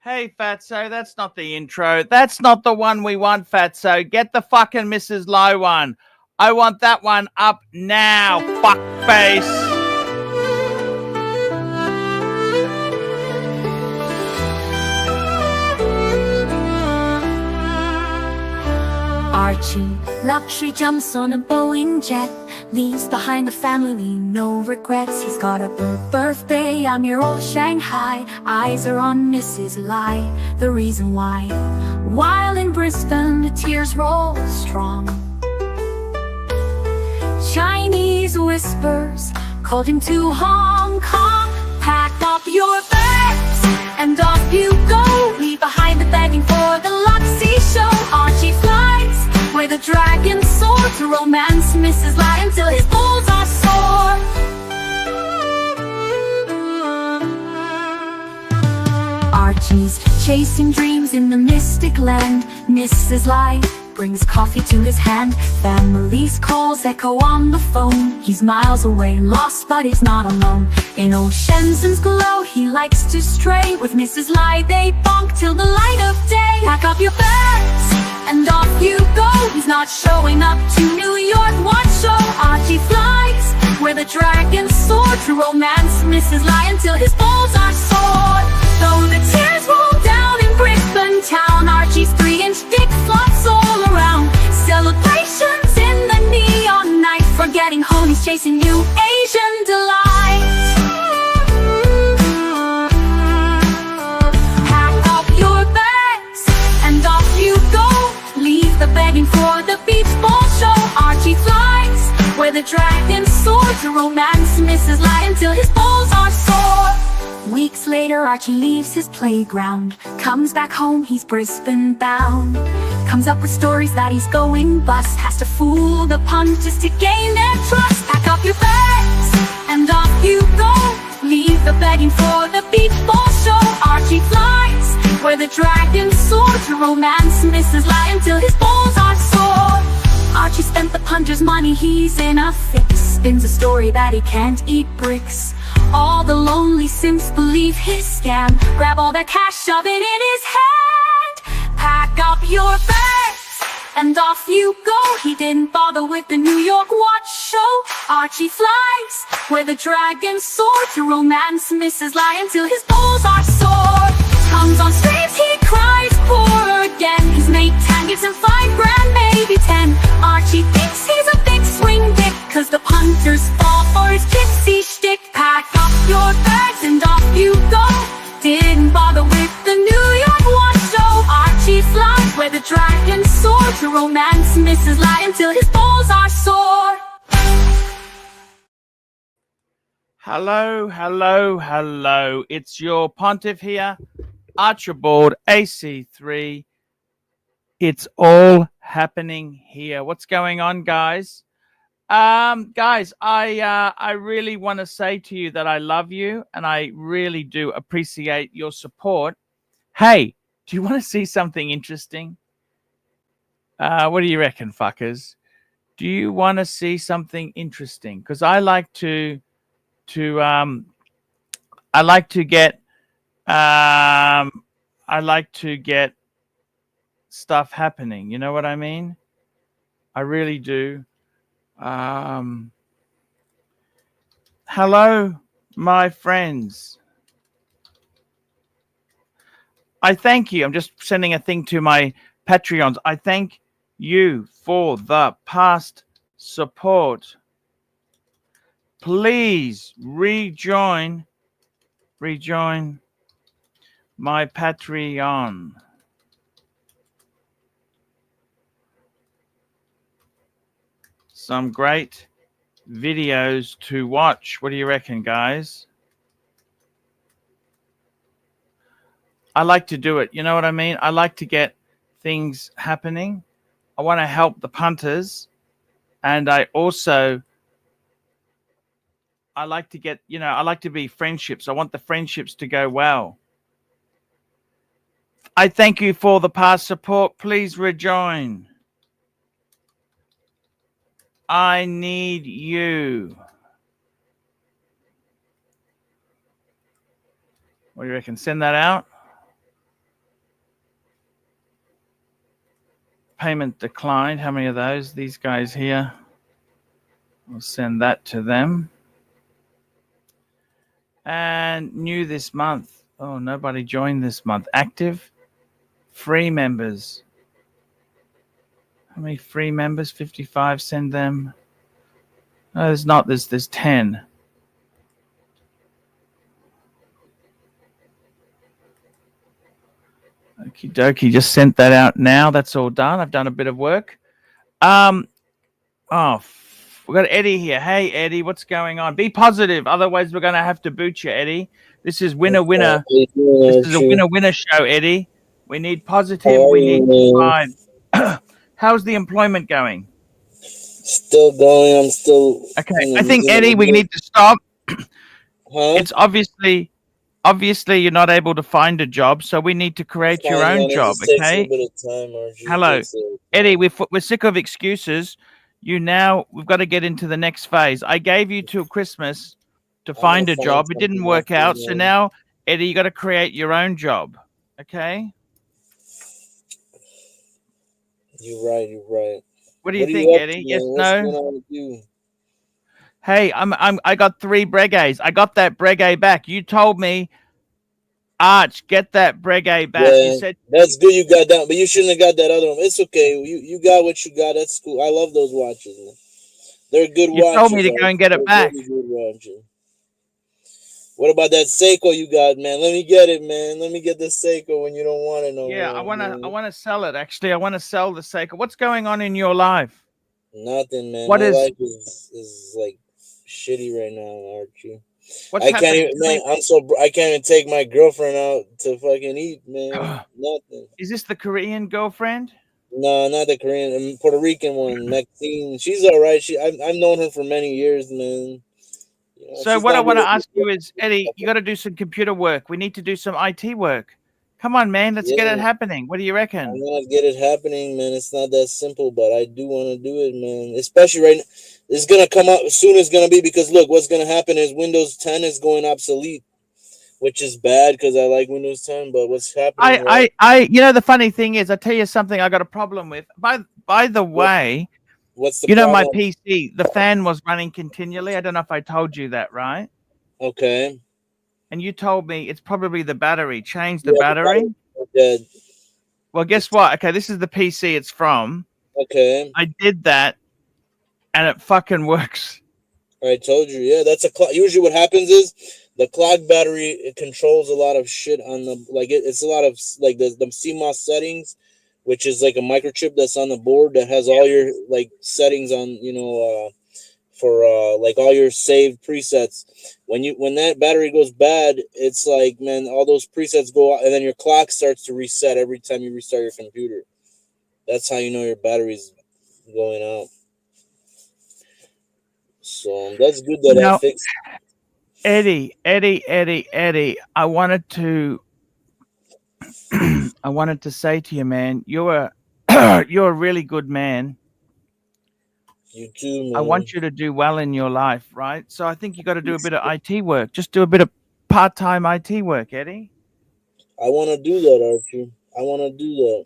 Hey, Fatso, that's not the intro. That's not the one we want, Fatso. Get the fucking Mrs. Low one. I want that one up now, fuckface. Archie, luxury jumps on a Boeing jet, leaves behind a family, no regrets. He's got a birthday, I'm your old Shanghai. Eyes are on Mrs. Lai, the reason why. While in Brisbane, the tears roll strong. Chinese whispers called him to Hong Kong. Pack up your bags and off you go. Leave behind the begging for the Luxy show. Archie flies where the dragons soar to romance Mrs. Lai until his balls are sore. Archie's chasing dreams in the mystic land. Mrs. Lai brings coffee to his hand. Family's calls echo on the phone. He's miles away, lost, but he's not alone. In old Shenzhen's glow, he likes to stray. With Mrs. Lai, they bonk till the light of day. Pack up your bags and off you go. He's not showing up to New York, what show? Archie flies where the dragons soar to romance Mrs. Lai until his balls are sore. Though the tears roll down in Brisbane town, Archie's 3-inch dick flops all around. Celebrations in the neon night, forgetting home, he's chasing new Asian delight. Pack up your bags and off you go. Leave the begging for the beach ball show. Archie flies where the dragons soar to romance Mrs. Lai until his balls are sore. Weeks later, Archie leaves his playground. Comes back home, he's Brisbane bound. Comes up with stories that he's going bust. Has to fool the punters to gain their trust. Pack up your bags and off you go. Leave the begging for the beach ball show. Archie flies where the dragons soar to romance Mrs. Lai until his balls are sore. Archie spent the punter's money, he's in a fix. Spins a story that he can't eat bricks. All the lonely simps believe his scam. Grab all their cash, shove it in his hand. Pack up your bags and off you go. He didn't bother with the New York watch show. Archie flies where the dragons soar to romance Mrs. Lai until his balls are sore. Comes on streams, he cries poor again. His mate Tan gives him $5 grand, maybe 10. Archie thinks he's a big swing dick, cause the punters fall for his gypsy shtick. Pack up your bags and off you go. Didn't bother with the New York watch show. Archie flies where the dragons soar to romance Mrs. Lai until his balls are sore. Hello, hello, hello. It's your Pontiff here. Archibald AC3. It's all happening here. What's going on, guys? Guys, I really want to say to you that I love you and I really do appreciate your support. Hey, do you want to see something interesting? What do you reckon, fuckers? Do you want to see something interesting? Because I like to get stuff happening. You know what I mean? I really do. Hello, my friends. I thank you. I'm just sending a thing to my Patreons. I thank you for the past support. Please rejoin my Patreon. Some great videos to watch. What do you reckon, guys? I like to do it. You know what I mean? I like to get things happening. I want to help the punters. And I like to get, I like to be friendships. I want the friendships to go well. I thank you for the past support. Please rejoin. I need you. What do you reckon? Send that out? payment declined. How many of those? These guys here. We'll send that to them. And new this month. Oh, nobody joined this month. Active. Free members. How many free members? 55. Send them. No, there's not. There's 10. Okie dokie. Just sent that out now. That's all done. I've done a bit of work. Oh, we got Eddie here. Hey, Eddie, what's going on? Be positive. Otherwise, we're going to have to boot you, Eddie. This is winner, winner. This is a winner, winner show, Eddie. We need positive. We need vibe. How's the employment going? Still going. I'm still. Okay. I think, Eddie, we need to stop. It's obviously you're not able to find a job, so we need to create your own job, okay? Hello. Eddie, we're sick of excuses. We've got to get into the next phase. I gave you till Christmas to find a job. It didn't work out. So now, Eddie, you got to create your own job, okay? You're right. What do you think, Eddie? Yes, no? Hey, I got 3 Breguets. I got that Breguet back. You told me, Arch, get that Breguet back. Yeah, you said that's good you got that, but you shouldn't have got that other one. It's okay. You got what you got. That's cool. I love those watches, man. They're good watches. You told me to go and get it back. What about that Seiko you got, man? Let me get it, man. Let me get the Seiko when you don't want it no more. Yeah, I wanna sell it actually. I wanna sell the Seiko. What's going on in your life? Nothing, man. What My is life is like shitty right now, Archie. What's I can't even, man. I can't even take my girlfriend out to fucking eat, man. Nothing. Is this the Korean girlfriend? No, not the Korean, Puerto Rican one, Maxine. She's all right. I've known her for many years, man. You know, so what I want to ask you is, Eddie, you got to do some computer work. We need to do some IT work. Come on, man. Let's get it happening. What do you reckon? I want to get it happening, man. It's not that simple, but I do want to do it, man. Especially right now. It's going to come out as soon as it's going to be, because look, what's going to happen is Windows 10 is going obsolete, which is bad because I like Windows 10, but what's happening? You know, the funny thing is, I tell you something I got a problem with. By the way, what's the problem? My PC, the fan was running continually. I don't know if I told you that, right? Okay. And you told me it's probably the battery. Change the battery. Dead. Well, guess what? Okay, this is the PC it's from. Okay. I did that, and it fucking works. I told you. Yeah, that's a clock. Usually what happens is the clock battery, it controls a lot of shit on the, like, it's a lot of, like, the CMOS settings, which is like a microchip that's on the board that has all your, like, settings on, you know, for like all your saved presets. When that battery goes bad, it's like, man, all those presets go out, and then your clock starts to reset every time you restart your computer. That's how you know your battery's going out. So that's good that I fixed. Eddie, I wanted to say to you, man, you're a really good man. You too, man. I want you to do well in your life, right? So I think you got to do a bit of IT work. Just do a bit of part-time IT work, Eddie. I want to do that, Archie. I want to do that.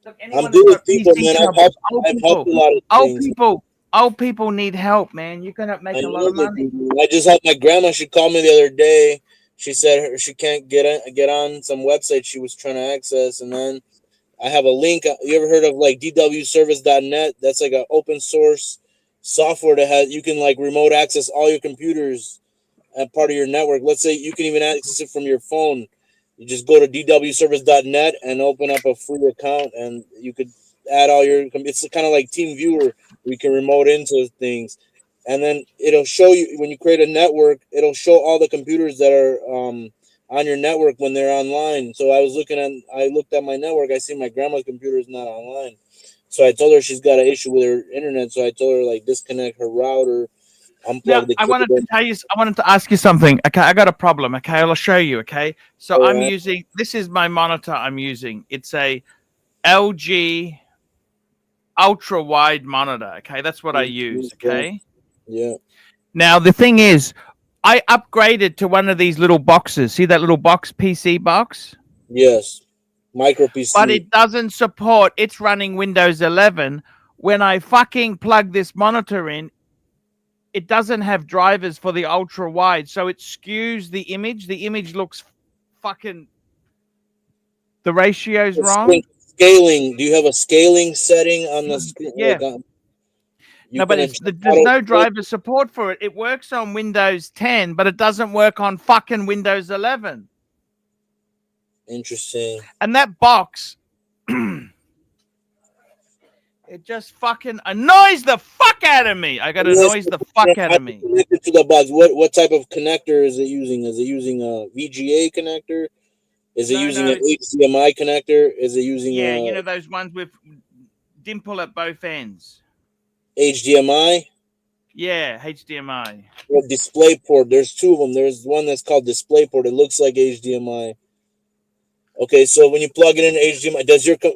Look, I'm good with people, man. I've helped a lot of things. Old people need help, man. You're gonna make a lot of money. I just helped my grandma. She called me the other day. She said she can't get on some website she was trying to access, and then I have a link. You ever heard of like dwservice.net? That's like an open source software that has, you can like remote access all your computers and part of your network. Let's say you can even access it from your phone. You just go to dwservice.net and open up a free account, and you could add all your, it's kind of like Team Viewer. We can remote into things, and then it'll show you when you create a network. It'll show all the computers that are on your network when they're online. So I looked at my network. I see my grandma's computer is not online. So I told her she's got an issue with her internet. So I told her, like, disconnect her router, unplug the. I wanted to tell you. I wanted to ask you something. Okay, I got a problem. Okay, I'll show you. Okay, so I'm using. This is my monitor. I'm using. It's a LG ultra wide monitor. Okay, that's what I use. Okay. Yeah. Now the thing is, I upgraded to one of these little boxes. See that little box, PC box? Yes. Micro but PC. it doesn't support. It's running Windows 11. When I fucking plug this monitor in, it doesn't have drivers for the ultra wide, so it skews the image. The image looks fucking. The ratio's wrong. Scaling. Do you have a scaling setting on the screen? Yeah. You No, but can adjust there's no driver support for it. It works on Windows 10, but it doesn't work on fucking Windows 11. Interesting. And that box, it just fucking annoys the fuck out of me. I got annoys the fuck out of me. Connected to the box. What type of connector is it using? Is it using a VGA connector? Is it using an HDMI connector? Is it using you know those ones with dimple at both ends? HDMI? Yeah, HDMI. Or DisplayPort. There's two of them. There's one that's called DisplayPort. It looks like HDMI. Okay, so when you plug it in HDMI,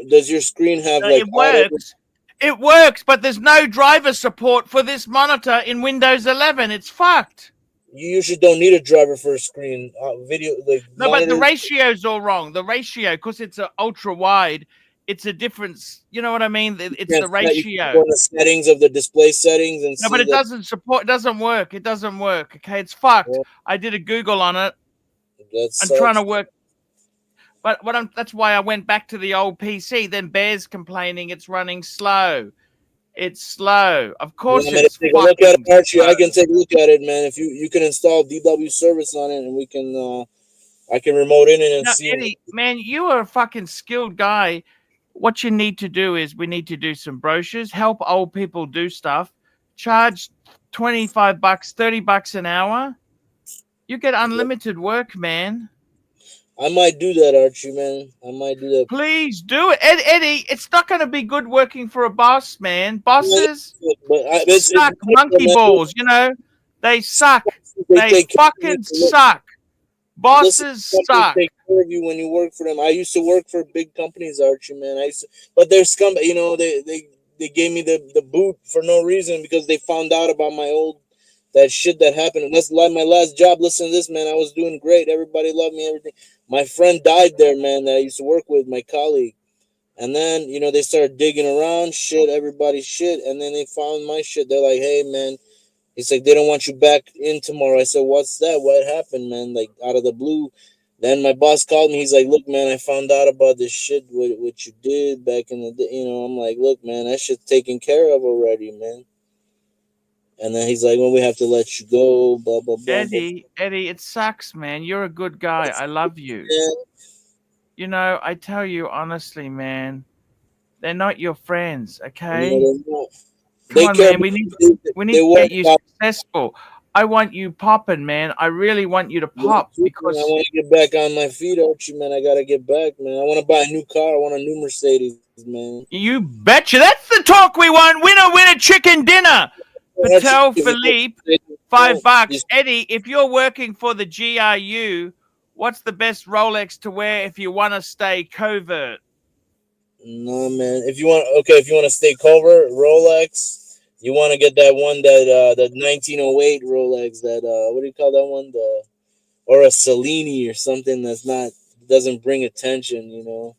does your screen have like it works? It works, but there's no driver support for this monitor in Windows 11. It's fucked. You usually don't need a driver for a screen video. Like no, but the ratio's all wrong. The ratio, because it's an ultra wide, it's a difference. You know what I mean? It's the ratio. You the settings of the display settings and no, but it doesn't support. It doesn't work. It doesn't work. Okay, it's fucked. Well, I did a Google on it. I'm trying to work. But that's why I went back to the old PC. Then Bear's complaining it's running slow. It's slow. Of course, it's take a look at it, Archie. I can take a look at it, man. If you can install DW service on it, and we can, I can remote in it and see. Eddie, man, you are a fucking skilled guy. What you need to do is we need to do some brochures, help old people do stuff, charge $25, $30 an hour. You get unlimited work, man. I might do that, Archie, man. I might do that. Please do it. Eddie, it's not going to be good working for a boss, man. Bosses suck monkey balls, you know. They suck. They fucking suck. Bosses suck. Take care of you when you work for them. I used to work for big companies, Archie, man. But they're scum. You know, they gave me the boot for no reason because they found out about that shit that happened. And that's like my last job. Listen to this, man. I was doing great. Everybody loved me, everything. My friend died there, man, that I used to work with, my colleague. And then, you know, they started digging around shit, everybody's shit. And then they found my shit. They're like, hey, man. He's like, they don't want you back in tomorrow. I said, what's that? What happened, man? Like, out of the blue. Then my boss called me. He's like, look, man, I found out about this shit, what you did back in the day. You know, I'm like, look, man, that shit's taken care of already, man. And then he's like, well, we have to let you go, blah, blah, blah. Eddie, it sucks, man. You're a good guy. I love you. Yeah. You know, I tell you honestly, man, they're not your friends, okay? No, Come on, man. We need to get you successful. I want you popping, man. I really want you to pop because I want to get back on my feet, Archie, man. I got to get back, man. I want to buy a new car. I want a new Mercedes, man. You betcha. That's the talk we want. Winner, chicken dinner. But tell Philippe $5. Eddie, if you're working for the GRU, what's the best Rolex to wear if you want to stay covert? No, man. If you want to stay covert, Rolex, you want to get that one that 1908 Rolex, that what do you call that one? Or a Cellini or something doesn't bring attention, you know.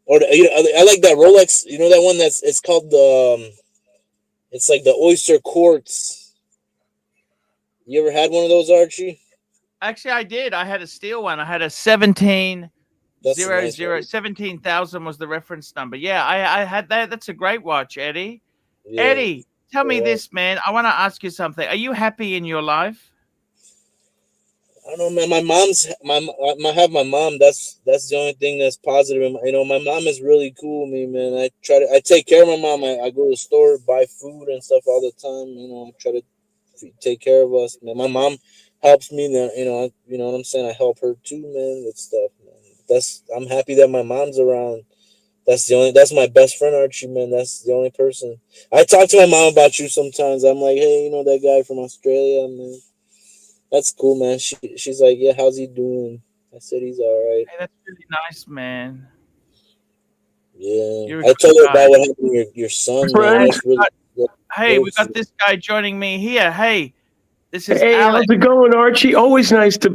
Or I like that Rolex, you know, that one it's called the it's like the oyster quartz. You ever had one of those, Archie? Actually, I did. I had a steel one. I had a 1700. 17,000 was the reference number. Yeah, I had that. That's a great watch, Eddie. Yeah. Eddie, tell me this, man. I want to ask you something. Are you happy in your life? I don't know, man. I have my mom. That's the only thing that's positive. You know, my mom is really cool with me, man. I take care of my mom. I go to the store, buy food and stuff all the time. You know, I try to take care of us, man. My mom helps me. You know what I'm saying. I help her too, man, with stuff, man. I'm happy that my mom's around. That's my best friend, Archie, man. That's the only person. I talk to my mom about you sometimes. I'm like, hey, you know that guy from Australia, man. That's cool, man. She's like, yeah, how's he doing? I said he's all right. Hey, that's really nice, man. Yeah, I told her about what happened to your son. Man. Hey, we got this guy joining me here. Hey, This is Hey, Alex. how's it going, Archie? Always nice to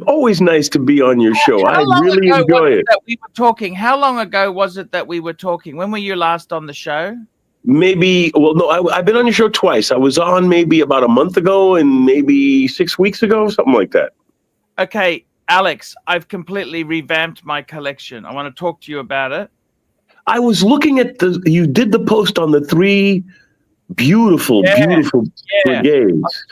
be on your show. I How long really ago enjoy was it. that we were talking? How long ago was it that we were talking? When were you last on the show? Maybe, well, no, I've been on your show twice. I was on maybe about a month ago and maybe 6 weeks ago, something like that. Okay, Alex, I've completely revamped my collection. I want to talk to you about it. I was looking at you did the post on the 3 beautiful brigades.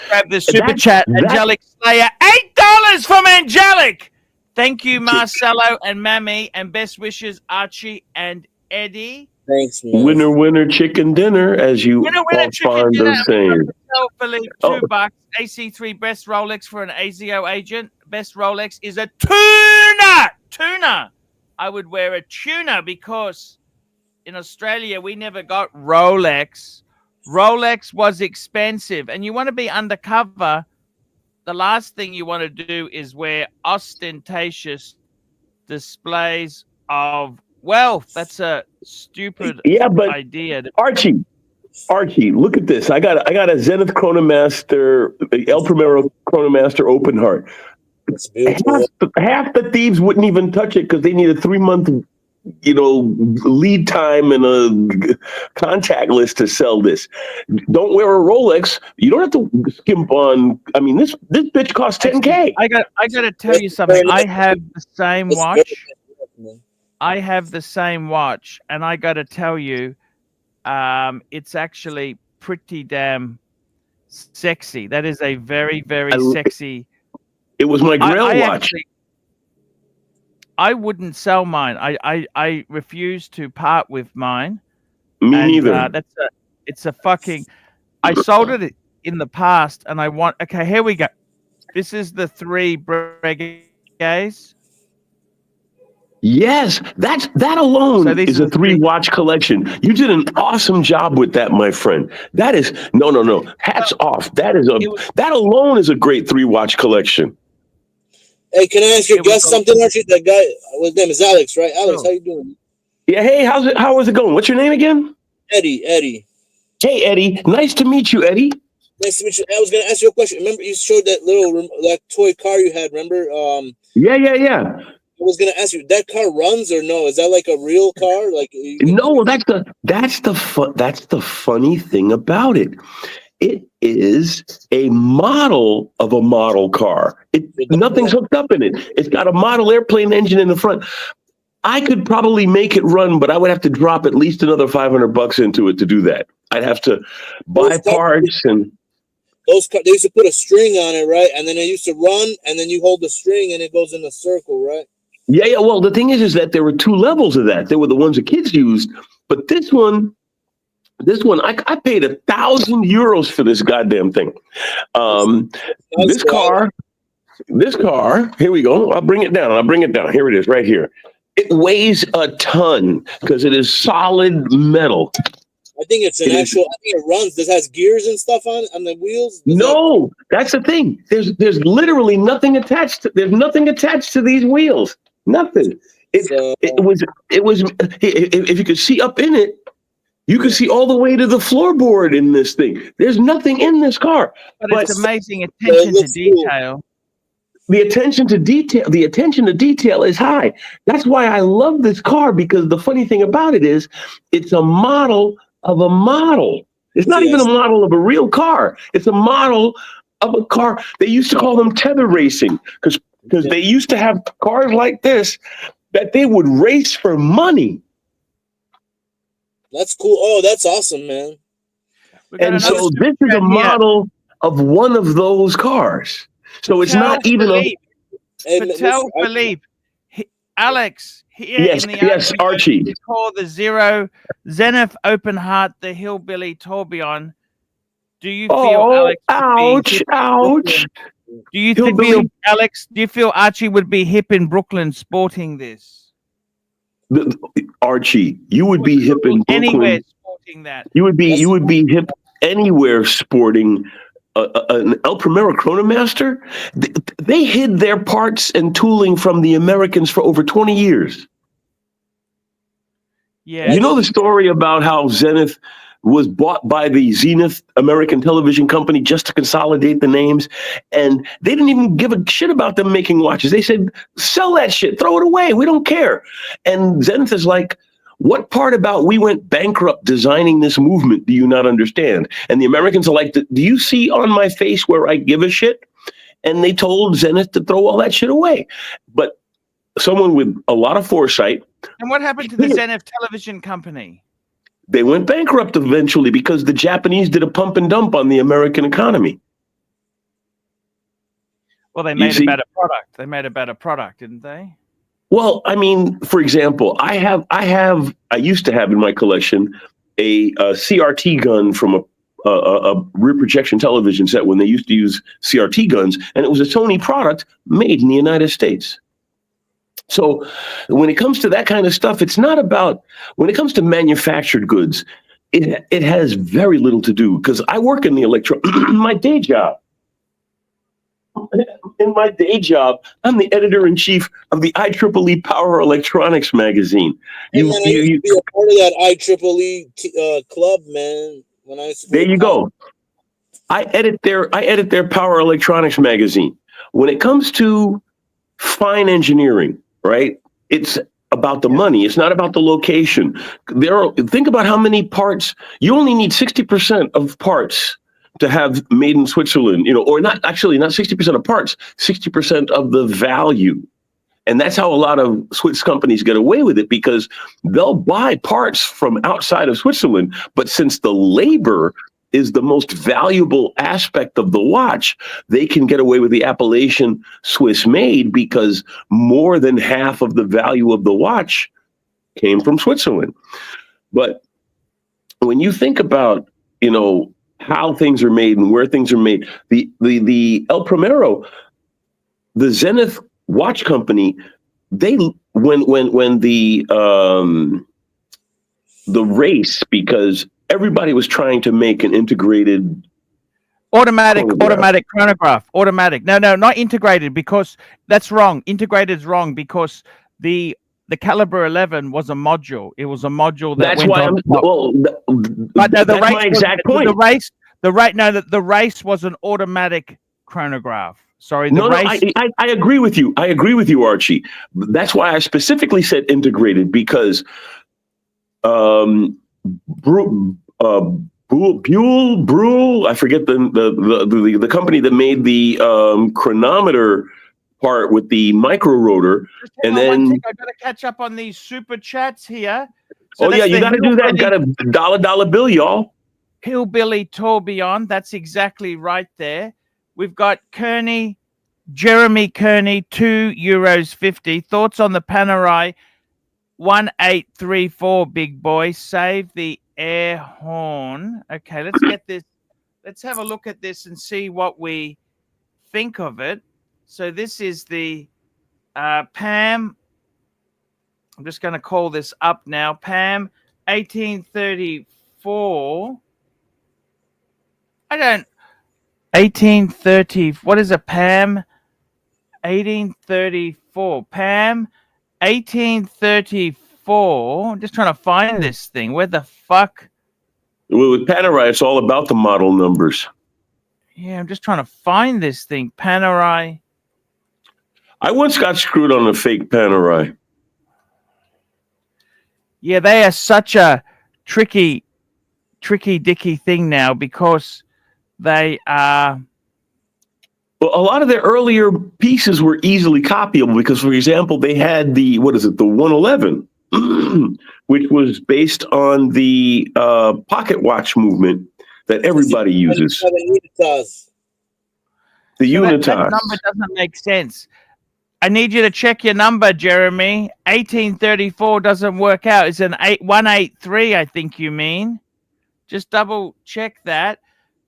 Grab the super chat, Angelic Slayer, $8 from Angelic. Thank you, Marcelo and Mammy, and best wishes, Archie and Eddie. Thanks, man. Winner, winner, chicken dinner, as you Winner, chicken fond dinner. of saying. Philippe, $2. AC3 best Rolex for an ASIO agent. Best Rolex is a tuna. I would wear a tuna because in Australia we never got Rolex. Rolex was expensive, and you want to be undercover. The last thing you want to do is wear ostentatious displays of wealth. That's a stupid idea. Archie, look at this. I got a Zenith Chronomaster, El Primero Chronomaster Open Heart. That's beautiful. Half the thieves wouldn't even touch it because they need a 3-month, lead time and a contact list to sell this. Don't wear a Rolex. You don't have to skimp on. I mean, this bitch costs $10K. I got to tell you something. I have the same watch. I have the same watch, and I got to tell you, it's actually pretty damn sexy. That is a very, very sexy. It was my Grail watch. I wouldn't sell mine. I refuse to part with mine. Me neither. It's a fucking. I sold it in the past, and I want. Okay, here we go. This is the 3 Breguets. Yes, that alone is a 3-watch collection. You did an awesome job with that, my friend. That is no. Hats off. That alone is a great 3-watch collection. Hey, can I ask your guest something, Archie? That guy, his name is Alex, right? Alex, how you doing? Yeah, hey, how is it going? What's your name again? Eddie. Hey, Eddie. Nice to meet you, Eddie. Nice to meet you. I was going to ask you a question. Remember, you showed that toy car you had, remember? Yeah. I was going to ask you, that car runs or no? Is that like a real car? No, that's the funny thing about it. It is a model of a model car. Nothing's hooked up in it. It's got a model airplane engine in the front. I could probably make it run, but I would have to drop at least another $500 into it to do that. I'd have to buy parts and. They used to put a string on it, right? And then it used to run, and then you hold the string, and it goes in a circle, right? Yeah. Well, the thing is that there were 2 levels of that. There were the ones the kids used, but this one, I paid €1,000 for this goddamn thing. This car. Here we go. I'll bring it down. Here it is, right here. It weighs a ton because it is solid metal. I think it's I think it runs. This has gears and stuff on the wheels. That's the thing. There's literally nothing attached. There's nothing attached to these wheels. Nothing. It was. If you could see up in it, you could see all the way to the floorboard in this thing. There's nothing in this car. But it's amazing attention to detail. The attention to detail is high. That's why I love this car, because the funny thing about it is it's a model of a model. It's not even a model of a real car. It's a model of a car. They used to call them tether racing because they used to have cars like this that they would race for money. That's cool. Oh, that's awesome, man. And so this is a model of one of those cars. So it's not even Tell Philippe, Alex, here in the yes, Archie. Call the 0 Zenith Open Heart, the Hillbilly Tourbillon. Do you feel Alex? Ouch! Do you feel Alex? Do you feel Archie would be hip in Brooklyn sporting this? Archie, you would be hip in Brooklyn. Anywhere sporting that. You would be hip anywhere sporting an El Primero Chronomaster. They hid their parts and tooling from the Americans for over 20 years. Yeah. You know the story about how Zenith was bought by the Zenith American Television Company just to consolidate the names. And they didn't even give a shit about them making watches. They said, sell that shit, throw it away. We don't care. And Zenith is like, what part about we went bankrupt designing this movement do you not understand? And the Americans are like, do you see on my face where I give a shit? And they told Zenith to throw all that shit away. But someone with a lot of foresight. And what happened to the Zenith Television Company? They went bankrupt eventually because the Japanese did a pump and dump on the American economy. Well, they made a better product. They made a better product, didn't they? Well, I mean, for example, I used to have in my collection a CRT gun from a rear projection television set when they used to use CRT guns, and it was a Sony product made in the United States. So when it comes to that kind of stuff, it's not about, when it comes to manufactured goods, it has very little to do, because I work in the my day job. In my day job, I'm the editor-in-chief of the IEEE Power Electronics magazine. You be a part of that IEEE club, man. There you go. I edit their Power Electronics magazine. When it comes to fine engineering, right? It's about the money. It's not about the location. Think about how many parts. You only need 60% of parts to have made in Switzerland, or not 60% of parts, 60% of the value. And that's how a lot of Swiss companies get away with it, because they'll buy parts from outside of Switzerland. But since the labor is the most valuable aspect of the watch, they can get away with the appellation Swiss made, because more than half of the value of the watch came from Switzerland. But when you think about, how things are made and where things are made, the El Primero, the Zenith watch company, they when the race, because everybody was trying to make an integrated automatic chronograph. No, not integrated, because that's wrong. Integrated is wrong, because the Caliber 11 was a module. It was a module that that's went why on. but no, that's my exact point. The race was an automatic chronograph. Sorry, race. I agree with you. I agree with you, Archie. That's why I specifically said integrated, because Brule, I forget the company that made the chronometer part with the micro rotor, and then I gotta catch up on these super chats here. So you gotta do that. Got a dollar bill, y'all. Hillbilly Tourbillon, that's exactly right there. We've got Jeremy Kearney, €2.50. Thoughts on the Panerai 1834, big boy. Save the air horn. Okay, let's get this. Let's have a look at this and see what we think of it. So this is the Pam. I'm just going to call this up now. Pam 1834. 1830. What is a Pam? 1834. Pam 1834. I'm just trying to find this thing. Where the fuck? Well, with Panerai, it's all about the model numbers. Yeah, I'm just trying to find this thing. Panerai. I once got screwed on a fake Panerai. Yeah, they are such a tricky dicky thing now, because they are. Well, a lot of their earlier pieces were easily copyable, because, for example, they had the 111, which was based on the pocket watch movement that everybody uses. The Unitas. That number doesn't make sense. I need you to check your number, Jeremy. 1834 doesn't work out. It's an 183, I think you mean. Just double check that.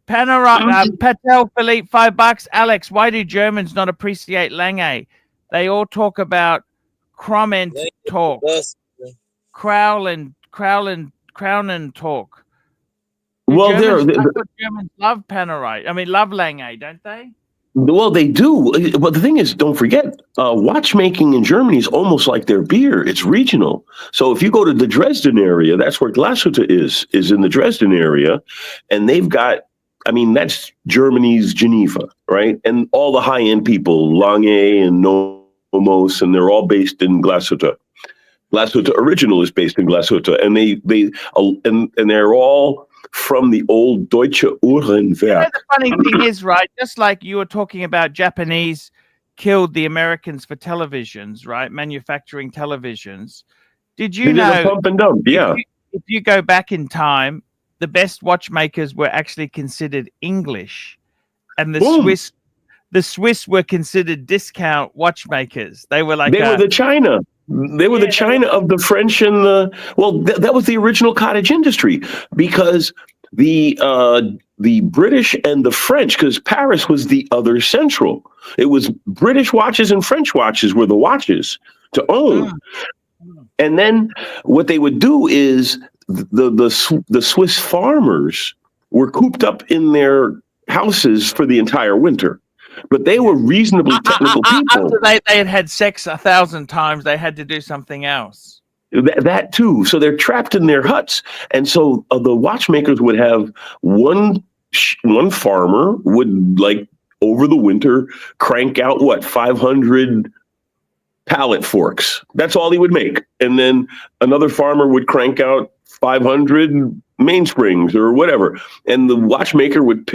Patel Philippe, $5. Alex, why do Germans not appreciate Lange? They all talk about Cronen talk, Crowlen talk. Germans love Panerai. I mean, love Lange, don't they? Well, they do. But the thing is, don't forget, watchmaking in Germany is almost like their beer. It's regional. So if you go to the Dresden area, that's where Glashütte is in the Dresden area. And they've got, I mean, that's Germany's Geneva, right? And all the high-end people, Lange and Nomos, and they're all based in Glashütte. Glashütte Original is based in Glashütte. And they're all from the old Deutsche Uhrenwerk. You know, the funny thing is, right, just like you were talking about Japanese killed the Americans for televisions, right, manufacturing televisions. Did you know, pump and dump, yeah. If you go back in time, the best watchmakers were actually considered English, and the Swiss were considered discount watchmakers. They were like were the China. They were the China of the French and that was the original cottage industry, because the British and the French, because Paris was the other central. It was British watches and French watches were the watches to own. And then what they would do is the Swiss farmers were cooped up in their houses for the entire winter. But they were reasonably technical people. After they had sex 1,000 times, they had to do something else. That too. So they're trapped in their huts. And so the watchmakers would have one farmer would, like, over the winter, crank out, 500 pallet forks. That's all he would make. And then another farmer would crank out 500 mainsprings or whatever. And the watchmaker would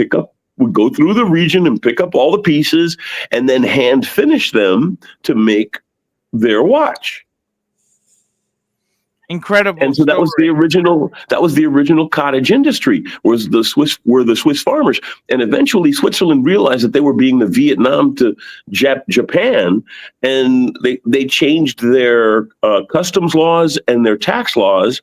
go through the region and pick up all the pieces and then hand finish them to make their watch. Incredible. And so that was the original cottage industry, were the Swiss farmers. And eventually Switzerland realized that they were being the Vietnam to Japan, and they changed their customs laws and their tax laws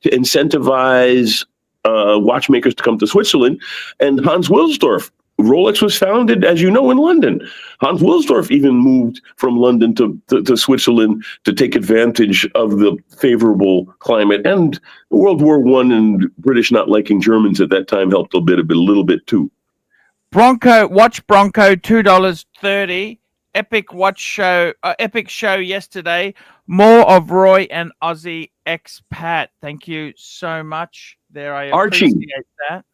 to incentivize watchmakers to come to Switzerland. And Hans Wilsdorf, Rolex was founded, as you know, in London. Hans Wilsdorf even moved from London to Switzerland to take advantage of the favorable climate. And World War I and British not liking Germans at that time helped a little bit too. Bronco $2.30. Epic show yesterday. More of Roy and Aussie expat. Thank you so much. There, I appreciate that.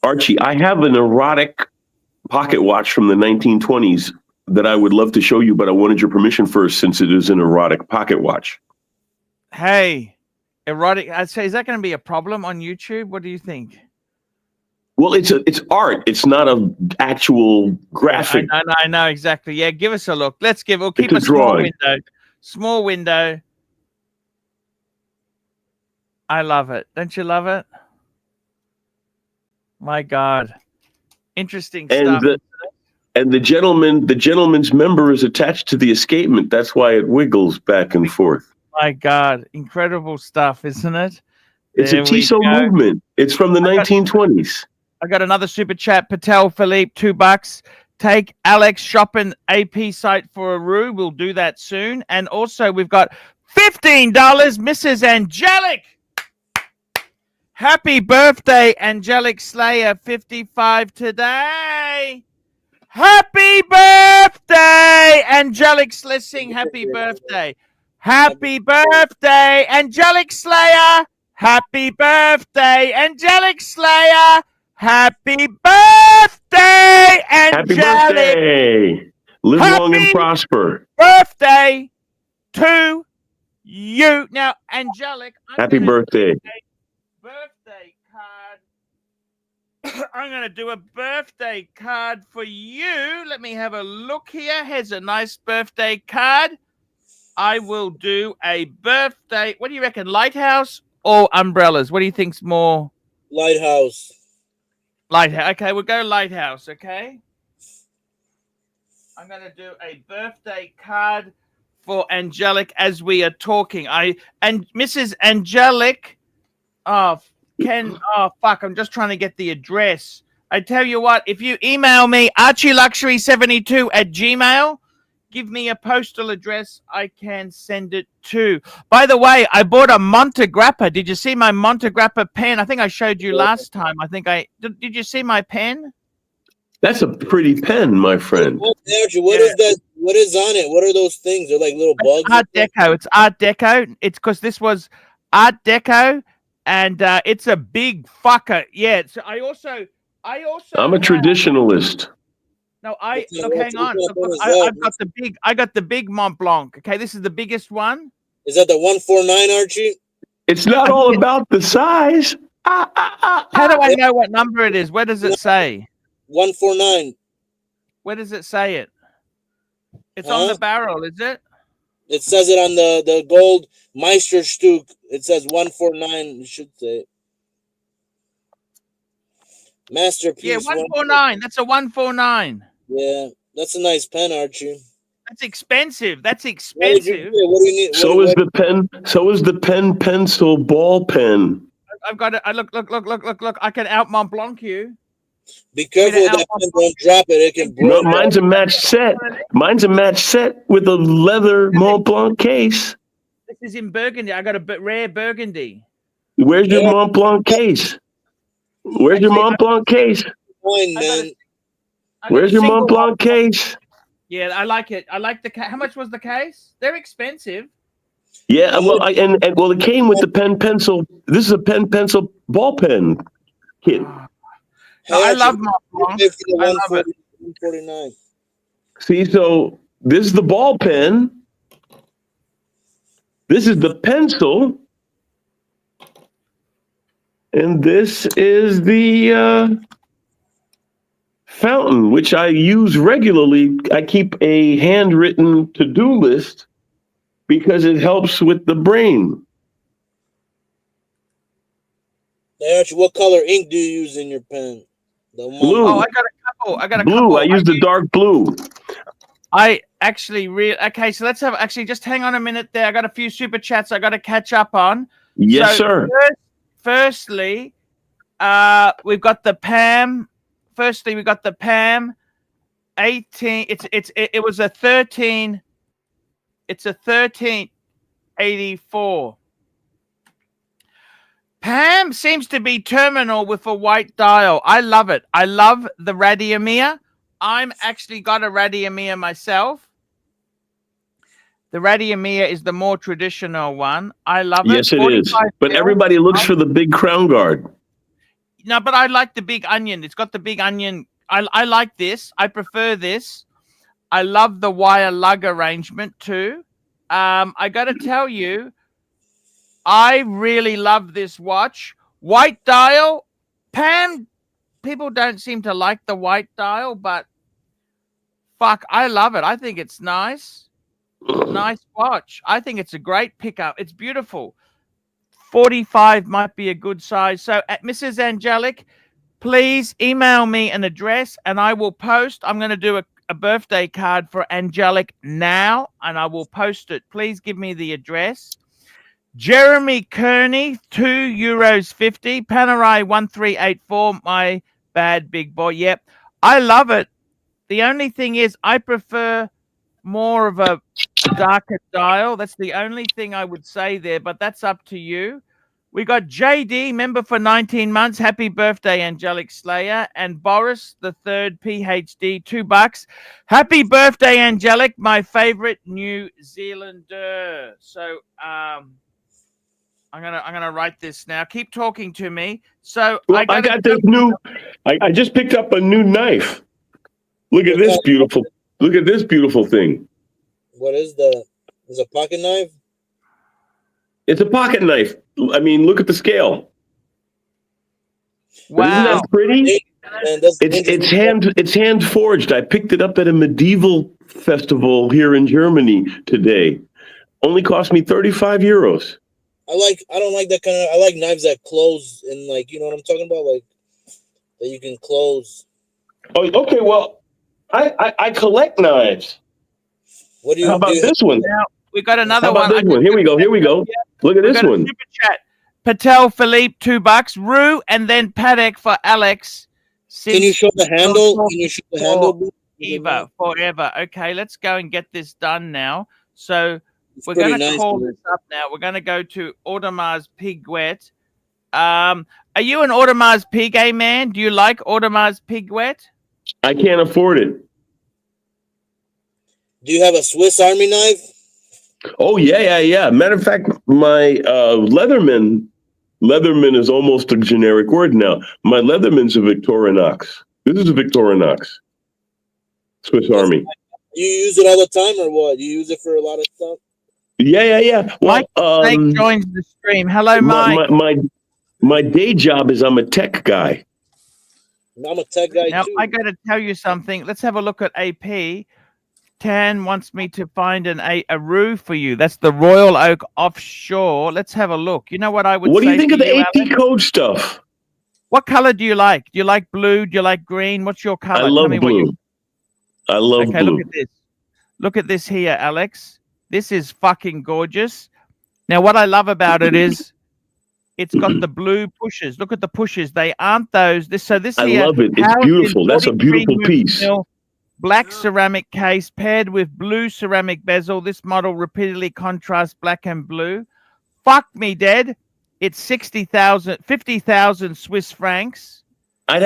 Archie, I have an erotic pocket watch from the 1920s that I would love to show you, but I wanted your permission first, since it is an erotic pocket watch. Hey, erotic. I'd say, is that going to be a problem on YouTube? What do you think? Well, it's art. It's not an actual graphic. I know exactly. Yeah, give us a look. We'll keep a small window. Small window. I love it. Don't you love it? My God. Interesting stuff. And the gentleman's member is attached to the escapement. That's why it wiggles back and forth. My God. Incredible stuff, isn't it? It's a Tissot movement. It's from the 1920s. I got another super chat. Patel Philippe, $2. Take Alex shopping AP site for a roo. We'll do that soon. And also we've got $15, Mrs. Angelic. Happy birthday, Angelic Slayer, 55 today. Happy birthday, Angelic. Let's sing happy birthday. Happy birthday, Angelic Slayer. Happy birthday, Angelic Slayer. Happy birthday, Angelic. Happy birthday. Live long and prosper. Birthday to you. Now, Angelic. Happy birthday. Birthday card. I'm going to do a birthday card for you. Let me have a look here. Here's a nice birthday card. I will do a birthday. What do you reckon? Lighthouse or umbrellas? What do you think's more? Lighthouse. Lighthouse. Okay, we'll go lighthouse. Okay. I'm going to do a birthday card for Angelic as we are talking. And Mrs. Angelic. Oh, fuck. I'm just trying to get the address. I tell you what, if you email me, archieluxury72@gmail, give me a postal address, I can send it to. By the way, I bought a Montegrappa. Did you see my Montegrappa pen? I think I showed you last time. Did you see my pen? That's a pretty pen, my friend. Archie, what is that? What is on it? What are those things? They're like little bugs. Art Deco. It's Art Deco. It's because this was Art Deco, and it's a big fucker. Yeah. So I also. I'm a traditionalist. No, look. Hang on. Look, I got the big Mont Blanc. Okay, this is the biggest one. Is that the 149, Archie? It's not all about the size. How do I know what number it is? Where does it say? 149. Where does it say it? It's on the barrel, is it? It says it on the gold Meisterstück. It says 149. It should say it. Masterpiece. Yeah, 149. That's a 149. Yeah, that's a nice pen, Archie. That's expensive. That's expensive. What do you need? So is the pen. So is the pen pencil ball pen. I've got it. Look. I can out Mont Blanc you. Be careful with that pen. Don't drop it. It can break. No, mine's a matched set. Mine's a matched set with a leather Mont Blanc case. This is in Burgundy. I got a rare Burgundy. Where's your Mont Blanc case? Where's your Mont Blanc case? Fine, man. Where's your Mont Blanc case? Yeah, I like it. I like the case. How much was the case? They're expensive. Yeah, well, well, it came with the pen pencil. This is a pen pencil ball pen kit. No, I love Mont Blanc. I love it. 149. See, so this is the ball pen. This is the pencil. And this is the fountain, which I use regularly. I keep a handwritten to-do list because it helps with the brain. Hey, Archie, what color ink do you use in your pen? Blue. Oh, I got a couple. Blue. I use the dark blue. I actually okay. So let's just hang on a minute there. I got a few super chats I got to catch up on. Yes, sir. Firstly, we've got the Pam. Firstly, we got the Pam 18. It was a 13. It's a 1384. Pam seems to be terminal with a white dial. I love it. I love the Radiomir. I'm actually got a Radiomir myself. The Radiomir is the more traditional one. I love it. Yes, it is. But everybody looks for the big crown guard. No, but I like the big onion. It's got the big onion. I like this. I prefer this. I love the wire lug arrangement too. I got to tell you, I really love this watch. White dial. Pam, people don't seem to like the white dial, but fuck, I love it. I think it's nice. Nice watch. I think it's a great pickup. It's beautiful. 45 might be a good size. So at Mrs. Angelic, please email me an address and I will post. I'm going to do a birthday card for Angelic now and I will post it. Please give me the address. Jeremy Kearney, €2.50. Panerai 1384. My bad, big boy. Yep. I love it. The only thing is I prefer more of a darker dial. That's the only thing I would say there, but that's up to you. We got JD, member for 19 months. Happy birthday, Angelic Slayer. And Boris, the third PhD, $2. Happy birthday, Angelic, my favorite New Zealander. So I'm gonna write this now. Keep talking to me. So well, I got this new. I just picked up a new knife. Look at this beautiful. Look at this beautiful thing. What is is a pocket knife? It's a pocket knife. I mean, look at the scale. Wow. Isn't that pretty? It's hand forged. I picked it up at a medieval festival here in Germany today. Only cost me €35. I don't like that kind of. I like knives that close and like, you know what I'm talking about, like that you can close. Oh, okay. Well, I collect knives. What do you? How about this one? Now, we got another How about one. This one. Here we go. Here we go. Look at this one. Super chat. Patel Philippe, $2. Rue and then Paddock for Alex. Can you show the handle? Can you show the handle? Eva, forever. Okay, let's go and get this done now. So we're going to call this up now. We're going to go to Audemars Piguet. Are you an Audemars Piguet man? Do you like Audemars Piguet? I can't afford it. Do you have a Swiss Army knife? Oh yeah. Matter of fact, my Leatherman is almost a generic word now. My Leatherman's a Victorinox. This is a Victorinox. Swiss Army. You use it all the time, or what? You use it for a lot of stuff? Yeah. Well, Mike Snake joins the stream. Hello, Mike. My day job is I'm a tech guy. I'm a tech guy Now, too. I got to tell you something. Let's have a look at AP. Tan wants me to find a roo for you. That's the Royal Oak Offshore. Let's have a look. You know what I would say? What do you think of the AP Alex? code stuff? What color do you like? Do you like blue? Do you like green? What's your color? I love Tell me blue. I love okay, blue. look at this. Look at this here, Alex. This is fucking gorgeous. Now, what I love about it is it's got the blue pushes. Look at the pushes. They aren't those. This I here, love it. It's housed in beautiful. That's a 43 beautiful piece. mil, black ceramic case paired with blue ceramic bezel. This model repeatedly contrasts black and blue. Fuck me dead. It's 50,000 Swiss francs. I'd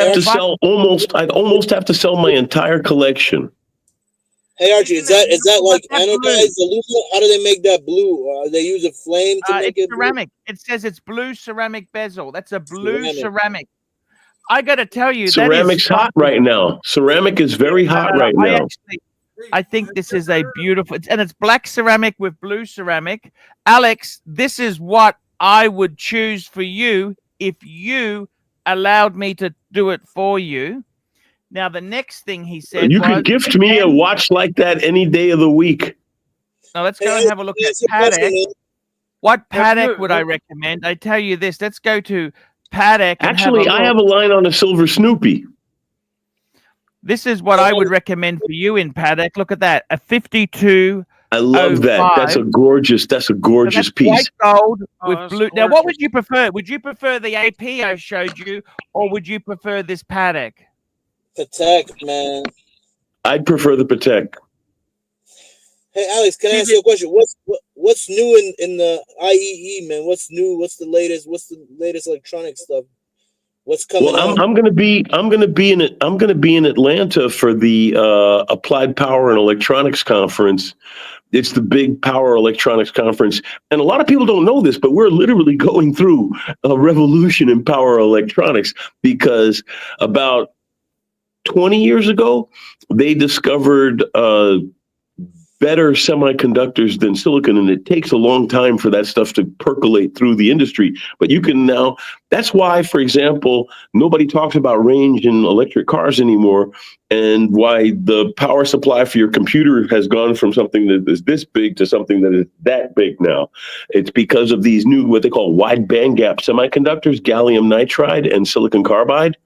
almost have to sell my entire collection. Hey Archie, is that like anodized aluminum? How do they make that blue? They use a flame to make it ceramic. Blue? It says it's blue ceramic bezel. That's a blue ceramic. I got to tell you, ceramic's hot right now. Ceramic is very hot right now. I think this is a beautiful, and it's black ceramic with blue ceramic. Alex, this is what I would choose for you if you allowed me to do it for you. Now, the next thing he said you could gift me a watch like that any day of the week. Now, let's go and have a look at Patek. What Patek would I recommend? I tell you this. Let's go to Patek. Actually, I have a line on a silver Snoopy. This is what I would recommend for you in Patek. Look at that. A 52. I love that. That's a gorgeous piece. White gold with blue. Now, what would you prefer? Would you prefer the AP I showed you, or would you prefer this Patek? Patek, man. I'd prefer the Patek. Hey, Alex, can I ask you a question? What's new in the IEE, man? What's new? What's the latest electronic stuff? What's coming? Well, I'm gonna be in Atlanta for the Applied Power and Electronics Conference. It's the big power electronics conference. And a lot of people don't know this, but we're literally going through a revolution in power electronics because about 20 years ago, they discovered better semiconductors than silicon, and it takes a long time for that stuff to percolate through the industry. But you can now, that's why, for example, nobody talks about range in electric cars anymore, and why the power supply for your computer has gone from something that is this big to something that is that big now. It's because of these new, what they call wide bandgap semiconductors, gallium nitride and silicon carbide.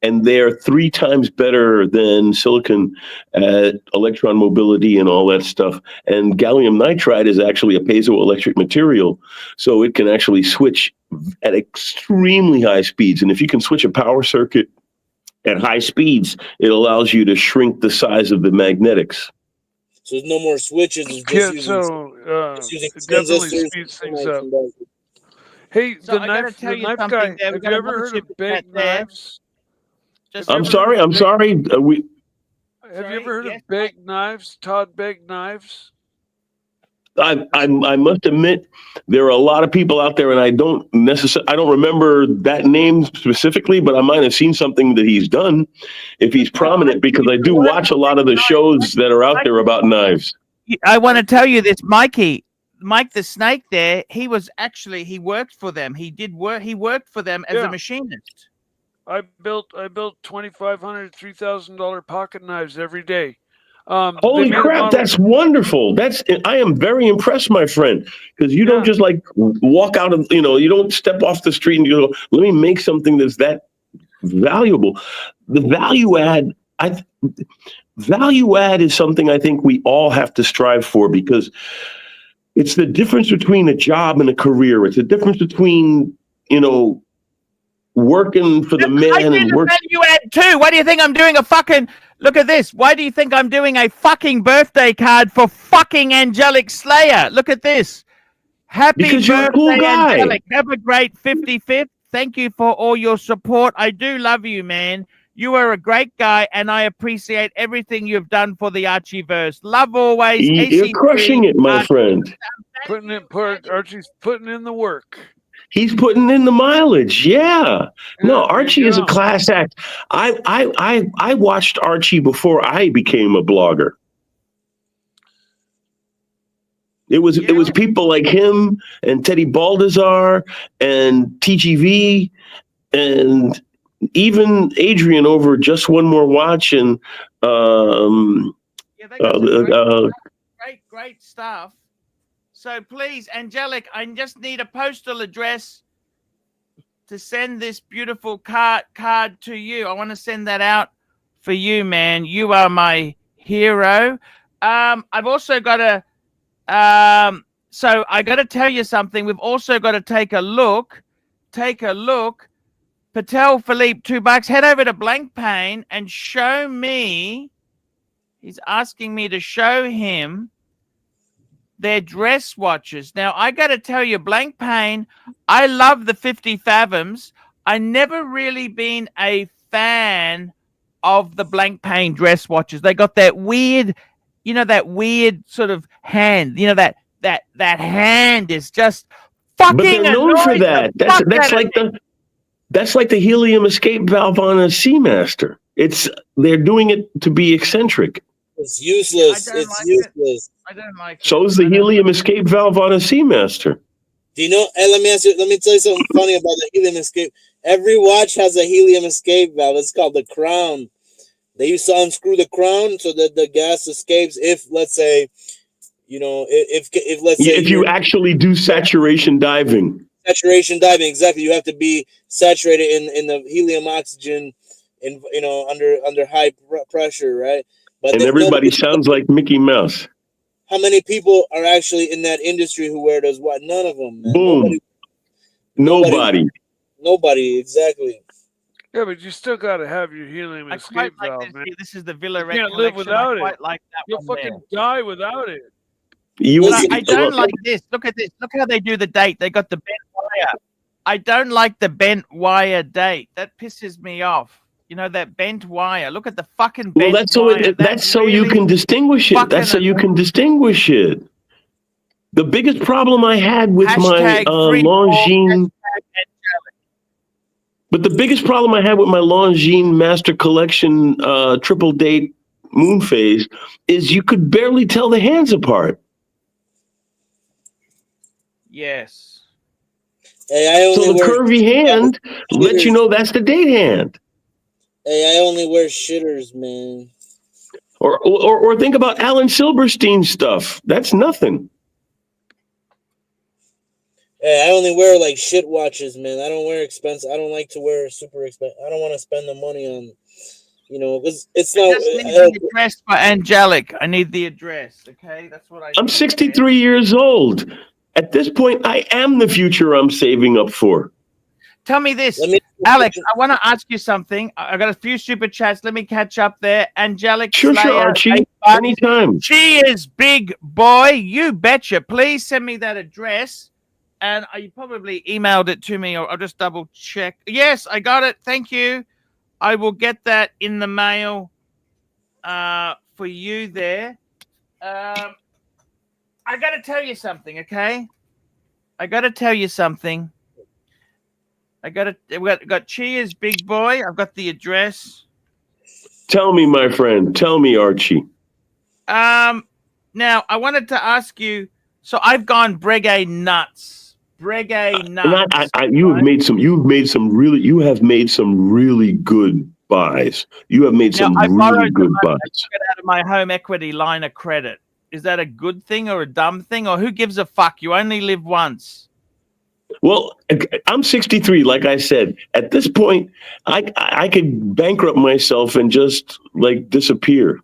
And they're 3 times better than silicon at electron mobility and all that stuff. And gallium nitride is actually a piezoelectric material, so it can actually switch at extremely high speeds. And if you can switch a power circuit at high speeds, it allows you to shrink the size of the magnetics. So there's no more switches. It's just using definitely speeds things up. Hey, the knife guy, have you ever heard of big knives? I'm sorry. Have you ever heard of Big Knives? Todd Big Knives? I must admit, there are a lot of people out there, and I don't remember that name specifically, but I might have seen something that he's done if he's prominent, because I do watch a lot of the shows that are out there about knives. I want to tell you this, Mike the Snake there, he worked for them. He worked for them as a machinist. I built $2,500, $3,000 pocket knives every day. Holy crap, that's wonderful. I am very impressed, my friend, because you don't just like walk out of, you don't step off the street and you go, let me make something that's that valuable. The value add is something I think we all have to strive for, because it's the difference between a job and a career. It's the difference between, working for the man and work. Value add too. Why do you think I'm doing look at this? Why do you think I'm doing a fucking birthday card for fucking Angelic Slayer? Look at this. Happy because birthday, you're a cool guy. Angelic. Have a great 55th. Thank you for all your support. I do love you, man. You are a great guy, and I appreciate everything you've done for the Archieverse. Love always. You're AC3, crushing it, my friend. Archie's putting in the work. He's putting in the mileage. Yeah. No, Archie is a class act. I watched Archie before I became a blogger. It was people like him and Teddy Baldassar and TGV and even Adrian over Just One More Watch and great stuff. So please, Angelic, I just need a postal address to send this beautiful card to you. I want to send that out for you, man. You are my hero. I've also got a so I got to tell you something. We've also got to take a look. Patel Philippe, $2. Head over to Blank Pane and show me. He's asking me to show him their dress watches. Now, I got to tell you, Blank Pane, I love the 50 Fathoms. I never really been a fan of the Blank Pane dress watches. They got that weird, that weird sort of hand. That hand is just fucking. But they're known for that. That's like the helium escape valve on a Seamaster. They're doing it to be eccentric. It's useless. It's useless. I don't like it. So is the helium escape valve on a Seamaster. Do you know? Hey, let me tell you something funny about the helium escape. Every watch has a helium escape valve. It's called the crown. They used to unscrew the crown so that the gas escapes. If let's say, if you actually do saturation diving. Saturation diving, exactly. You have to be saturated in the helium oxygen, under high pressure, right? But everybody sounds like Mickey Mouse. How many people are actually in that industry who wear those? What? None of them. Man. Boom. Nobody. Exactly. Yeah, but you still got to have your helium escape valve, man. This is the Villa Red. You can't live without it. Like that. You'll fucking die without it. I don't like this. Look at this. Look how they do the date. They got the bent wire. I don't like the bent wire date. That pisses me off. That bent wire. Look at the fucking bent wire. That's so you can distinguish it. That's so you can distinguish it. The biggest problem I had with my Longines... But the biggest problem I had with my Longines Master Collection triple date moon phase is you could barely tell the hands apart. Yes. Hey, so the curvy hand lets you know that's the date hand. Hey, I only wear shitters, man. Or think about Alan Silberstein's stuff. That's nothing. Hey, I only wear like shit watches, man. I don't wear expensive. I don't like to wear super expensive. I don't want to spend the money on, because it's not. I just need the address for Angelic. I need the address. Okay, that's what I'm 63 years old. At this point, I am the future I'm saving up for. Tell me this, Alex. I want to ask you something. I got a few super chats. Let me catch up there. Angelic. Sure, Archie. Anytime. She is big boy. You betcha. Please send me that address. And you probably emailed it to me, or I'll just double check. Yes, I got it. Thank you. I will get that in the mail for you there. I got to tell you something, okay? We got Chia's big boy. I've got the address. Tell me, my friend. Tell me, Archie. Now, I wanted to ask you, so I've gone Breguet nuts. Breguet nuts. You have made some really good buys. You have made some really good buys. Get out of my home equity line of credit. Is that a good thing or a dumb thing, or who gives a fuck? You only live once. Well, I'm 63, like I said. At this point, I could bankrupt myself and just disappear.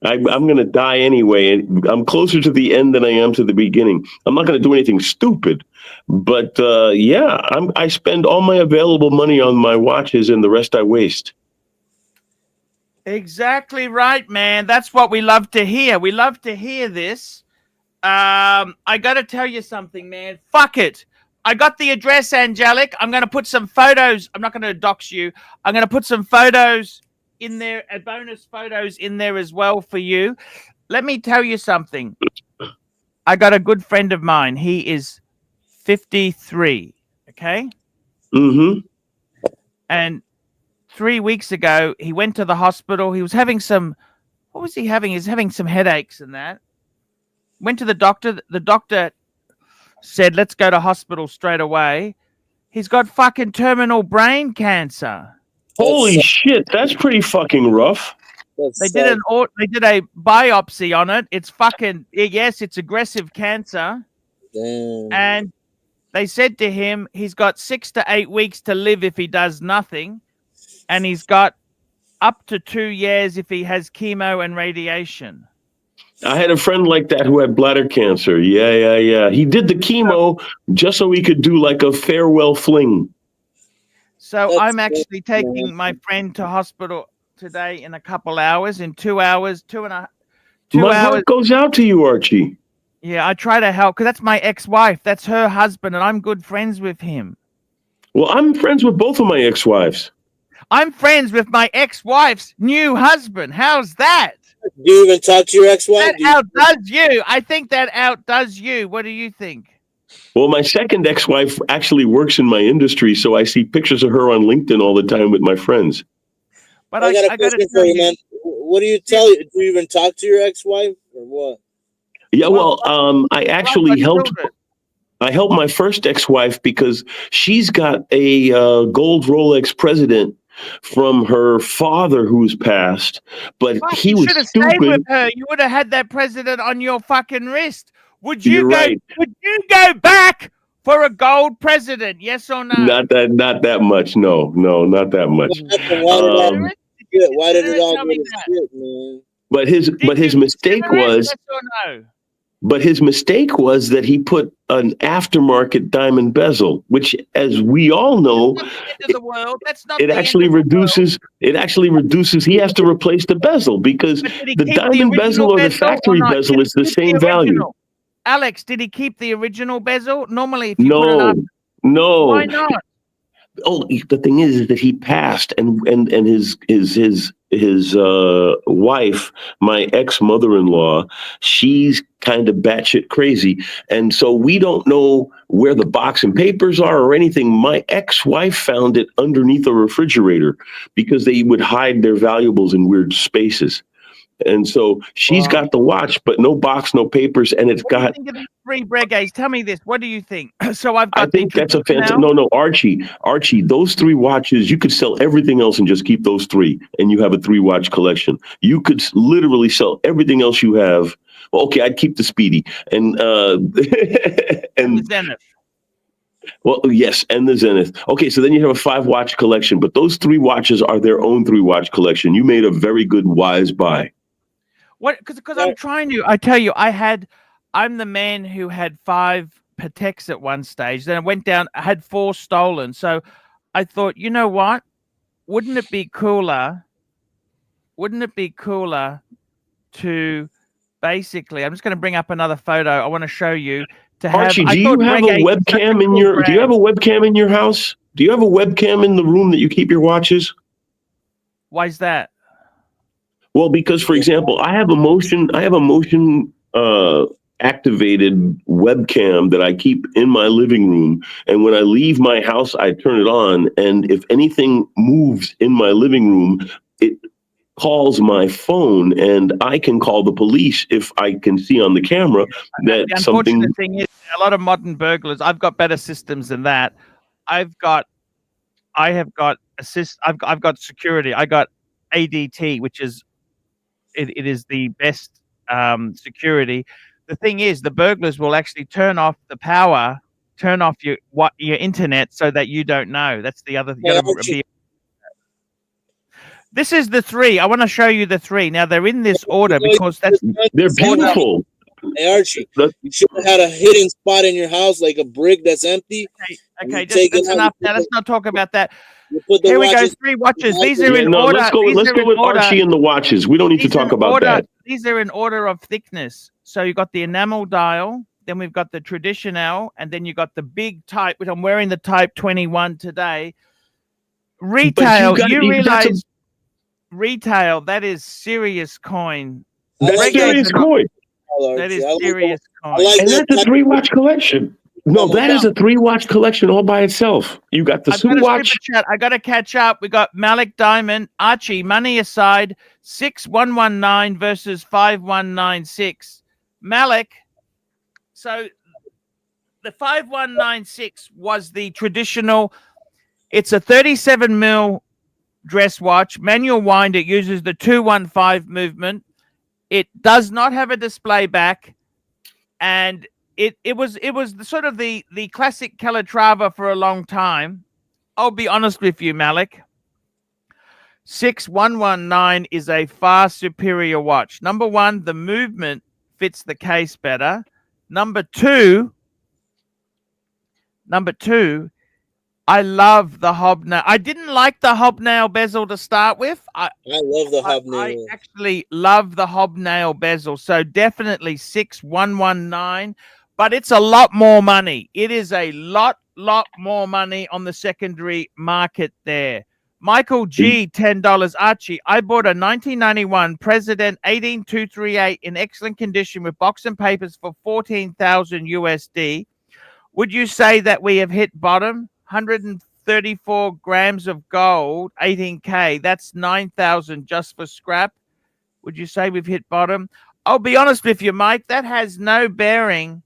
I'm going to die anyway, and I'm closer to the end than I am to the beginning. I'm not going to do anything stupid, but I spend all my available money on my watches, and the rest I waste. Exactly right, man. That's what we love to hear. We love to hear this. I got to tell you something, man. Fuck it. I got the address, Angelic. I'm going to put some photos. I'm not going to dox you. I'm going to put some photos in there, bonus photos in there as well for you. Let me tell you something. I got a good friend of mine. He is 53. Okay. Mm-hmm. And 3 weeks ago, he went to the hospital. He was having some. What was he having? He was having some headaches and that. Went to the doctor. The doctor said, "Let's go to hospital straight away." He's got fucking terminal brain cancer. Holy shit, that's pretty fucking rough. They did a biopsy on it. It's fucking, yes, it's aggressive cancer. Damn. And they said to him, he's got 6 to 8 weeks to live if he does nothing. And he's got up to 2 years if he has chemo and radiation. I had a friend like that who had bladder cancer. Yeah. He did the chemo just so he could do like a farewell fling. So I'm actually taking my friend to hospital today in a couple hours. In 2 hours, My heart goes out to you, Archie. Yeah, I try to help because that's my ex-wife. That's her husband, and I'm good friends with him. Well, I'm friends with both of my ex-wives. I'm friends with my ex-wife's new husband. How's that? Do you even talk to your ex-wife? That outdoes you. I think that outdoes you. What do you think? Well, my second ex-wife actually works in my industry, so I see pictures of her on LinkedIn all the time with my friends. But I got a question for you, man. What do you tell you? Do you even talk to your ex-wife or what? Yeah, well, I actually helped. I helped my first ex-wife because she's got a gold Rolex President from her father who's passed, but he was stupid. Stayed with her. You would have had that President on your fucking wrist. Would you You're go? right. Would you go back for a gold president? Yes or no? Not that much. No, not that much. Why did it all go to shit, man? But his mistake was. Yes or no? But his mistake was that he put an aftermarket diamond bezel, which, as we all know, it actually reduces. It actually reduces. He has to replace the bezel because the diamond bezel or the factory bezel is the same value. Alex, did he keep the original bezel? Normally, if you put it no. Why not? Oh, the thing is that he passed, and his wife, my ex-mother-in-law, she's kind of batshit crazy, and so we don't know where the box and papers are or anything. My ex-wife found it underneath a refrigerator because they would hide their valuables in weird spaces. And so she's got the watch, but no box, no papers, and it's got. Think of these 3 Breguets. Tell me this. What do you think? So I think that's a fantastic. No, Archie. Those 3 watches, you could sell everything else and just keep those 3, and you have a 3-watch collection. You could literally sell everything else you have. Well, okay, I'd keep the Speedy and and the Zenith. Well, yes, and the Zenith. Okay, so then you have a 5-watch collection, but those 3 watches are their own 3-watch collection. You made a very good, wise buy. What? Because I'm trying to. I tell you, I'm the man who had 5 Pateks at one stage. Then I went down. I had 4 stolen. So I thought, you know what? Wouldn't it be cooler? Wouldn't it be cooler to basically? I'm just going to bring up another photo. I want to show you. To have, Archie, do you have a webcam in your? Do you have a webcam in your house? Do you have a webcam in the room that you keep your watches? Why is that? Well, because, for example, I have a motion activated webcam that I keep in my living room. And when I leave my house, I turn it on. And if anything moves in my living room, it calls my phone, and I can call the police if I can see on the camera that the something. Unfortunate thing is, a lot of modern burglars. I've got better systems than that. I've got security. I got ADT, which is it is the best security. The thing is, the burglars will actually turn off the power, turn off your internet, so that you don't know. That's the other. This is the 3. I want to show you the 3. Now they're in this order because they're beautiful. Hey Archie, you should have had a hidden spot in your house, like a brick that's empty. Okay, that's enough. Now let's not talk about that. Here we go. 3 watches. These are in order. Let's go with Archie and the watches. We don't need to talk about that. These are in order of thickness. So you got the enamel dial, then we've got the traditional, and then you got the big type, which I'm wearing the Type 21 today. Retail, you realize retail, that is serious coin. That's serious coin. That is serious coin. And that's a 3-watch collection. No, that is a 3-watch collection all by itself. You got the Sue watch. I got to catch up. We got Malik Diamond, Archie, money aside, 6119 versus 5196. Malik, so the 5196 was the traditional. It's a 37 mil dress watch, manual wind. It uses the 215 movement. It does not have a display back, and it was sort of the classic Calatrava for a long time. I'll be honest with you, Malik. 6119 is a far superior watch. Number one, the movement fits the case better. Number two, I love the hobnail. I didn't like the hobnail bezel to start with. I love the hobnail. I actually love the hobnail bezel. So definitely 6119, but it's a lot more money. It is a lot more money on the secondary market there. Michael G, $10. Archie, I bought a 1991 President 18238 in excellent condition with box and papers for 14,000 USD. Would you say that we have hit bottom? 134 grams of gold, 18K. That's 9,000 just for scrap. Would you say we've hit bottom? I'll be honest with you, Mike. That has no bearing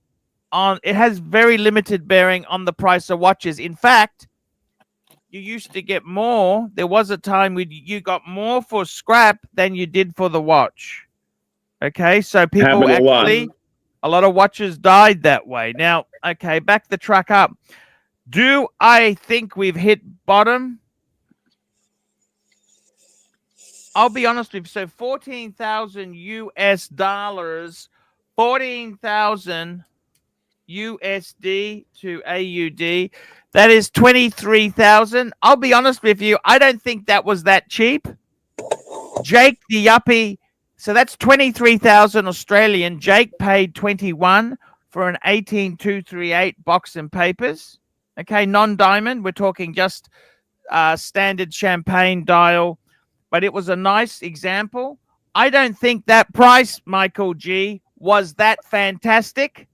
on. It has very limited bearing on the price of watches. In fact, you used to get more. There was a time when you got more for scrap than you did for the watch. Okay, so people actually, a lot of watches died that way. Now, okay, back the truck up. Do I think we've hit bottom? I'll be honest with you. So 14,000 US dollars, 14,000 USD to AUD. That is 23,000. I'll be honest with you. I don't think that was that cheap. Jake the Yuppie. So that's 23,000 Australian. Jake paid 21 for an 18238 box and papers. Okay, non-diamond. We're talking just standard champagne dial, but it was a nice example. I don't think that price, Michael G, was that fantastic.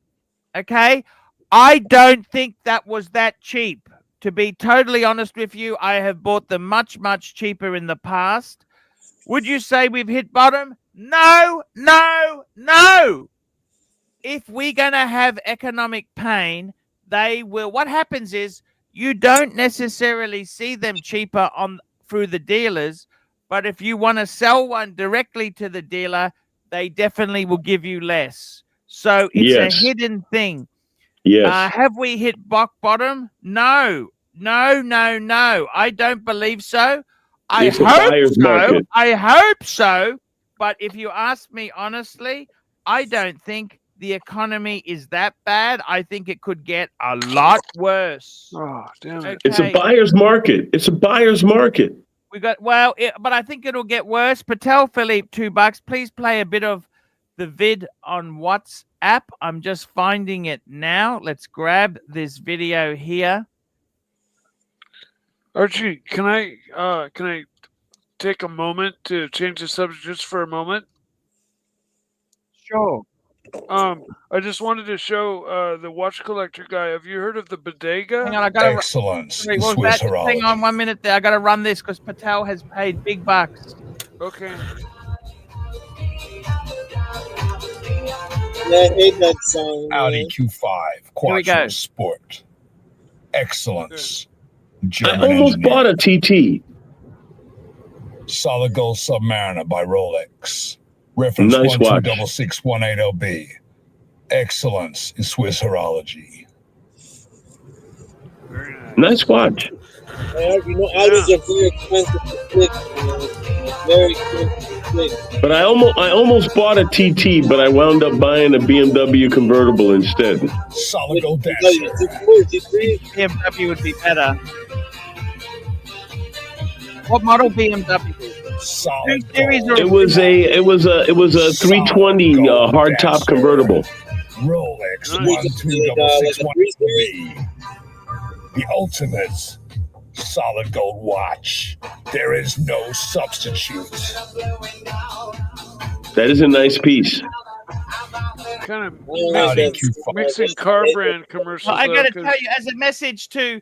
Okay, I don't think that was that cheap. To be totally honest with you, I have bought them much, much cheaper in the past. Would you say we've hit bottom? No. If we're going to have economic pain, they will. What happens is you don't necessarily see them cheaper through the dealers, but if you want to sell one directly to the dealer, they definitely will give you less. So it's a hidden thing. Yes. Have we hit rock bottom? No. I don't believe so. I hope so. But if you ask me honestly, I don't think the economy is that bad. I think it could get a lot worse. Oh, damn it. Okay. It's a buyer's market. But I think it'll get worse. Patel Philippe, $2. Please play a bit of the vid on WhatsApp. I'm just finding it now. Let's grab this video here. Archie, can I take a moment to change the subject just for a moment? Sure. I just wanted to show the watch collector guy. Have you heard of the bodega? Hang on, I got excellence. Hang on 1 minute there. I got to run this because Patel has paid big bucks. Okay. Yeah, I hate that song. Audi Q5 Quattro Sport. Excellence. I almost bought a TT. Solid Gold Submariner by Rolex. Reference 1266180B. Excellence in Swiss horology. Nice watch. Audis are very expensive to fix. Very expensive to fix. But I almost bought a TT, but I wound up buying a BMW convertible instead. Solid Gold Dancer. BMW would be better. What model BMW? Solid It was a 320 hardtop convertible. Rolex Nice. 12661B. The ultimate solid gold watch. There is no substitute. That is a nice piece. Kind of mixing car brand commercials. Well, I got to tell you, as a message to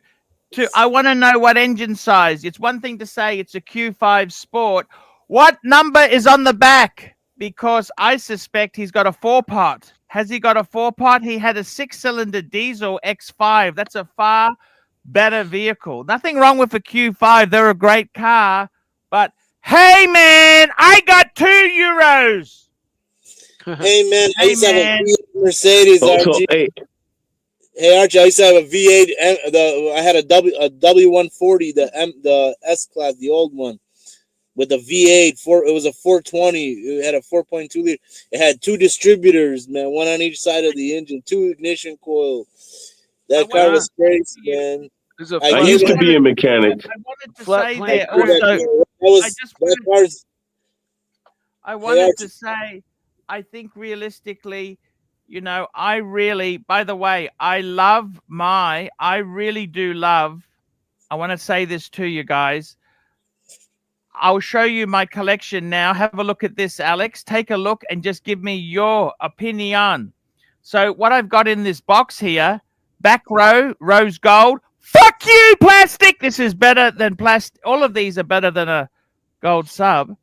I want to know what engine size. It's one thing to say it's a Q5 Sport. What number is on the back? Because I suspect he's got a 4-pot. Has he got a 4-pot? He had a 6-cylinder diesel X5. That's a far better vehicle. Nothing wrong with a Q5. They're a great car. But, hey, man, I got €2. Hey, man, I used to have a V8 Mercedes, Archie. Hey, Archie, I used to have a V8. I had a W140, the S-Class, the old one, with a V8. It was a 420. It had a 4.2 liter. It had 2 distributors, man, one on each side of the engine, 2 ignition coil. That car was crazy, man. I used to be a mechanic. I wanted to say there also. I wanted to say, I think realistically, you know, I really, by the way, I really do love, I want to say this to you guys. I'll show you my collection now. Have a look at this, Alex. Take a look and just give me your opinion. So what I've got in this box here, back row, rose gold. Fuck you, plastic. This is better than plastic. All of these are better than a gold sub.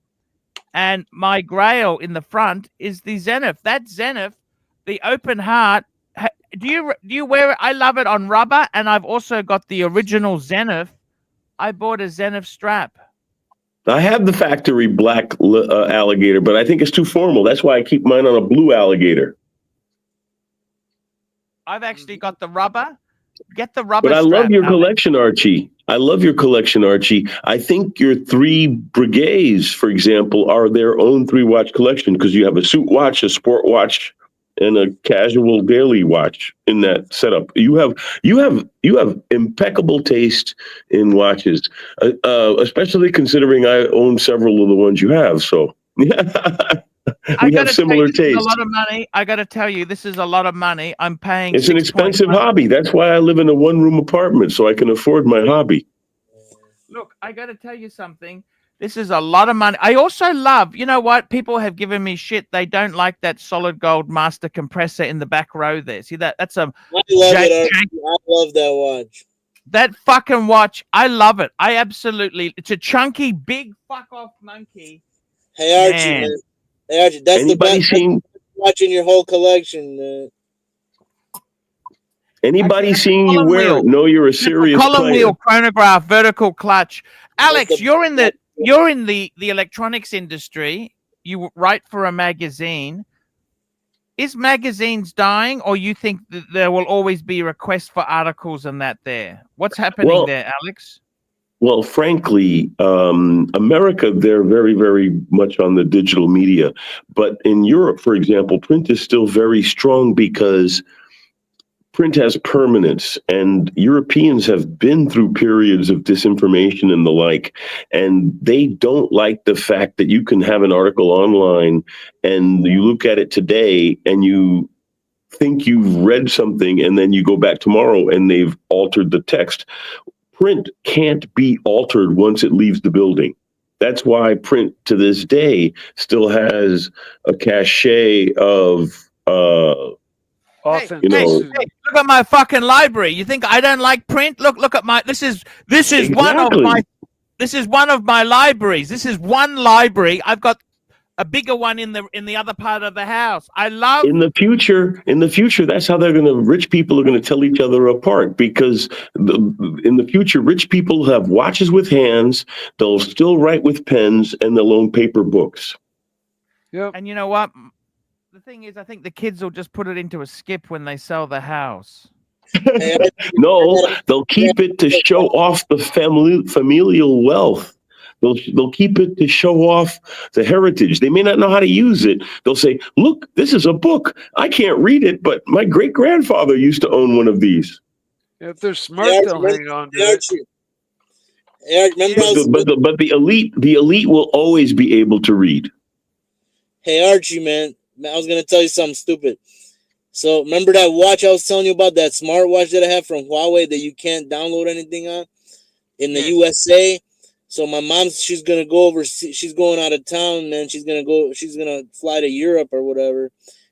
And my grail in the front is the Zenith. That Zenith, the open heart. Do you wear it? I love it on rubber, and I've also got the original Zenith. I bought a Zenith strap. I have the factory black alligator, but I think it's too formal. That's why I keep mine on a blue alligator. I've actually got the rubber. Get the rubber. But I strap, love your collection, Archie. I love your collection, Archie. I think your 3 Breguets, for example, are their own 3-watch collection because you have a suit watch, a sport watch, and a casual daily watch in that setup. You have impeccable taste in watches, especially considering I own several of the ones you have. So we have similar tastes. A lot of money. I got to tell you, this is a lot of money. I'm paying. It's an expensive hobby. That's why I live in a 1-room apartment, so I can afford my hobby. Look, I got to tell you something. This is a lot of money. I also love, you know what? People have given me shit. They don't like that solid gold master compressor in the back row there. See that? That's a. I love it. I love that watch. That fucking watch. I love it. I absolutely. It's a chunky, big fuck off monkey. Hey, Archie, man. Hey, Archie, that's the best watch in your whole collection, man. Anybody seeing you wear it, know you're a serious player. Column wheel, chronograph, vertical clutch. Alex, you're in the electronics industry. You write for a magazine. Is magazines dying, or you think that there will always be requests for articles and that there? What's happening there, Alex? Well, frankly, America, they're very, very much on the digital media. But in Europe, for example, print is still very strong because print has permanence, and Europeans have been through periods of disinformation and the like, and they don't like the fact that you can have an article online and you look at it today and you think you've read something and then you go back tomorrow and they've altered the text. Print can't be altered once it leaves the building. That's why print to this day still has a cachet of look at my fucking library. You think I don't like print? Look at my. This is exactly. one of my libraries. This is one library. I've got a bigger one in the other part of the house. I love in the future. That's how rich people are going to tell each other apart, because in the future, rich people have watches with hands. They'll still write with pens, and they'll own paper books. Yep. And you know what? The thing is, I think the kids will just put it into a skip when they sell the house. No, they'll keep it to show off the familial wealth. They'll keep it to show off the heritage. They may not know how to use it. They'll say, look, this is a book. I can't read it, but my great-grandfather used to own one of these. Yeah, if they're smart, they'll hang on to it. But the elite will always be able to read. Hey, Archie, man. I was going to tell you something stupid. So remember that watch I was telling you about, that smartwatch that I have from Huawei that you can't download anything on in the USA? So my mom, she's gonna go over. She's going out of town, man. She's gonna fly to Europe or whatever.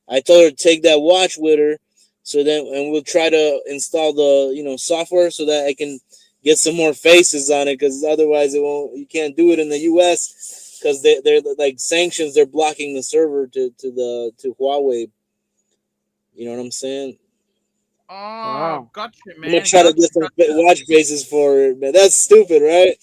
I told her to take that watch with her, so then and we'll try to install the software so that I can get some more faces on it, because otherwise it won't. You can't do it in the US because they're like sanctions. They're blocking the server to Huawei. You know what I'm saying? Oh, wow. Gotcha, man. I'm gonna try to get some watch faces for it, man. That's stupid, right?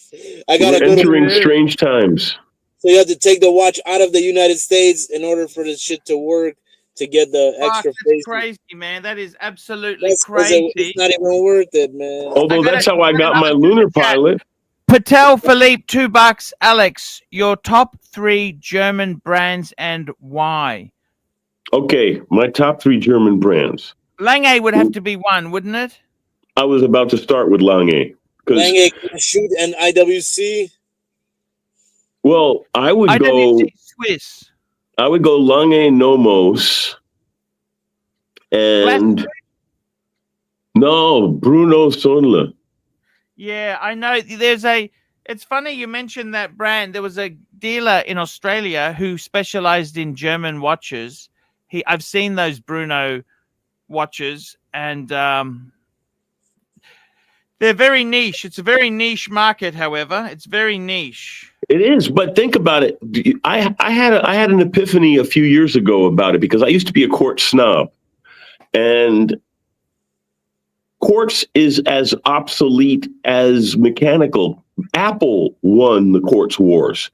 We're entering strange times. So you have to take the watch out of the United States in order for this shit to work, to get the extra faces. That's crazy, man. That is absolutely crazy. It's not even worth it, man. Although that's how I got my lunar pilot. Patel Philippe, $2. Alex, your top 3 German brands and why? Okay, my top 3 German brands. Lange would have to be one, wouldn't it? I was about to start with Lange. Lange, Shoot, and IWC. Well, I would go Swiss. I would go Lange Nomos and Bruno Sonle. Yeah, I know. It's funny you mentioned that brand. There was a dealer in Australia who specialized in German watches. I've seen those Bruno watches, and they're very niche. It's a very niche market, however. It's very niche. It is, but think about it. I had an epiphany a few years ago about it, because I used to be a quartz snob, and quartz is as obsolete as mechanical. Apple won the quartz wars,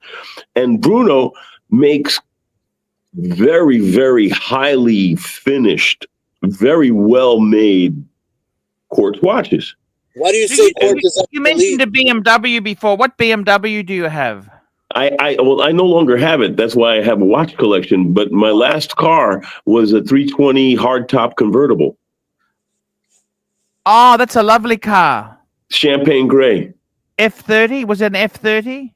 and Bruno makes very, very highly finished, very well made quartz watches. Why do you say quartz is obsolete? You mentioned a BMW before. What BMW do you have? I no longer have it. That's why I have a watch collection. But my last car was a 320 hardtop convertible. Oh, that's a lovely car. Champagne gray. F30? Was it an F30?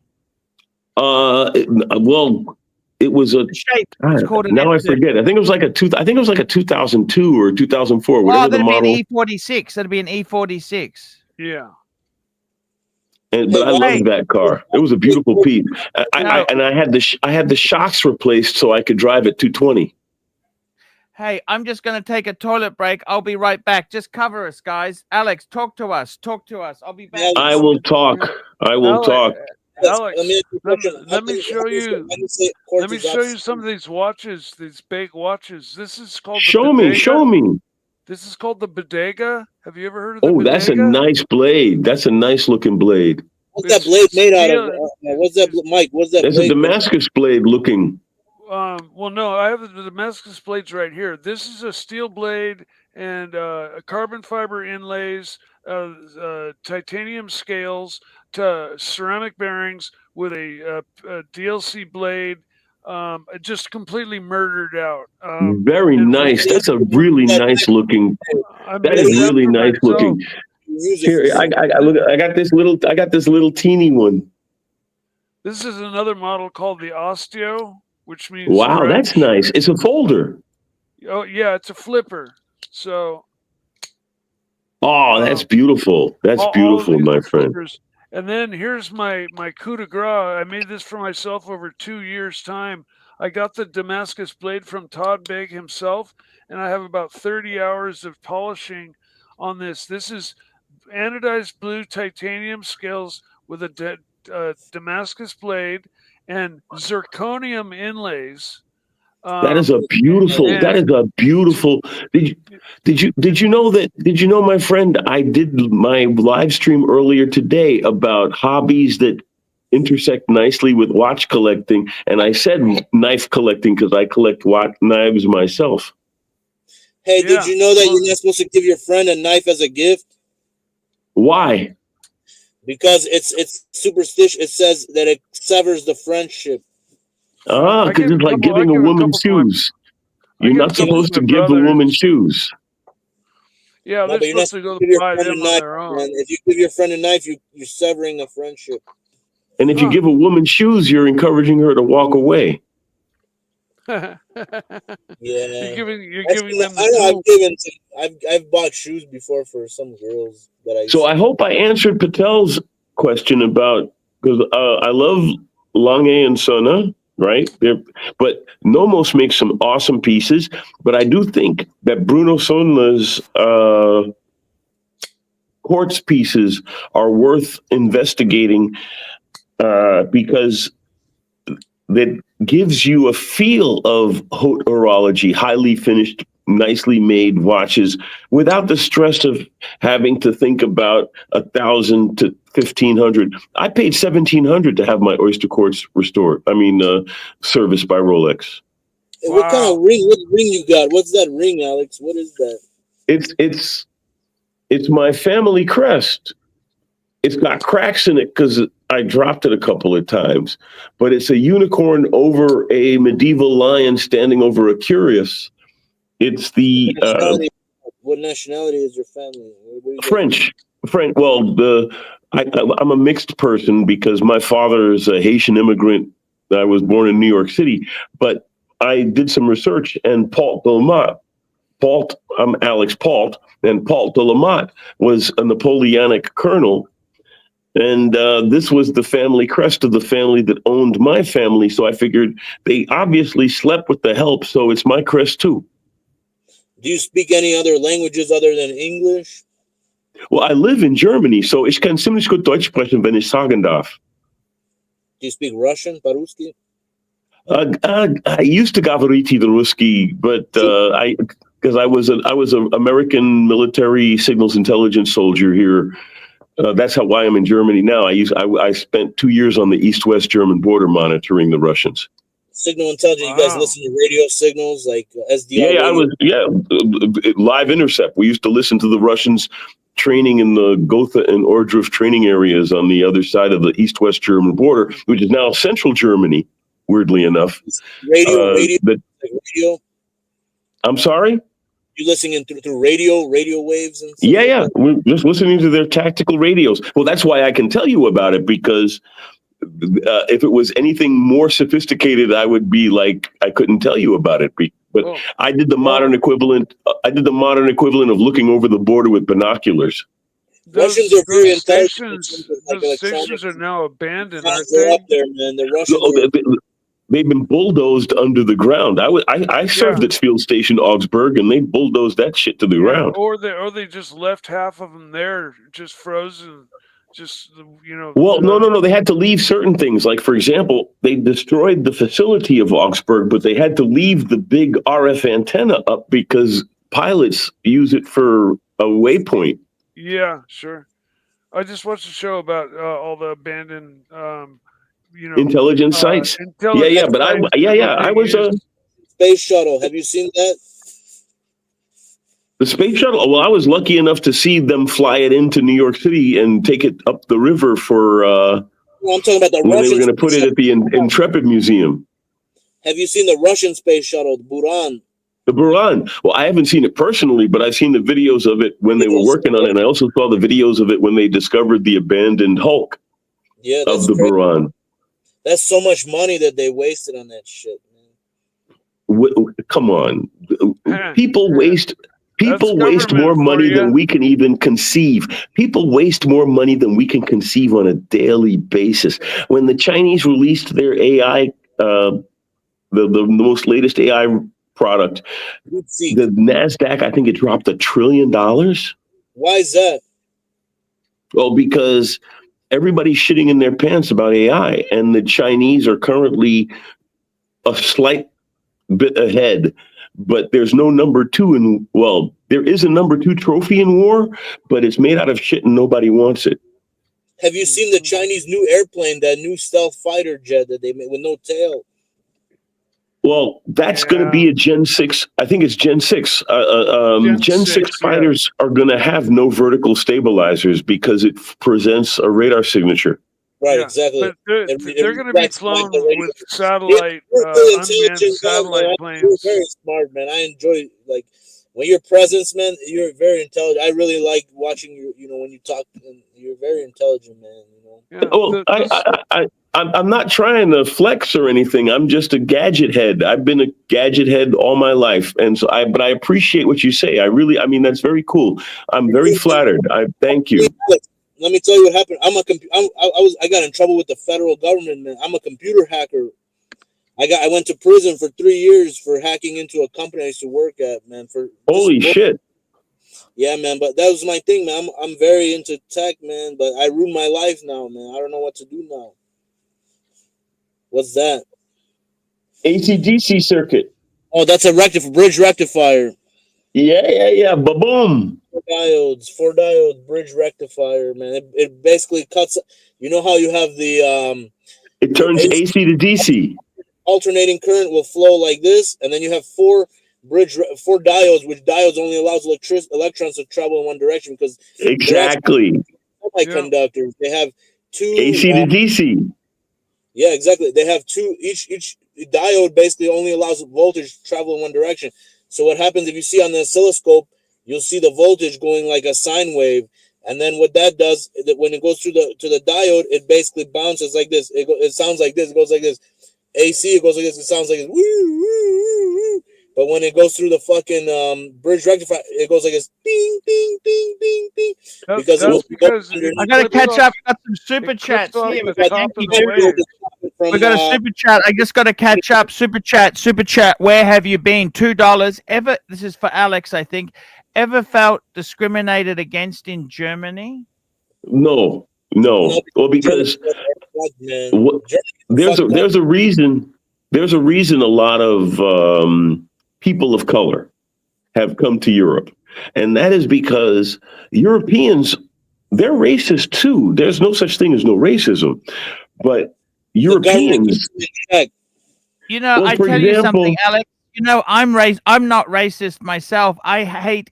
It was a shape. Now I forget. I think it was like a 2002 or 2004. Whatever the model. That'd be an E46. That'd be an E46. Yeah. But I loved that car. It was a beautiful piece. I had the shocks replaced so I could drive at 220. Hey, I'm just going to take a toilet break. I'll be right back. Just cover us, guys. Alex, talk to us. Talk to us. I'll be back. I will talk. Alex, let me show you. Let me show you some of these watches. These big watches. This is called. Show me. This is called the Bodega. Have you ever heard of the Bodega? That's a nice blade. That's a nice looking blade. What's that blade made out of? What's that, Mike? What's that? That's a Damascus blade looking. Well, no, I have the Damascus blades right here. This is a steel blade and carbon fiber inlays, titanium scales, to ceramic bearings with a DLC blade, just completely murdered out. Very nice. That's a really nice looking. That is really nice looking. Here, I got this little teeny one. This is another model called the Osteo, which means wow, that's nice. It's a folder. Oh yeah, it's a flipper. So. Oh, that's beautiful. That's beautiful, my friend. Flippers. And then here's my coup de grace. I made this for myself over 2 years' time. I got the Damascus blade from Todd Begg himself, and I have about 30 hours of polishing on this. This is anodized blue titanium scales with a Damascus blade and zirconium inlays. That is a beautiful. Did you know, my friend? I did my live stream earlier today about hobbies that intersect nicely with watch collecting, and I said knife collecting because I collect knives myself. Hey, did you know that you're not supposed to give your friend a knife as a gift? Why? Because it's superstitious. It says that it severs the friendship. Because it's like giving a woman shoes. You're not supposed to give a woman shoes. Yeah, they're supposed to go buy them on their own. If you give your friend a knife, you're severing a friendship. And if you give a woman shoes, you're encouraging her to walk away. Yeah. You're That's giving what- them I know the I've given I've bought shoes before for some girls that I So I hope I answered Patel's question about, because I love Lange and Sona, right? But Nomos makes some awesome pieces. But I do think that Bruno Sonla's quartz pieces are worth investigating because that gives you a feel of haute horology, highly finished, nicely made watches without the stress of having to think about 1,000 to 1,500. I paid 1,700 to have my Oyster Quartz restored. Serviced by Rolex. Hey, what kind of ring? What ring you got? What's that ring, Alex? What is that? It's my family crest. It's got cracks in it because I dropped it a couple of times, but it's a unicorn over a medieval lion standing over a curious. It's the What nationality is your family? What you French. Well, I'm a mixed person because my father is a Haitian immigrant. I was born in New York City, but I did some research, and I'm Alex Pault, and Pault de Lamotte was a Napoleonic colonel. And this was the family crest of the family that owned my family. So I figured they obviously slept with the help. So it's my crest too. Do you speak any other languages other than English? Well, I live in Germany, so ich kann ziemlich gut Deutsch sprechen, wenn ich sagen darf. Do you speak Russian, по-русски? I used to gavoriti the Ruski, but because I was an American military signals intelligence soldier here. That's why I'm in Germany now. I spent 2 years on the East-West German border monitoring the Russians. Signal intelligence. You guys listen to radio signals like SDR? Live intercept. We used to listen to the Russians training in the Gotha and Ohrdruf training areas on the other side of the East-West German border, which is now central Germany, weirdly enough. Radio. I'm sorry? You listening through radio waves and stuff? Yeah. We're just listening to their tactical radios. Well, that's why I can tell you about it, because if it was anything more sophisticated, I would be like, I couldn't tell you about it. But I did the modern equivalent. I did the modern equivalent of looking over the border with binoculars. Russians are very intelligent. Those stations are now abandoned, aren't They're they? up there, man. The Russians they've been bulldozed under the ground. I served at Field Station Augsburg, and they bulldozed that shit to the ground. Or they just left half of them there, just frozen. Just Well, no. They had to leave certain things. Like, for example, they destroyed the facility of Augsburg, but they had to leave the big RF antenna up because pilots use it for a waypoint. Yeah, sure. I just watched a show about all the abandoned, intelligence sites. But I was space shuttle. Have you seen that? The space shuttle. Well, I was lucky enough to see them fly it into New York City and take it up the river for. I'm talking about the when Russian. They were going to put it at the Intrepid Museum. Have you seen the Russian space shuttle, the Buran? The Buran. Well, I haven't seen it personally, but I've seen the videos of it when they were working on it. And I also saw the videos of it when they discovered the abandoned hulk of the Buran. That's so much money that they wasted on that shit, man. Come on. People waste more money than we can even conceive. People waste more money than we can conceive on a daily basis. When the Chinese released their AI, the most latest AI product, the NASDAQ, I think it dropped $1 trillion. Why is that? Well, because everybody's shitting in their pants about AI, and the Chinese are currently a slight bit ahead. But there's no number two there is a number 2 trophy in war, but it's made out of shit and nobody wants it. Have you seen the Chinese new airplane, that new stealth fighter jet that they made with no tail? Well, that's going to be a Gen 6. I think it's Gen 6. Gen 6 fighters are going to have no vertical stabilizers because it presents a radar signature. Right, exactly. But they're going to be flown with satellite, unmanned satellite planes. You're very smart, man. I enjoy, when your presence, man, you're very intelligent. I really like watching you, when you talk. And you're very intelligent, man, Yeah, Well, I'm not trying to flex or anything. I'm just a gadget head. I've been a gadget head all my life, and but I appreciate what you say. I mean, that's very cool. I'm very flattered. I thank you. Let me tell you what happened. I got in trouble with the federal government, man. I'm a computer hacker. I went to prison for 3 years for hacking into a company I used to work at, man. Holy shit. Yeah, man, but that was my thing, man. I'm very into tech, man, but I ruined my life now, man. I don't know what to do now. What's that? AC/DC circuit. Oh, that's a bridge rectifier. Yeah. Ba-boom. Four diodes, bridge rectifier, man. It basically cuts. You know how you have the It turns AC to DC. Alternating current will flow like this, and then you have four diodes, which diodes only allows electrons to travel in one direction because exactly semiconductors. They have two AC to DC. Yeah, exactly. They have two. Each diode basically only allows voltage to travel in one direction. So what happens if you see on the oscilloscope, you'll see the voltage going like a sine wave, and then what that does is that when it goes through to the diode, it basically bounces like this. It sounds like this. It goes like this. AC, it goes like this. It sounds like this. Woo, woo, woo. But when it goes through the fucking bridge rectifier, it goes like this. Bing, bing, bing, bing, bing. Because I gotta catch up. Got some super chats here. We got a super chat. I just gotta catch up. Super chat. Where have you been? $2. Ever? This is for Alex, I think. Ever felt discriminated against in Germany? No. Well, because there's a reason. There's a reason a lot of people of color have come to Europe, and that is because Europeans, they're racist too. There's no such thing as no racism, but Europeans. You know, I tell you something, Alex. You know, I'm not racist myself. I hate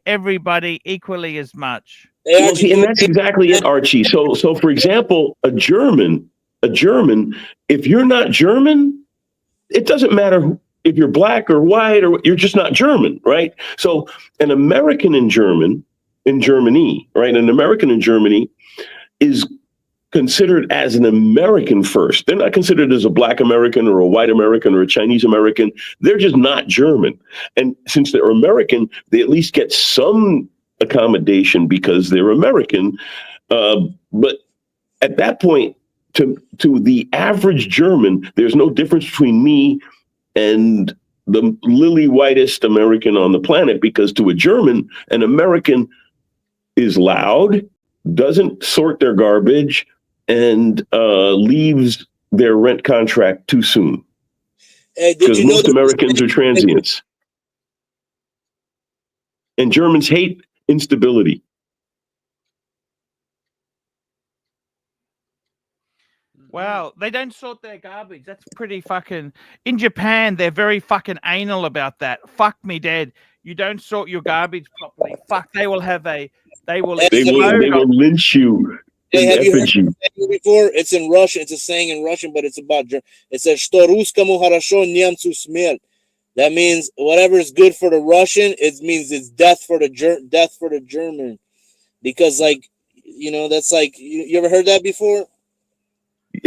everybody equally as much. Well, see, and that's exactly it, Archie. So for example, a German, if you're not German, it doesn't matter if you're black or white or you're just not German, right? So an American in Germany, right? An American in Germany is considered as an American first. They're not considered as a black American or a white American or a Chinese American. They're just not German. And since they're American, they at least get some accommodation because they're American. But at that point, to the average German, there's no difference between me and the lily whitest American on the planet, because to a German, an American is loud, doesn't sort their garbage, and leaves their rent contract too soon. Because most Americans are transients. And Germans hate instability. Wow, they don't sort their garbage. That's pretty fucking... In Japan, they're very fucking anal about that. Fuck me dead. You don't sort your garbage properly. Fuck, they will lynch you. Hey, have you heard it before? It's in Russian. It's a saying in Russian, but it's about... It says, "Что русскому хорошо, немцу смерть." That means whatever is good for the Russian, it means it's death for the German. Because, like, you know, that's like... You ever heard that before?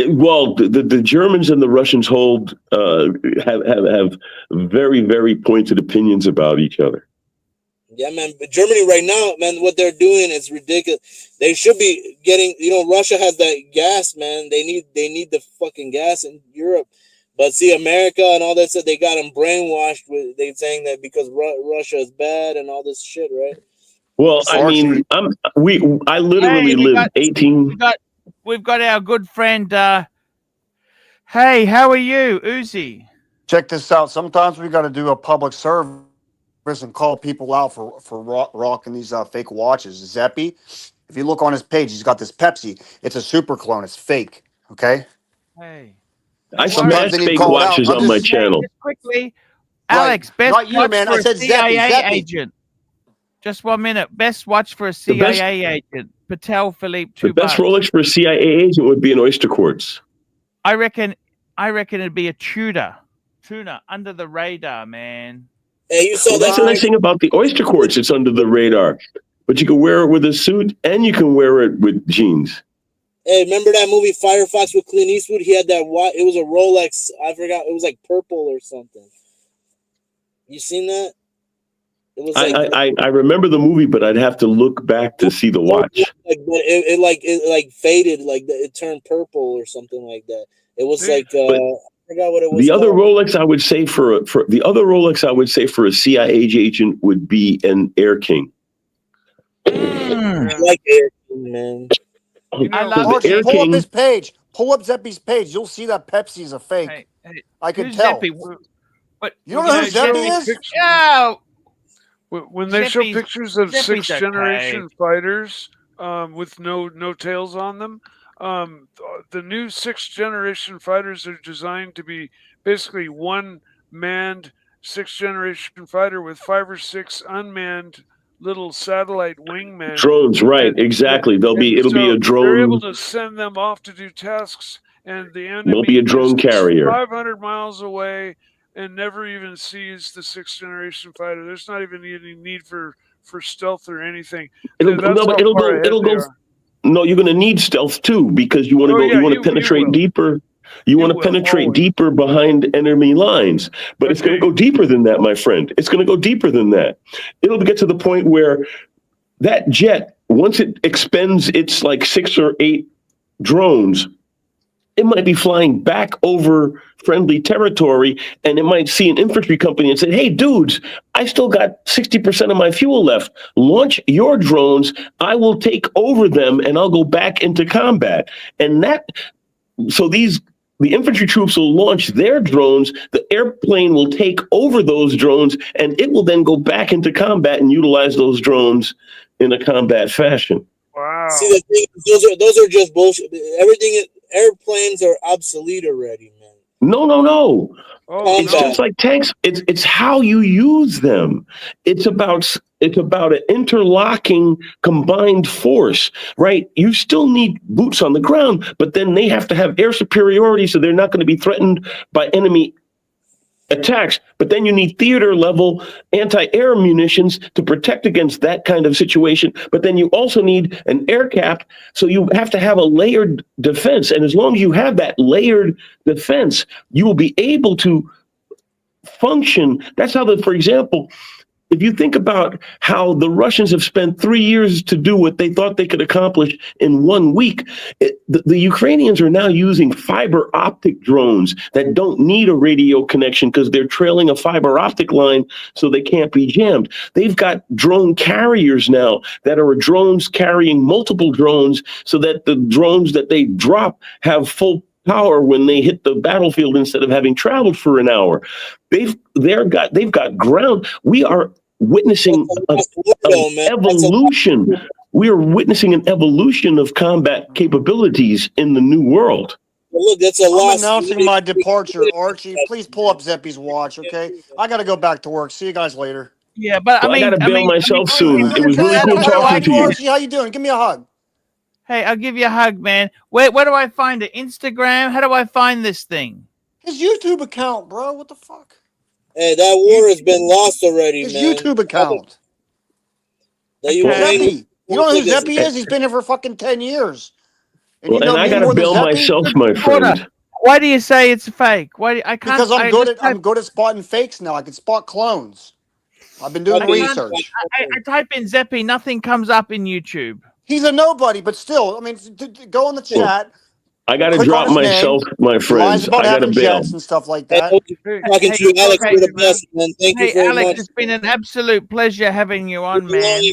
Well, the Germans and the Russians have very, very pointed opinions about each other. Yeah, man. But Germany right now, man, what they're doing is ridiculous. They should be getting, you know, Russia has that gas, man. They need the fucking gas in Europe. But see, America and all that stuff, they got them brainwashed with they saying that because Russia is bad and all this shit, right? Well, I mean, I literally lived 18. We've got our good friend. Hey, how are you, Uzi? Check this out. Sometimes we got to do a public service and call people out for rocking these fake watches. Zeppy, if you look on his page, he's got this Pepsi. It's a super clone. It's fake. Okay. Hey, I smash fake watches on my channel. Just quickly, Alex, best watch for a CIA agent. Just 1 minute. Best watch for a CIA agent. Patel Philippe. The best Rolex for a CIA agent would be an oyster quartz. I reckon it'd be a tuna under the radar, man. Hey, you saw that's the nice thing about the oyster quartz. It's under the radar, but you can wear it with a suit and you can wear it with jeans. Hey, remember that movie Firefox with Clint Eastwood? He had that. It was a Rolex. I forgot. It was like purple or something. You seen that? It was like I remember the movie, but I'd have to look back to see the watch. It faded, like it turned purple or something like that. It was like I forgot what it was. The other Rolex I would say for the other Rolex I would say for a CIA agent would be an Air King. I like Air King, man. I love Archie, Air pull King, up his page. Pull up Zeppy's page. You'll see that Pepsi's a fake. Hey, I can who's tell. Zeppy? What? You don't know who Zeppy is? Yeah. When they show Zeppy's- pictures of Zeppy's sixth generation fighters with no tails on them, the new sixth generation fighters are designed to be basically one manned sixth generation fighter with 5 or 6 unmanned little satellite wingmen. drones, right? Exactly. It'll be a They're drone. able to send them off to do tasks, and the enemy There'll be a drone is carrier. 500 miles away and never even sees the sixth generation fighter. There's not even any need for stealth or anything. It'll That's go. how It'll far go. ahead It'll they go. are. No, you're going to need stealth too because you want to Oh, go. yeah, you want to you penetrate will. deeper. You want to will, penetrate always. deeper behind enemy lines, but it's going to go deeper than that, my friend. It's going to go deeper than that. It'll get to the point where that jet, once it expends its like 6 or 8 drones, it might be flying back over friendly territory, and it might see an infantry company and say, "Hey, dudes, I still got 60% of my fuel left. Launch your drones. I will take over them, and I'll go back into combat." And the infantry troops will launch their drones, the airplane will take over those drones, and it will then go back into combat and utilize those drones in a combat fashion. Wow. See, the thing is, those are just bullshit. Airplanes are obsolete already, man. No. Oh, It's just like tanks. It's how you use them. It's about an interlocking combined force, right? You still need boots on the ground, but then they have to have air superiority, so they're not going to be threatened by enemy attacks. But then you need theater level anti-air munitions to protect against that kind of situation. But then you also need an air cap, so you have to have a layered defense. And as long as you have that layered defense, you will be able to function. That's how for example, if you think about how the Russians have spent 3 years to do what they thought they could accomplish in 1 week, the Ukrainians are now using fiber optic drones that don't need a radio connection because they're trailing a fiber optic line so they can't be jammed. They've got drone carriers now that are drones carrying multiple drones so that the drones that they drop have full power when they hit the battlefield instead of having traveled for an hour. They've got ground. We are witnessing an evolution. We are witnessing an evolution of combat capabilities in the new world. Well, look, that's I'm announcing my departure, Archie. Please pull up Zeppy's watch, okay? I got to go back to work. See you guys later. Yeah, but Well, I got to bail myself soon. It was really cool talking to you. Archie, how you doing? Give me a hug. Hey, I'll give you a hug, man. Where do I find it? Instagram? How do I find this thing? His YouTube account, bro. What the fuck? Hey, that war has been lost already, His man. YouTube account. Zeppy. You know who Zeppy is? He's been here for fucking 10 years. And Well, you know and I me got to more than bail Zeppy? myself, my friend. Why do you say it's fake? Why I can't? Because I'm good at spotting fakes now. I can spot clones. I've been doing research. I type in Zeppy, nothing comes up in YouTube. He's a nobody, but still, I mean, go on the chat. I got to Click drop on his myself, name. my Lies friends. about I got to having bail. jets and stuff like that. Talking to you, Alex. You're the best, man. Thank you very Alex, much. it's been an absolute pleasure having you on, man.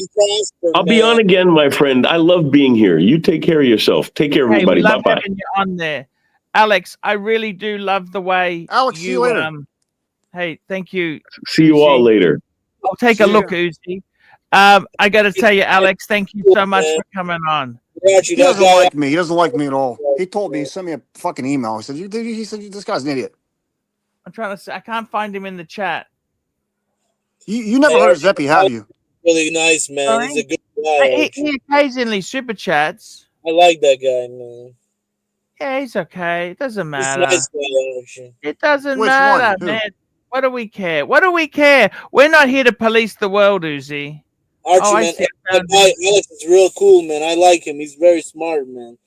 I'll be on again, my friend. I love being here. You take care of yourself. Take care, Hey, everybody. we love Bye-bye. having you on there. Alex, I really do love the way Alex, see you later. Hey, thank you. See you all later. I'll take a look, Uzi. I got to tell you, Alex, thank you so much for coming on. He doesn't like me. He doesn't like me at all. He told me, he sent me a fucking email. He said, this guy's an idiot. I'm trying to say, I can't find him in the chat. You never heard of Zeppy, have you? Really nice, man. Sorry? He's a good guy. He occasionally super chats. I like that guy, man. Yeah, he's okay. It doesn't He's matter. nice guy, actually. It doesn't Which matter, one? Who? man. What do we care? What do we care? We're not here to police the world, Archie, I man, see. that guy, Alex is real cool, man. I like him. He's very smart, man.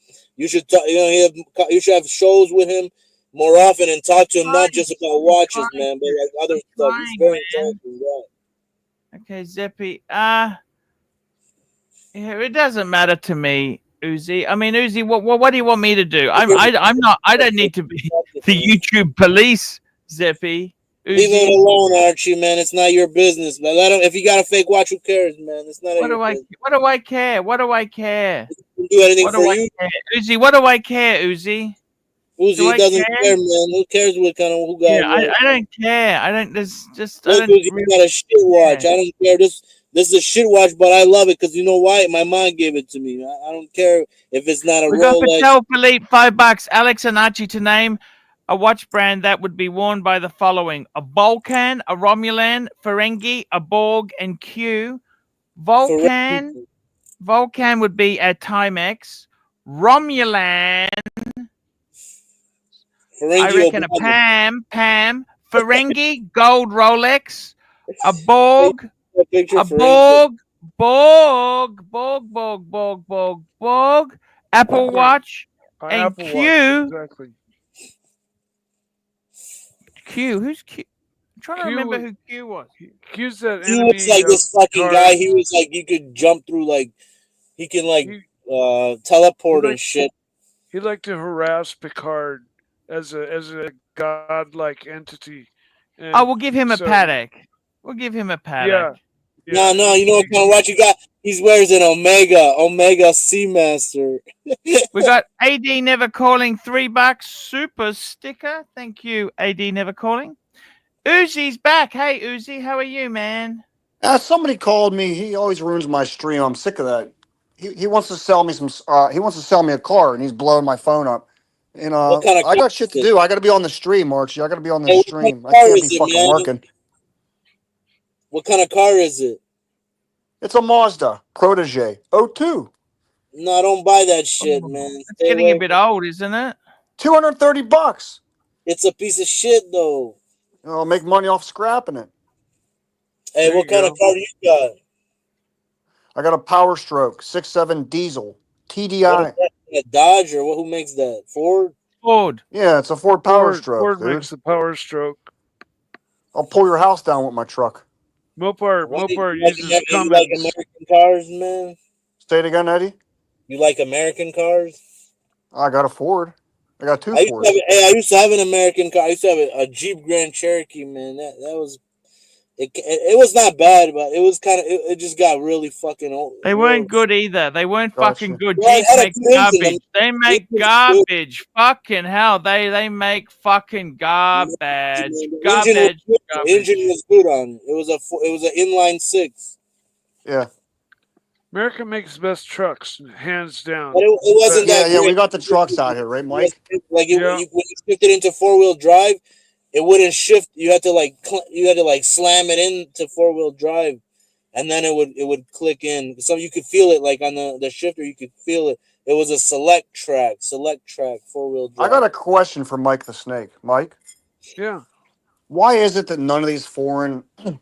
You should talk. You should have shows with him more often and talk to him not just about watches, man, but like other stuff. He's very intelligent. Yeah. Okay, Zippy. It doesn't matter to me, Uzi. I mean, Uzi, what do you want me to do? I'm not. I don't need to be the YouTube police, Zippy. Leave him alone, Archie, man. It's not your business. But let him. If you got a fake watch, who cares, man? It's not. What do I care? What do I care? Do anything for you, Uzi? What do I care, Uzi? Uzi doesn't care, man. Who cares what kind of who got? Yeah, I don't care. I don't. There's just. Look, Uzi, you got a shit watch. I don't care. This is a shit watch, but I love it because you know why? My mom gave it to me. I don't care if it's not a we got Rolex. Patel Philippe, $5. Alex and Archie to name a watch brand that would be worn by the following: a Vulcan, a Romulan, Ferengi, a Borg, and Q. Vulcan would be a Timex. Romulan, I reckon a Pam. Ferengi, gold Rolex. A Borg, Borg, Apple Watch, and Apple Q. Watch, exactly. Q, who's Q? I'm trying to remember who Q was. Q's that He was like this fucking guy. He was like he could jump through he can teleport and shit. He liked to harass Picard as a godlike entity. And we'll give him a paddock. We'll give him a paddock. Yeah. No, you know what kind of watch you got? He wears an Omega Seamaster. We got AD Never Calling, $3 super sticker. Thank you, AD Never Calling. Uzi's back. Hey Uzi, how are you, man? Somebody called me. He always ruins my stream. I'm sick of that. He wants to sell me some. He wants to sell me a car, and he's blowing my phone up. And I got shit to do. I got to be on the stream, Archie. I got to be on the stream. I can't be fucking working. What kind of car is it? It's a Mazda Protege 02. No, don't buy that shit, man. It's getting a bit old, isn't it? $230. It's a piece of shit, though. I'll make money off scrapping it. Hey, what kind of car do you got? I got a Power Stroke 6.7 diesel TDI. A Dodge or who makes that? Ford? Yeah, it's a Ford Power Stroke. Ford dude. makes the Power Stroke. I'll pull your house down with my truck. Mopar uses you like American cars, man? Say it again, Eddie. You like American cars? I got a Ford. I got two Fords. I used to have an American car. I used to have a Jeep Grand Cherokee, man. That was it was not bad, but it was kind of it just got really fucking old. They weren't good either. They weren't fucking good. Well, Jeeps make garbage. They make garbage. Fucking hell. They make fucking garbage. The engine was good on. It was an inline 6. Yeah. America makes the best trucks, hands down. But it wasn't that. Yeah, we got the trucks out here, right, Mike? When you shift it into 4-wheel drive, it wouldn't shift. You had to slam it into 4-wheel drive, and then it would click in. So you could feel it like on the shifter. You could feel it. It was a select track 4-wheel drive. I got a question for Mike the Snake. Mike? Yeah. Why is it that none of these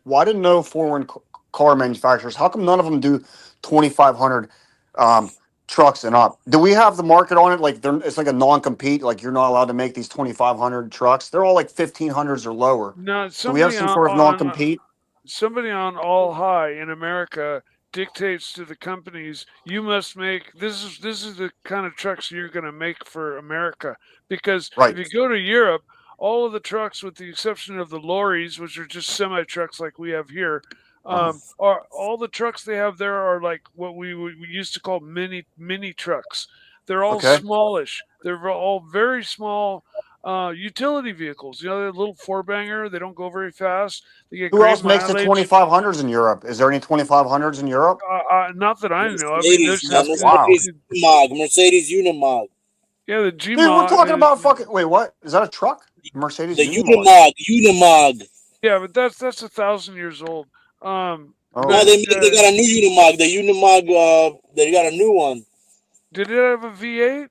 why did no foreign car manufacturers, how come none of them do 2,500 trucks and up? Do we have the market on it? Like it's like a non-compete, like you're not allowed to make these 2,500 trucks. They're all like 1,500s or lower. No, do we have some sort of non-compete? Somebody on All High in America dictates to the companies, you must make this is the kind of trucks you're going to make for America, because if you go to Europe, all of the trucks, with the exception of the lorries, which are just semi trucks like we have here, are all the trucks they have there are like what we used to call mini trucks. They're all smallish. They're all very small utility vehicles. You know, they're a little 4-banger. They don't go very fast. They get Who else makes the 2,500s in Europe? Is there any 2,500s in Europe? Not that I know. Mercedes Unimog. Yeah, the G-Mod. Dude, we're talking about fucking. Wait, what? Is that a truck? Mercedes Unimog. Yeah, but that's 1,000 years old. No, they got a new Unimog. The Unimog, they got a new one. Did it have a V8?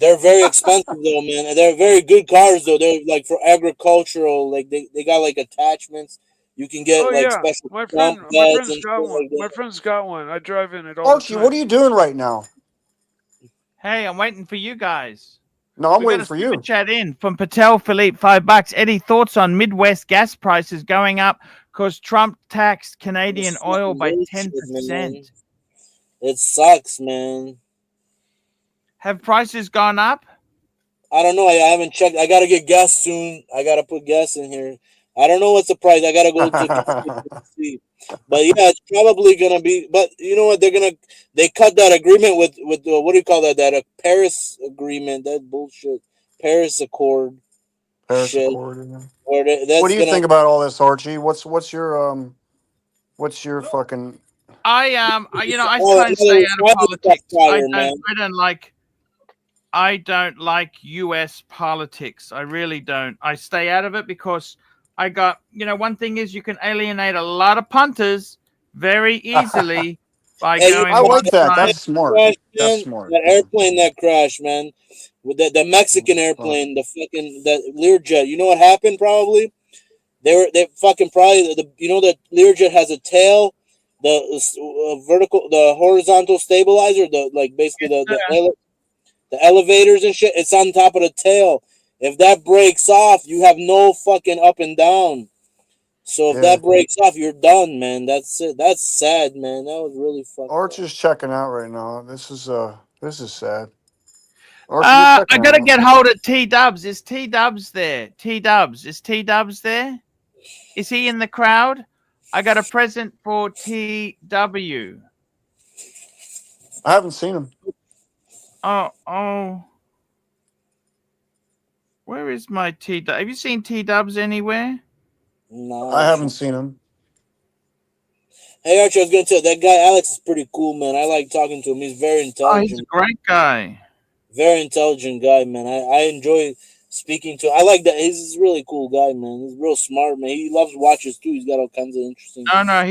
They're very expensive though, man. They're very good cars though. They're like for agricultural. Like they got like attachments. You can get special. My friend's got one. My friend's got one. I drive in it all Archie, the time. what are you doing right now? Hey, I'm waiting for you guys. No, I'm We got waiting a for super you. chat in from Patel Philippe, $5. Eddie, thoughts on Midwest gas prices going up because Trump taxed Canadian This oil fucking by bullshit, man. 10%? It sucks, man. Have prices gone up? I don't know. I haven't checked. I gotta get gas soon. I gotta put gas in here. I don't know what's the price. I gotta go to see. But yeah, it's probably gonna be. But you know what? They cut that agreement with what do you call that? That Paris agreement. That bullshit. Paris Accord. Paris Shit. Accord. Or What that's do you gonna. think about all this, Archie? What's your fucking? I Oh, try and stay another out of refining politics. fire, man. I don't like US politics. I really don't. I stay out of it because I got, one thing is you can alienate a lot of punters very easily by Hey, you going I know one like that. side. That's smart. crash, That's man? smart. That airplane that crashed, man. With the Mexican Fuck. airplane, the Learjet. You know what happened? Probably they fucking probably the Learjet has a tail, the vertical, the horizontal stabilizer, the like basically the elevators and shit. It's on top of the tail. If that breaks off, you have no fucking up and down. So if Yeah. that breaks off, you're done, man. That's it. That's sad, man. That was really fucked up. Archie's checking out right now. This is sad. Archie, you're I checking gotta out. get hold of T Dubs. Is T Dubs there? T Dubs. Is T Dubs there? Is he in the crowd? I got a present for TW. I haven't seen him. Oh. Where is my T Dubs? Have you seen T Dubs anywhere? No, I haven't actually. seen him. Hey, Archie, I was gonna tell you, that guy Alex is pretty cool, man. I like talking to him. He's very Oh, he's a intelligent, great guy. very intelligent guy, man. I enjoy speaking to. I like that. He's a really cool guy, man. He's real smart, man. He loves watches too. He's got all kinds of interesting. No,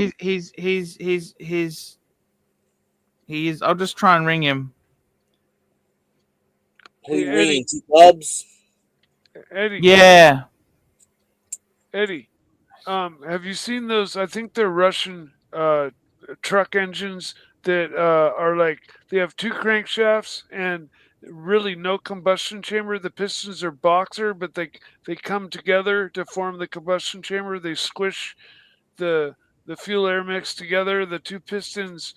he's. I'll just try and ring him. Who Hey, you Eddie. ringing? T Clubs. Eddie. Yeah. Eddie. Have you seen those? I think they're Russian truck engines that are like they have two crankshafts and really no combustion chamber. The pistons are boxer, but they come together to form the combustion chamber. They squish the the fuel air mix together. The two pistons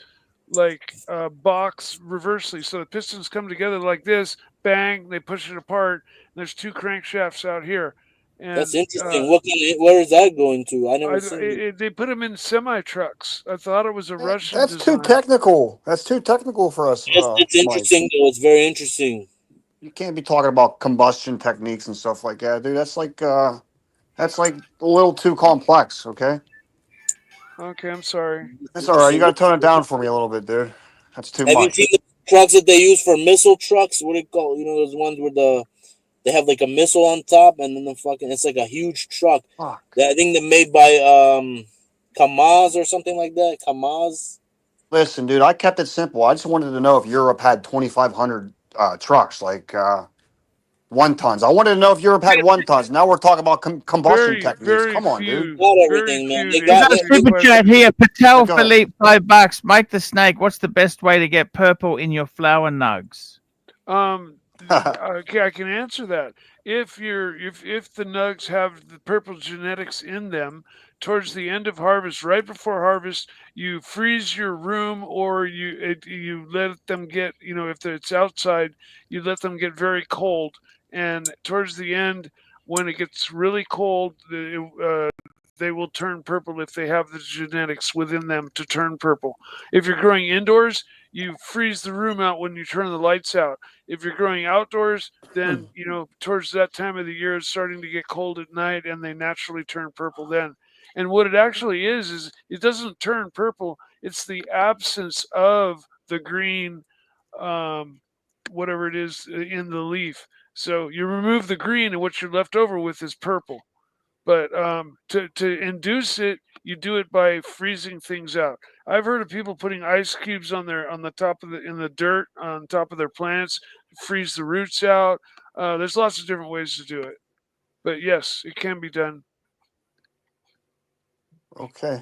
like box reversely, so the pistons come together like this. Bang! They push it apart. And there's two crankshafts out here, That's and interesting. Where is that going to? I never seen it. they put them in semi trucks. I thought it was a Russian That's too design. technical. That's too technical for us, It's Mike. interesting though. It's very interesting. You can't be talking about combustion techniques and stuff like that, dude. That's like a little too complex. Okay, Okay, I'm sorry. that's all right. You got Interesting. to tone it down for me a little bit, dude. That's too Have you much. seen the trucks that they use for missile trucks? What do you call? You know those ones where they have like a missile on top, and then it's like a huge truck. Fuck. I think they're made by Kamaz or something like that. Kamaz. Listen, dude. I kept it simple. I just wanted to know if Europe had 2,500 trucks, like 1 tons. I wanted to know if Europe had 1 tons. Now we're talking about combustion Very, techniques. very Come on, dude. few, Not very everything, man. few They We got got a answers your super chat question. here. Patel Go ahead. Philippe, $5. Mike the Snake. What's the best way to get purple in your flower nugs? Okay, I can answer that. If the nugs have the purple genetics in them, towards the end of harvest, right before harvest, you freeze your room, or you let them get, if it's outside, you let them get very cold, and towards the end, when it gets really cold, they will turn purple if they have the genetics within them to turn purple. If you're growing indoors, you freeze the room out when you turn the lights out. If you're growing outdoors, then towards that time of the year it's starting to get cold at night, and they naturally turn purple then. And what it actually is it doesn't turn purple. It's the absence of the green, whatever it is in the leaf. So you remove the green, and what you're left over with is purple. But to induce it, you do it by freezing things out. I've heard of people putting ice cubes on the top of in the dirt on top of their plants, freeze the roots out. There's lots of different ways to do it. But yes, it can be done. Okay.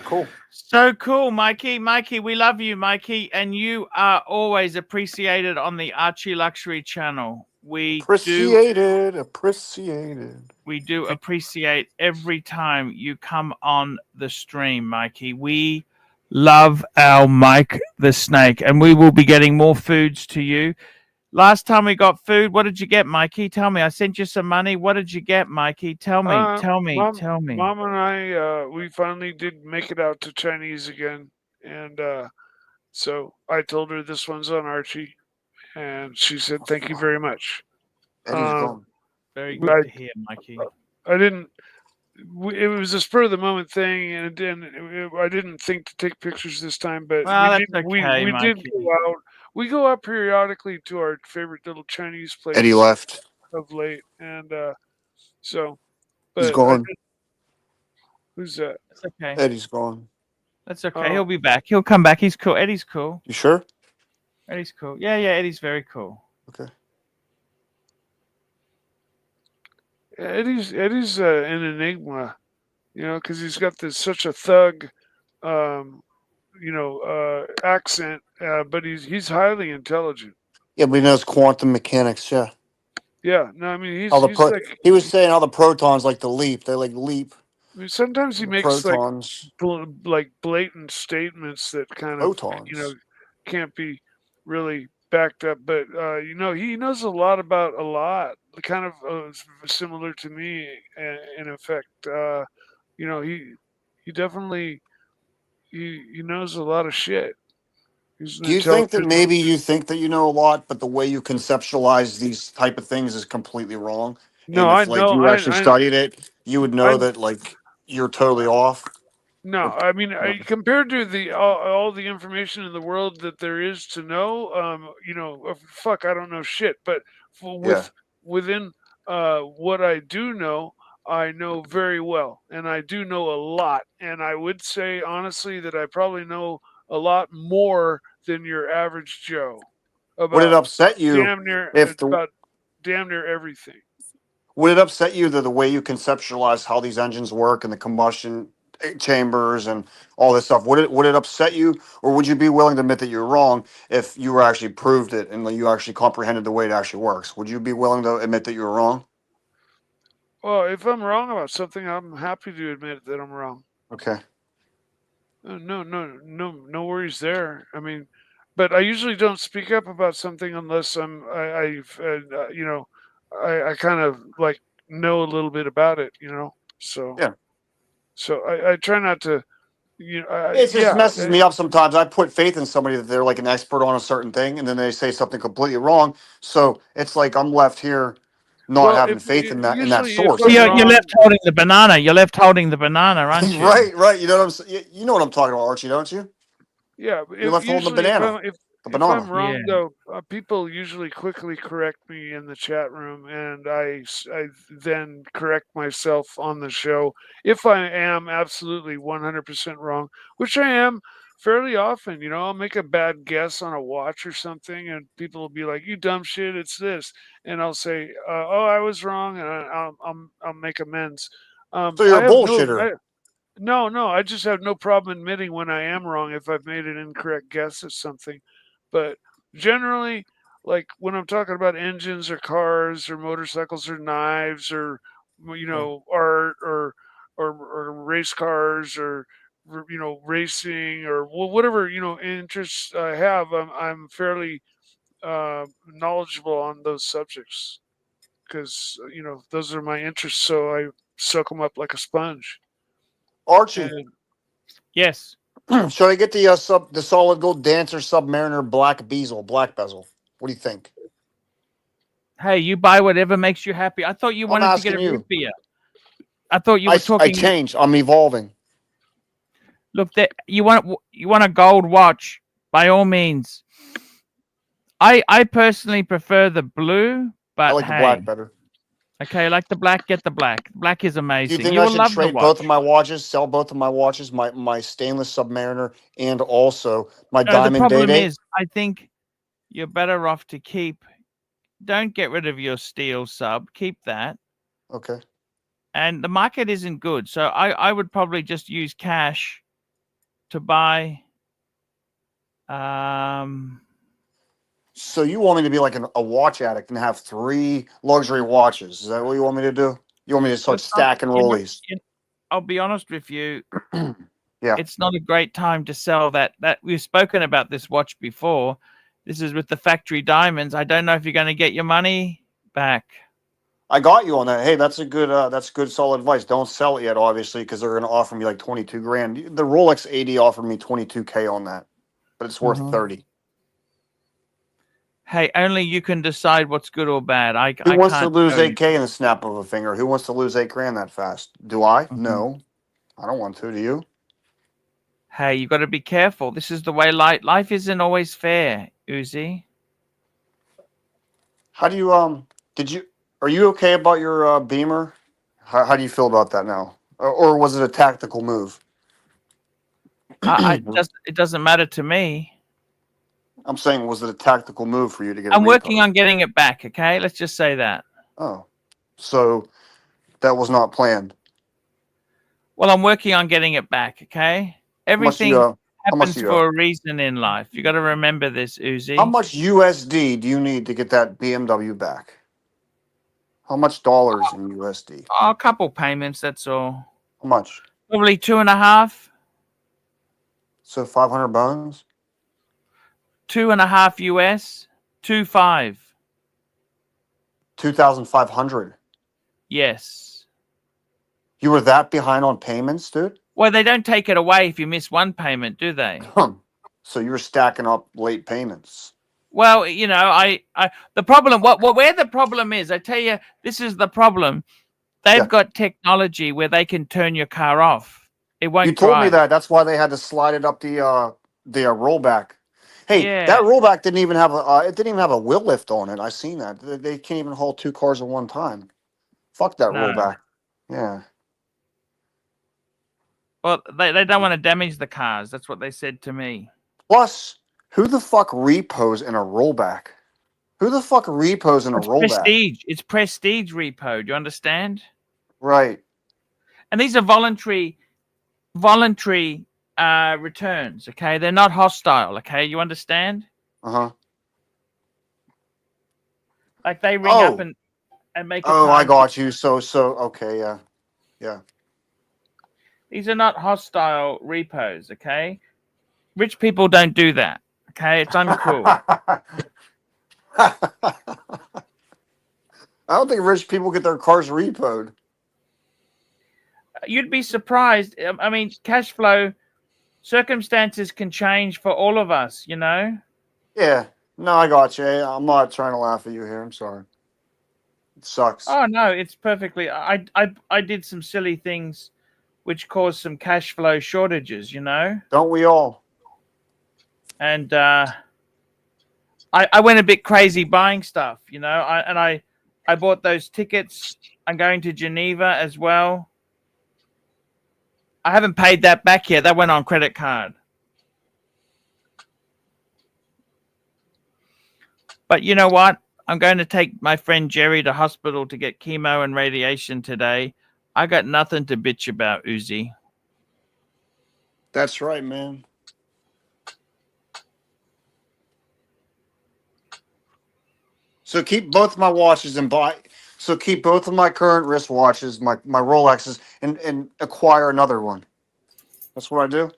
Cool. So cool, Mikey. Mikey, we love you, Mikey, and you are always appreciated on the Archie Luxury channel. We do appreciate every time you come on the stream, Mikey. We love our Mike the Snake, and we will be getting more foods to you. Last time we got food, what did you get, Mikey? Tell me. I sent you some money. What did you get, Mikey? Tell me. Tell me. Tell me. Mom and I, we finally did make it out to Chinese again, and so I told her this one's on Archie, and she said thank you very much. Eddie's gone. Very good to hear, Mikey. I didn't. It was a spur of the moment thing, and I didn't think to take pictures this time, but Well, we did go out. We go out periodically to our favorite little Chinese place. Eddie left. Of late, and so. He's But gone. Who's that? That's okay. Eddie's gone. That's okay. He'll be back. He'll come back. He's cool. Eddie's cool. You sure? Eddie's cool. Yeah, Eddie's very cool. Okay. Eddie's an enigma, because he's got such a thug, accent, but he's highly intelligent. Yeah, but he knows quantum mechanics. Yeah. Yeah. No, I mean he was saying how the protons like to leap. They like leap. I mean, sometimes he makes protons. like blatant statements that kind protons. of can't be really backed up, but he knows a lot about a lot, kind of similar to me in effect. He definitely he knows a lot of shit. Do you think that maybe you think that you know a lot, but the way you conceptualize these type of things is completely wrong? No, and if you actually studied it, you would know that you're totally off. No, I mean, compared to all the information in the world that there is to know, fuck, I don't know shit. But within what I do know, I know very well, and I do know a lot. And I would say honestly that I probably know a lot more than your average Joe. Would it upset you about damn near everything? Would it upset you that the way you conceptualize how these engines work and the combustion chambers and all this stuff, would it upset you, or would you be willing to admit that you're wrong if you were actually proved it and you actually comprehended the way it actually works? Would you be willing to admit that you were wrong? Well, if I'm wrong about something, I'm happy to admit that I'm wrong. Okay. No worries there. I mean, but I usually don't speak up about something unless I kind of like know a little bit about it, So yeah. So I try not to, it just messes me up sometimes. I put faith in somebody that they're like an expert on a certain thing, and then they say something completely wrong. So it's like I'm left here not having faith in that source. You're left holding the banana. You're left holding the banana, aren't you? Right. You know what I'm saying? You know what I'm talking about, Archie, don't you? Yeah. You're left holding the banana. If I'm wrong, though, people usually quickly correct me in the chat room, and I then correct myself on the show if I am absolutely 100% wrong, which I am fairly often. I'll make a bad guess on a watch or something, and people will be like, "You dumb shit, it's this," and I'll say, "Oh, I was wrong," and I'll make amends. So you're a bullshitter. No, I just have no problem admitting when I am wrong if I've made an incorrect guess at something. But generally, like when I'm talking about engines or cars or motorcycles or knives or art or race cars or racing or whatever interests I have, I'm fairly knowledgeable on those subjects because those are my interests. So I soak them up like a sponge. Archie, yes. Should I get the solid gold Dancer Submariner black bezel? What do you think? Hey, you buy whatever makes you happy. I thought you wanted to get a root beer. I thought you were talking. I changed. I'm evolving. Look, you want a gold watch? By all means. I personally prefer the blue, but I like the black better. Okay, I like the black. Get the black. Black is amazing. Do you think I should trade both of my watches, sell both of my watches, my stainless Submariner, and also my Diamond Day? The problem is, I think you're better off to keep. Don't get rid of your steel sub. Keep that. Okay. And the market isn't good, so I would probably just use cash to buy. So you want me to be like a watch addict and have 3 luxury watches? Is that what you want me to do? You want me to start stacking rollies? I'll be honest with you. Yeah. It's not a great time to sell that. We've spoken about this watch before. This is with the factory diamonds. I don't know if you're going to get your money back. I got you on that. Hey, that's good solid advice. Don't sell it yet, obviously, because they're going to offer me like 22 grand. The Rolex 80 offered me 22K on that, but it's worth 30. Hey, only you can decide what's good or bad. Who I wants to can't lose tell you. 8K in the snap of a finger? Who wants to lose 8 grand that fast? Do I? No, I don't want to. Do you? Hey, you got to be careful. This is the way life isn't always fair, Uzi. How do you are you okay about your Beamer? How do you feel about that now? Or was it a tactical move? It doesn't matter to me. I'm saying, was it a tactical move for you to get? I'm working on getting it back. Okay, let's just say that. Oh, so that was not planned. Well, I'm working on getting it back. Okay, everything happens for a reason in life. You got to remember this, Uzi. How much USD do you need to get that BMW back? How much dollars in USD? Oh, a couple payments. That's all. How much? Probably 2.5. So 500 bones. 2.5 US. 2.5. 2,500. Yes. You were that behind on payments, dude? Well, they don't take it away if you miss one payment, do they? So you were stacking up late payments. Well, you know, the problem, where the problem is, I tell you, this is the problem. They've got technology where they can turn your car off. It won't. You told me that. That's why they had to slide it up the rollback. Hey, that rollback didn't even have a wheel lift on it. I seen that. They can't even haul 2 cars at one time. Fuck that rollback. Yeah. Well, they don't want to damage the cars. That's what they said to me. Plus, who the fuck repos in a rollback? Who the fuck repos in a rollback? Prestige. It's prestige repo. Do you understand? Right. And these are voluntary returns. Okay, they're not hostile. Okay, you understand? Like they ring up and make. I got you. So okay, yeah. These are not hostile repos. Okay, rich people don't do that. Okay, it's uncool. I don't think rich people get their cars repoed. You'd be surprised. I mean, cash flow circumstances can change for all of us, you know? Yeah. No, I got you. I'm not trying to laugh at you here. I'm sorry. It sucks. Oh, no, it's perfectly... I did some silly things which caused some cash flow shortages, you know? Don't we all? And I went a bit crazy buying stuff, you know? I bought those tickets. I'm going to Geneva as well. I haven't paid that back yet. That went on credit card. But you know what? I'm going to take my friend Jerry to hospital to get chemo and radiation today. I got nothing to bitch about, Uzi. That's right, man. So keep both my watches and keep both of my current wristwatches, my Rolexes, and acquire another one. That's what I do.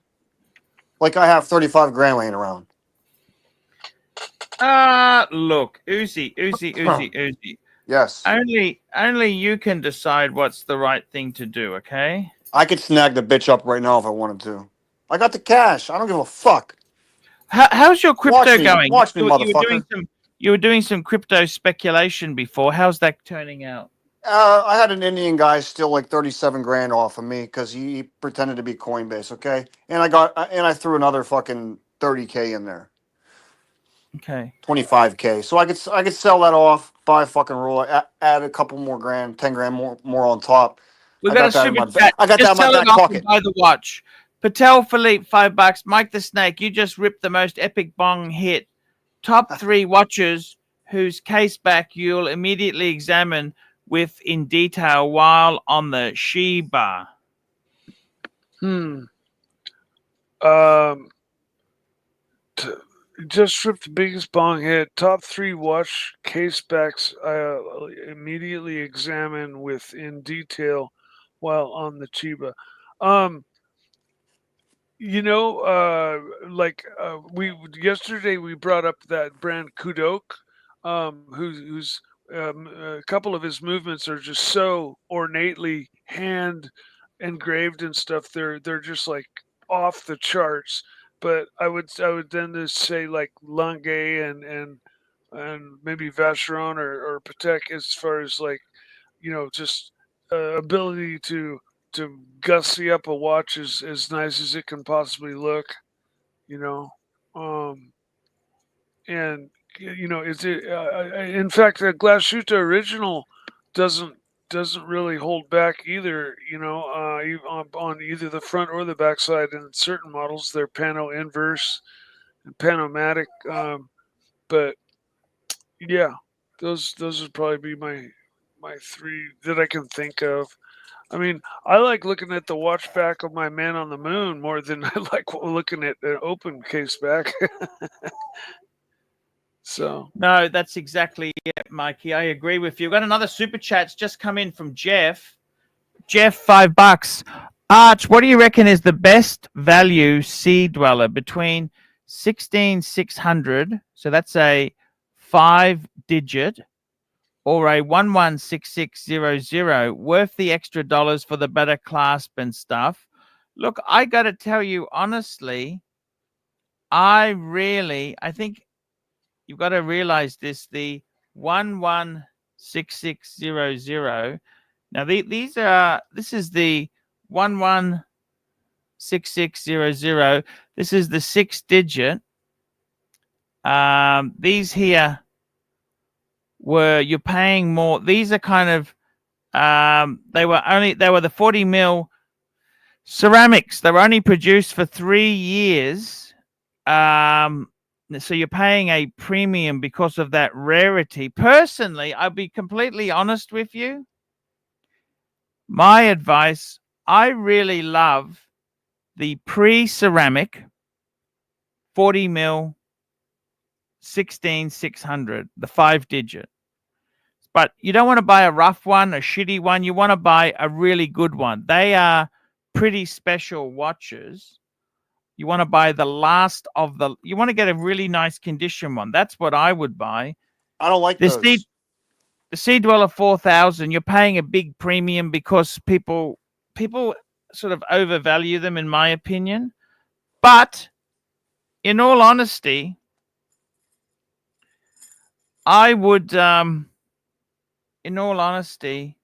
Like I have 35 grand laying around. Look, Uzi. Yes. Only you can decide what's the right thing to do, okay? I could snag the bitch up right now if I wanted to. I got the cash. I don't give a fuck. How's your crypto going? Watch me, motherfucker. You were doing some crypto speculation before. How's that turning out? I had an Indian guy steal like 37 grand off of me because he pretended to be Coinbase, okay? And I threw another fucking 30K in there. Okay. 25K. So I could sell that off, buy a fucking roll, add a couple more grand, 10 grand more on top. We got a super chat. I got that in my back pocket. Buy the watch. Patel Philippe, $5. Mike the Snake, you just ripped the most epic bong hit. Top 3 watches whose case back you'll immediately examine in detail while on the Shiba. Um, just stripped the biggest bong hit. Top 3 watch case backs I immediately examine in detail while on the Chiba. Um, we yesterday we brought up that brand Qd, who's a couple of his movements are just so ornately hand engraved and stuff. They're just like off the charts. But I would then just say like Lange and maybe Vacheron or Patek as far as like just ability to gussy up a watch as nice as it can possibly look, you know. Um, and is it? In fact, the Glashütte original doesn't doesn't really hold back either. On either the front or the back side. In certain models, they're pano inverse and panomatic. But yeah, those would probably be my 3 that I can think of. I mean, I like looking at the watch back of my Man on the Moon more than I like looking at an open case back. So No, that's exactly it, Mikey. I agree with you. Got another super chat's just come in from Jeff. Jeff, $5. Arch, what do you reckon is the best value sea dweller between 16600? So that's a 5-digit, or a 116600, worth the extra dollars for the better clasp and stuff. Look, I got to tell you honestly, I think you've got to realize this, the 116600. Now this is the 116600. This is the 6-digit. These here you're paying more. These are kind of they were the 40 mil ceramics. They were only produced for 3 years. So you're paying a premium because of that rarity. Personally, I'll be completely honest with you. My advice, I really love the pre-ceramic 40 mil 16600, the 5-digit. But you don't want to buy a rough one, a shitty one. You want to buy a really good one. They are pretty special watches. You want to buy the last of the. You want to get a really nice condition one. That's what I would buy. I don't like those. The Sea Dweller 4000. You're paying a big premium because people sort of overvalue them, in my opinion. But in all honesty, I would, in all honesty,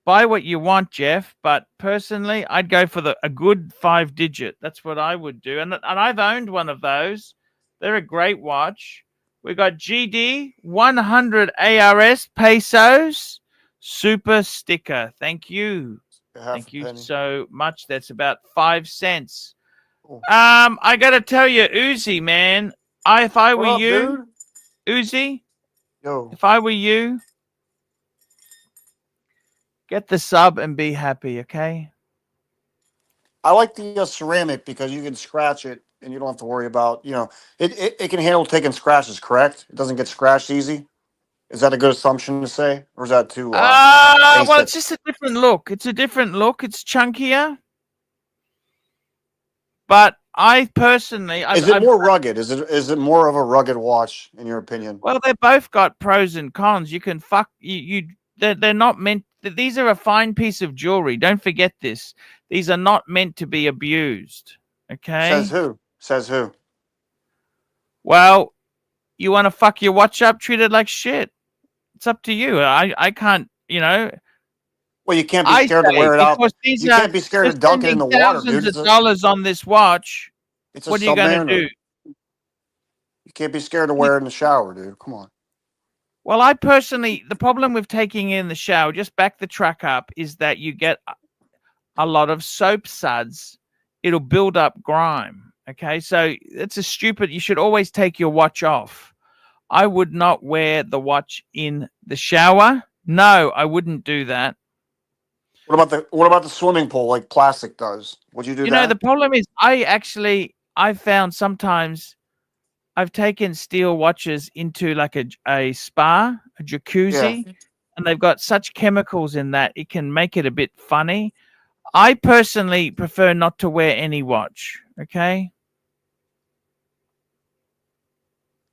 buy what you want, Jeff. But personally, I'd go for a good 5-digit. That's what I would do. And I've owned one of those. They're a great watch. We got GD 100 ARS pesos super sticker. Thank you. Thank you so much. That's about 5 cents. Cool. I gotta tell you, Uzi, man. If I were you, dude? Uzi, Yo. if I were you, get the sub and be happy, okay? I like the ceramic because you can scratch it and you don't have to worry about, it can handle taking scratches, correct? It doesn't get scratched easy. Is that a good assumption to say? Or is that too well, it's just a different look. It's a different look. It's chunkier. But I personally... Is it more rugged? Is it more of a rugged watch, in your opinion? Well, they both got pros and cons. You can they're not meant... These are a fine piece of jewelry. Don't forget this. These are not meant to be abused. Okay? Says who? Well, you want to fuck your watch up, treat it like shit. It's up to you. I can't, Well, you can't be scared to wear it out. You can't be scared to dunk it in the water, dude. Thousands of dollars on this watch. What are you going to do? You can't be scared to wear it in the shower, dude. Come on. Well, I personally, the problem with taking it in the shower, just back the track up, is that you get a lot of soap suds. It'll build up grime. Okay, so it's you should always take your watch off. I would not wear the watch in the shower. No, I wouldn't do that. What about the swimming pool like plastic does? Would you do You that? know, the problem is I found sometimes I've taken steel watches into like a spa, a jacuzzi, and they've got such chemicals in that it can make it a bit funny. I personally prefer not to wear any watch. Okay.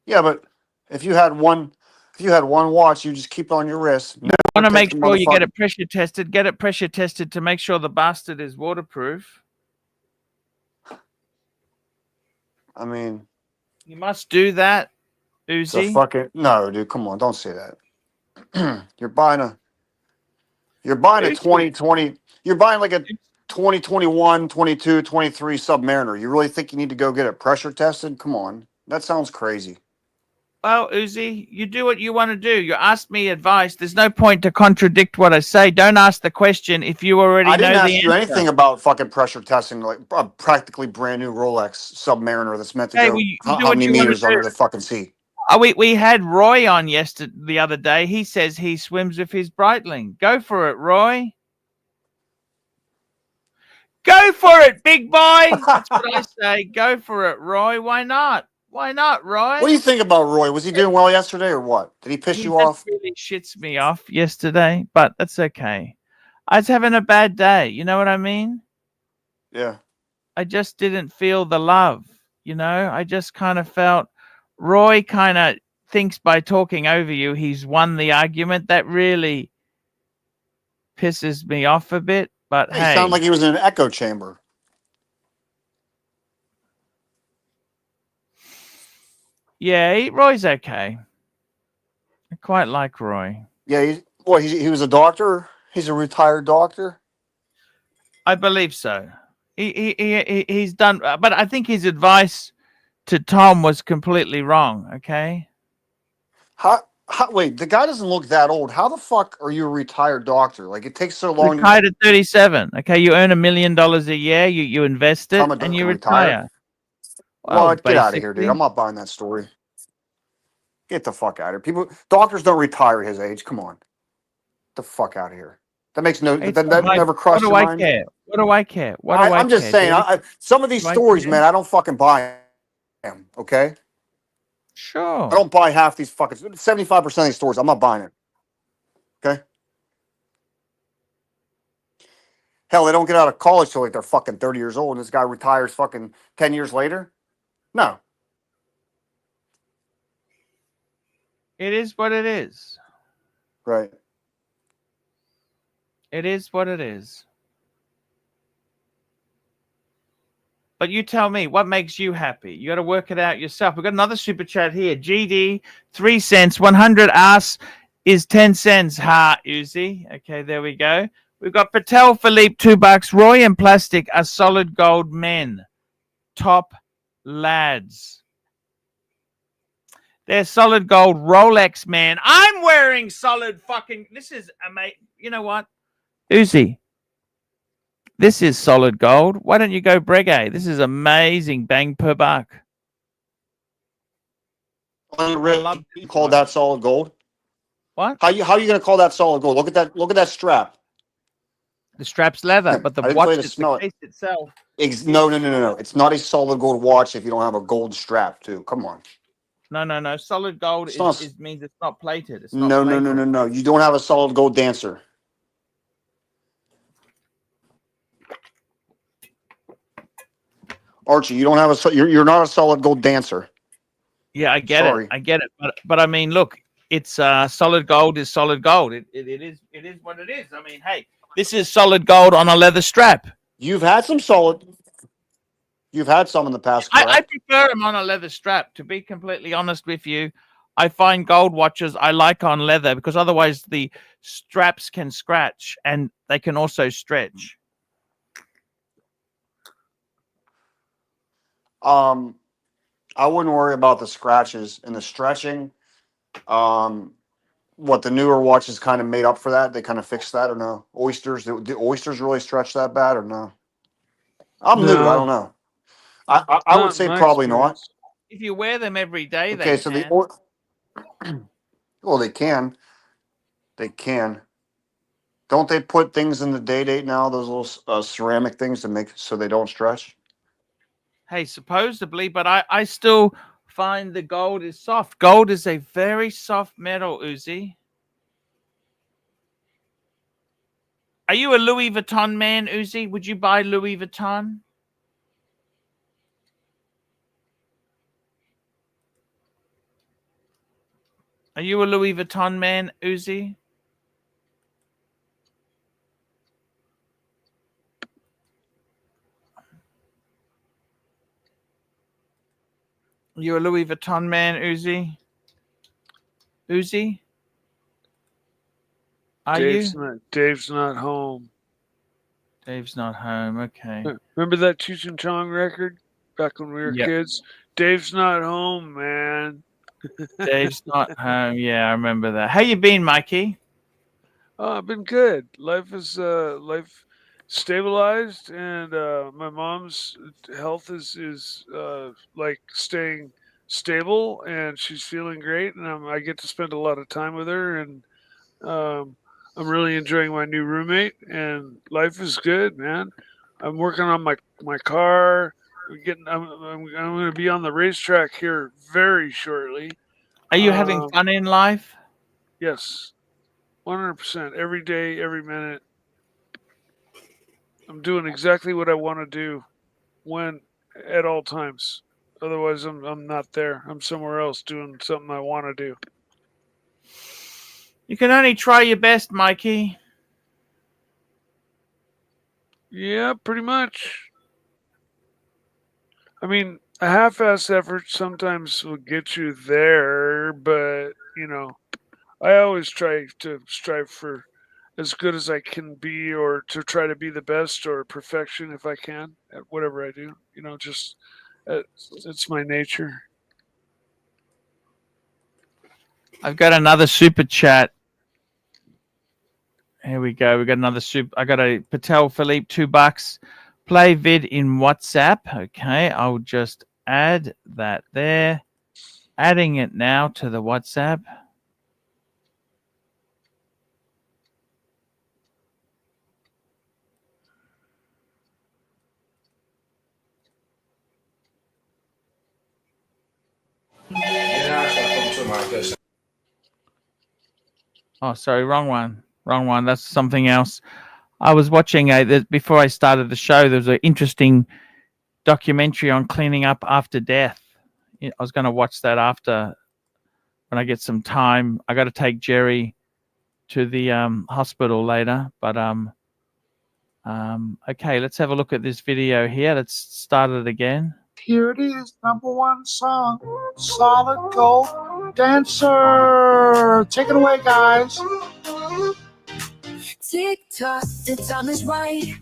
Yeah, but if you had one watch, you just keep it on your wrist. You want to Never take make the sure you get motherfucker. it pressure tested. Get it pressure tested to make sure the bastard is waterproof. I mean, You must do that, it's a Uzi. fucking no, dude. Come on, don't say that. You're buying a 2020. You're buying like a 2021, 22, 23 Submariner. You really think you need to go get it pressure tested? Come on, that sounds crazy. Well, Uzi, you do what you want to do. You ask me advice. There's no point to contradict what I say. Don't ask the question if you already I didn't know ask the you answer. anything about fucking pressure testing, like a practically brand new Rolex Submariner that's meant to Hey, go well, you do how what many you want to meters under do. the fucking sea. We had Roy on the other day. He says he swims with his Breitling. Go for it, Roy. Go for it, big boy. That's what I say. Go for it, Roy. Why not? Why not, Roy? What do you think about Roy? Was he doing well yesterday or what? Did he piss He you just off? really shits me off yesterday, but that's okay. I was having a bad day. You know what I mean? Yeah. I just didn't feel the love. You know, I just kind of felt Roy kind of thinks by talking over you, he's won the argument. That really pisses me off a bit. But He sounded hey, like he was in an echo chamber. yeah, Roy's okay. I quite like Roy. Yeah, he was a doctor? He's a retired doctor? I believe so. He's done, but I think his advice to Tom was completely wrong. Okay. Wait, the guy doesn't look that old. How the fuck are you a retired doctor? Like, it takes so long Retired at 37. Okay, you earn $1 million a year. You invest it, become a and you retire. retire. Well, What? Get out of here, dude. basically. I'm not buying that story. Get the fuck out of here. Doctors don't retire at his age. Come on. Get the fuck out of here. That makes no. It's That not my- never crossed your What do I mind. care? What do I care? What do I I'm just care, saying. dude? Some of these Do I stories, care? man, I don't fucking buy them. Okay. Sure. I don't buy half these fucking 75% of these stories. I'm not buying it. Okay. Hell, they don't get out of college till like they're fucking 30 years old, and this guy retires fucking 10 years later. No. It is what it is. Right. It is what it is. But you tell me, what makes you happy? You got to work it out yourself. We've got another super chat here. GD, 3 cents. 100 ass is 10 cents. Ha, Uzi. Okay, there we go. We've got Patel Philippe, $2. Roy and Plastic are solid gold men. Top lads. They're solid gold Rolex, man. I'm wearing solid fucking... This is amazing. You know what? Uzi. This is solid gold. Why don't you go Breguet? This is amazing. Bang per buck. You call that solid gold? What? How you going to call that solid gold? Look at that strap. The strap's leather, but the I didn't watch tell you to is smell the it. case itself. No. It's not a solid gold watch if you don't have a gold strap too. Come on. No. Solid gold means it's not plated. It's not plated. No. You don't have a solid gold dancer. Archie, you don't have you're not a solid gold dancer. Yeah, I get it. But I mean, look, it's solid gold is solid gold. It is what it is. I mean, hey, this is solid gold on a leather strap. You've had some in the past. I prefer them on a leather strap. To be completely honest with you, I find gold watches I like on leather because otherwise the straps can scratch and they can also stretch. I wouldn't worry about the scratches and the stretching. What the newer watches kind of made up for that? They kind of fixed that or no? Oysters? Do oysters really stretch that bad or no? I'm new. I don't know. I would say probably not. If you wear them every day, Okay, so well, they can. The Don't they put things in the date now? Those little ceramic things to make so they don't stretch. Hey, supposedly, but I still find the gold is soft. Gold is a very soft metal, Uzi. Are you a Louis Vuitton man, Uzi? Would you buy Louis Vuitton? Are you a Louis Vuitton man, Uzi? You a Louis Vuitton man, Uzi? Uzi? Are Dave's you? Dave's not home. Dave's not home. Okay. Remember that Cheech and Chong record back when we were Yep. kids? Dave's not home, man. Dave's not home. Yeah, I remember that. How you been, Mikey? Oh, I've been good. Life is life stabilized, and my mom's health is like staying stable, and she's feeling great, and I get to spend a lot of time with her, and I'm really enjoying my new roommate, and life is good, man. I'm working on my car. I'm going to be on the racetrack here very shortly. Are you having fun in life? Yes, 100%. Every day, every minute. I'm doing exactly what I want to do, when at all times. Otherwise, I'm not there. I'm somewhere else doing something I want to do. You can only try your best, Mikey. Yeah, pretty much. I mean, a half-assed effort sometimes will get you there, but I always try to strive for as good as I can be, or to try to be the best or perfection if I can at whatever I do. Just it's my nature. I've got another super chat. Here we go. We got another super. I got a Patel Philippe, $2. Play vid in WhatsApp. Okay, I'll just add that there. Adding it now to the WhatsApp. Oh, sorry, wrong one. Wrong one. That's something else. I was watching before I started the show. There was an interesting documentary on cleaning up after death. I was going to watch that after when I get some time. I got to take Jerry to the hospital later. But okay, let's have a look at this video here. Let's start it again. Here it is, #1 song, Solid Gold Dancer. Take it away, guys. Tick tock, the time is right.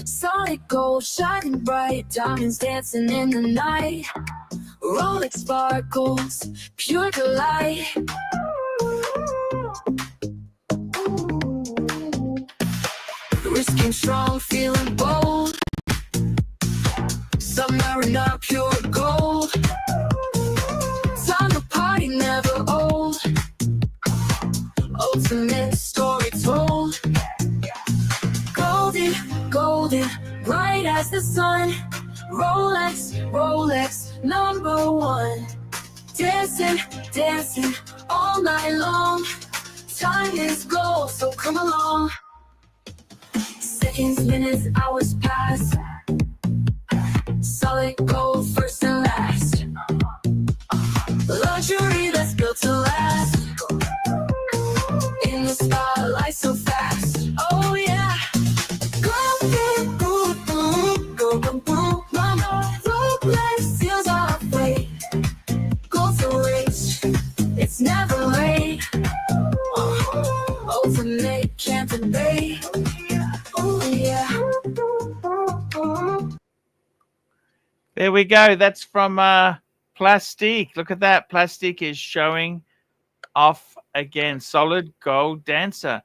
Solid gold shining bright, diamonds dancing in the night. Rolex sparkles, pure delight. Risking strong, feeling bold. Submariner, pure gold. Time to party, never old. Ultimate story told. Golden, golden, bright as the sun. Rolex, Rolex, #1. Dancing, dancing all night long. Time is gold, so come along. Seconds, minutes, hours pass. Solid gold, first and last. Luxury that's built to last. In the spotlight so fast. Oh yeah. Go, boom, boom, boom. Go, boom, boom, mama. Rolex seals our fate. Go to reach. It's never late. Ultimate, can't debate. Oh yeah. There we go. That's from Plastique. Look at that. Plastique is showing off again. Solid Gold Dancer.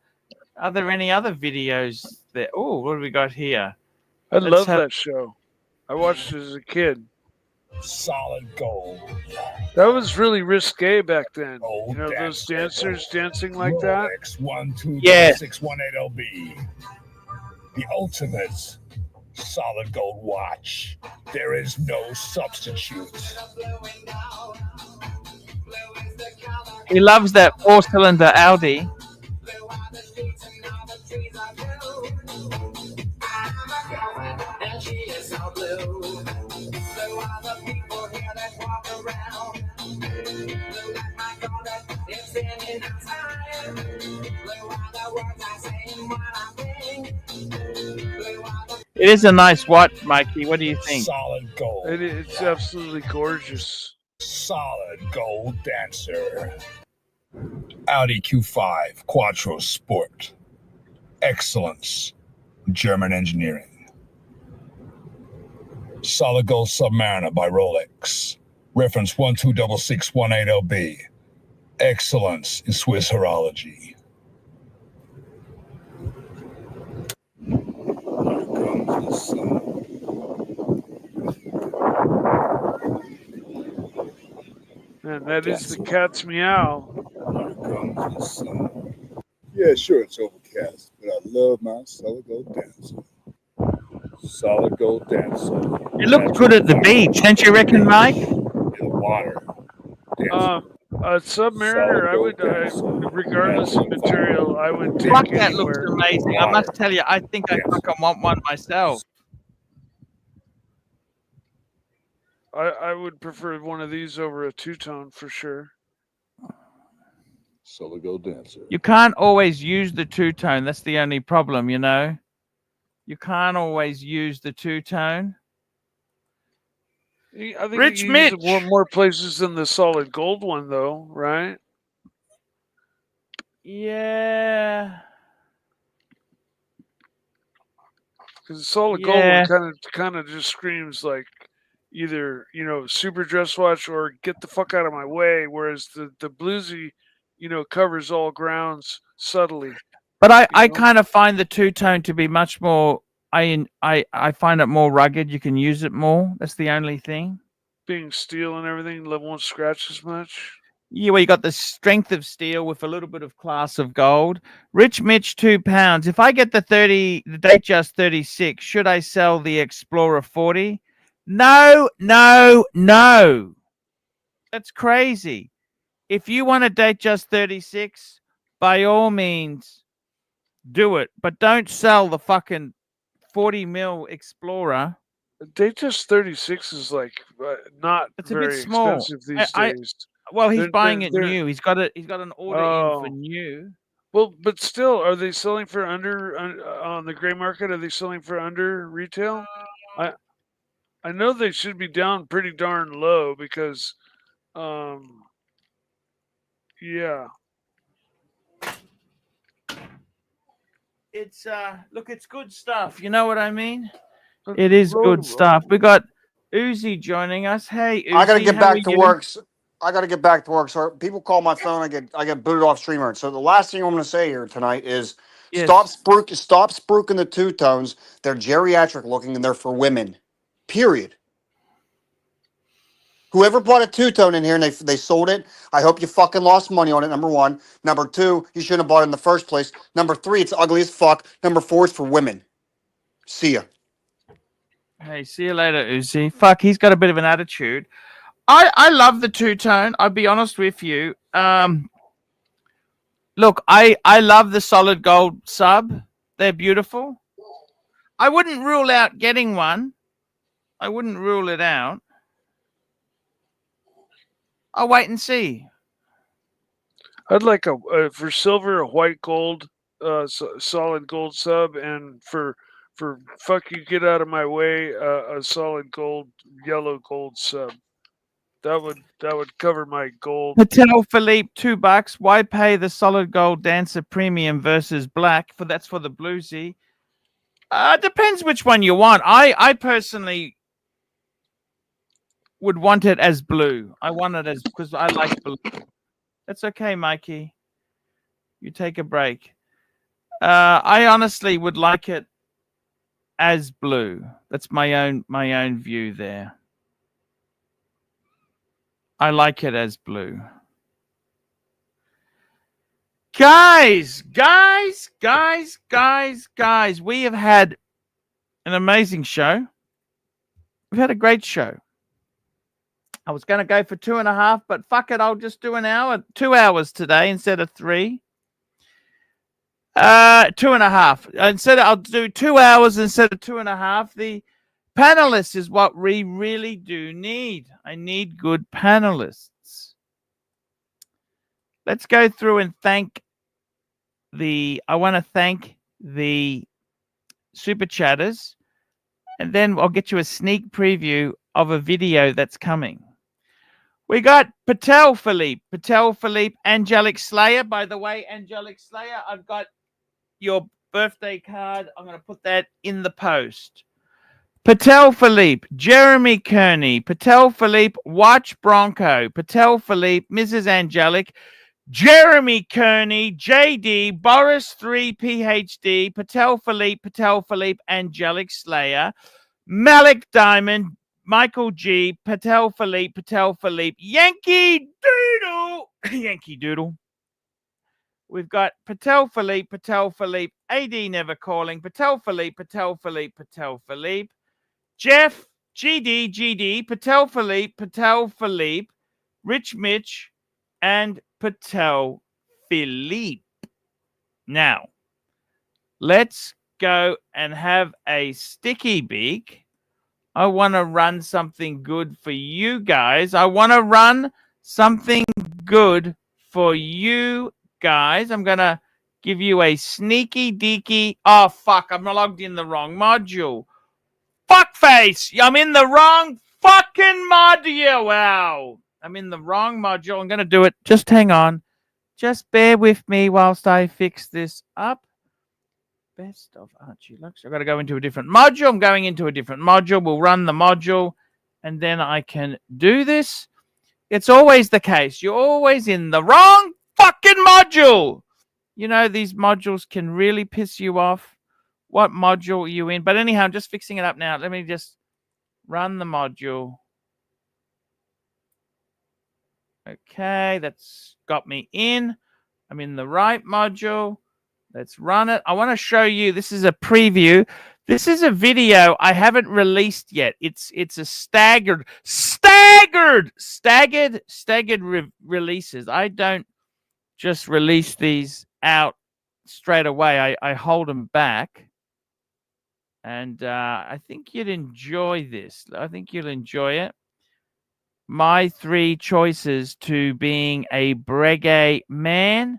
Are there any other videos there? Oh, what do we got here? I love that show. I watched it as a kid. Solid gold. That was really risque back then. Gold You know, those dancer. dancers dancing like that. Rolex 12 Yes. 618LB. The ultimate solid gold watch. There is no substitute. He loves that 4-cylinder Audi. It is a nice watch, Mikey. What do you think? Solid gold. It's absolutely gorgeous. Solid gold dancer. Audi Q5 Quattro Sport. Excellence. German engineering. Solid gold Submariner by Rolex. Reference 126618LB. Excellence in Swiss horology. Here comes the sun. And that is the cat's meow. Here comes the sun. Yeah, sure, it's overcast, but I love my solid gold dancer. Solid gold dancer. It looks good at the beach, don't you reckon, Mike? In the water. Submariner, I would, regardless of material, I would take Fuck, that looks anywhere. amazing. I must tell you, I think I fucking want one myself. I would prefer one of these over a two-tone for sure. Solid gold dancer. You can't always use the two-tone. That's the only problem, you know. You can't always use the two-tone. I think Rich you use it Mitch. more places than the solid gold one, though, right? Yeah. Because the solid gold one kind of just screams like either, you know, super dress watch or get the fuck out of my way, whereas the bluesy, you know, covers all grounds subtly. But I kind of find the two-tone to be much more. I find it more rugged. You can use it more. That's the only thing. Being steel and everything, won't scratch as much. Yeah, well, you got the strength of steel with a little bit of class of gold. Rich Mitch, £2. If I get the Datejust 36, should I sell the Explorer 40? No. That's crazy. If you want a Datejust 36, by all means, do it. But don't sell the fucking 40mm Explorer. Datejust 36 is like not It's a very bit small. expensive these days. Well, he's buying it new. He's got an order in for new. Well, but still, are they selling for under on the gray market? Are they selling for under retail? I know they should be down pretty darn low because, yeah. It's look, it's good stuff. You know what I mean? It is good stuff. We got Uzi joining us. Hey, Uzi, I gotta get back to you? work. I gotta get back to work. So people call my phone. I get booted off streamer. So the last thing I'm gonna say here tonight is stop spruiking the two tones. They're geriatric looking and they're for women. Period. Whoever bought a two-tone in here and they sold it, I hope you fucking lost money on it, number one. Number two, you shouldn't have bought it in the first place. Number three, it's ugly as fuck. Number four, it's for women. See ya. Hey, see you later, Uzi. Fuck, he's got a bit of an attitude. I love the two-tone. I'll be honest with you. Look, I love the solid gold sub. They're beautiful. I wouldn't rule out getting one. I wouldn't rule it out. I'll wait and see. I'd like for silver, a white gold, solid gold sub, and for fuck you, get out of my way, a solid gold, yellow gold sub. That would cover my gold. Patel Philippe, $2. Why pay the solid gold dancer premium versus black? That's for the bluesy. Depends which one you want. I personally would want it as blue. I want it as because I like blue. That's okay, Mikey. You take a break. I honestly would like it as blue. That's my own view there. I like it as blue. Guys, we have had an amazing show. We've had a great show. I was going to go for 2.5, but fuck it, I'll just do an hour, 2 hours today instead of 3. 2.5. I'll do 2 hours instead of 2.5. The panelists is what we really do need. I need good panelists. Let's go through and I want to thank the super chatters, and then I'll get you a sneak preview of a video that's coming. We got Patel Philippe, Angelic Slayer. By the way, Angelic Slayer, I've got your birthday card. I'm going to put that in the post. Patel Philippe, Jeremy Kearney, Patel Philippe, Watch Bronco, Patel Philippe, Mrs. Angelic, Jeremy Kearney, JD, Boris 3 PhD, Patel Philippe, Angelic Slayer, Malik Diamond, Michael G, Patel Philippe, Yankee Doodle, Yankee Doodle. We've got Patel Philippe, AD Never Calling, Patel Philippe, Jeff, GD, Patel Philippe, Rich Mitch, and Patel Philippe. Now, let's go and have a sticky beak. I want to run something good for you guys. I'm going to give you a sneaky deaky. Oh, fuck. I'm logged in the wrong module. Fuckface. I'm in the wrong fucking module. Wow. I'm in the wrong module. I'm going to do it. Just hang on. Just bear with me whilst I fix this up. Best of Archie Lux. I've got to go into a different module. I'm going into a different module. We'll run the module, and then I can do this. It's always the case. You're always in the wrong fucking module. You know, these modules can really piss you off. What module are you in? But anyhow, I'm just fixing it up now. Let me just run the module. Okay, that's got me in. I'm in the right module. Let's run it. I want to show you. This is a preview. This is a video I haven't released yet. It's a staggered releases. I don't just release these out straight away. I hold them back. And I think you'd enjoy this. I think you'll enjoy it. My 3 choices to being a Breguet man.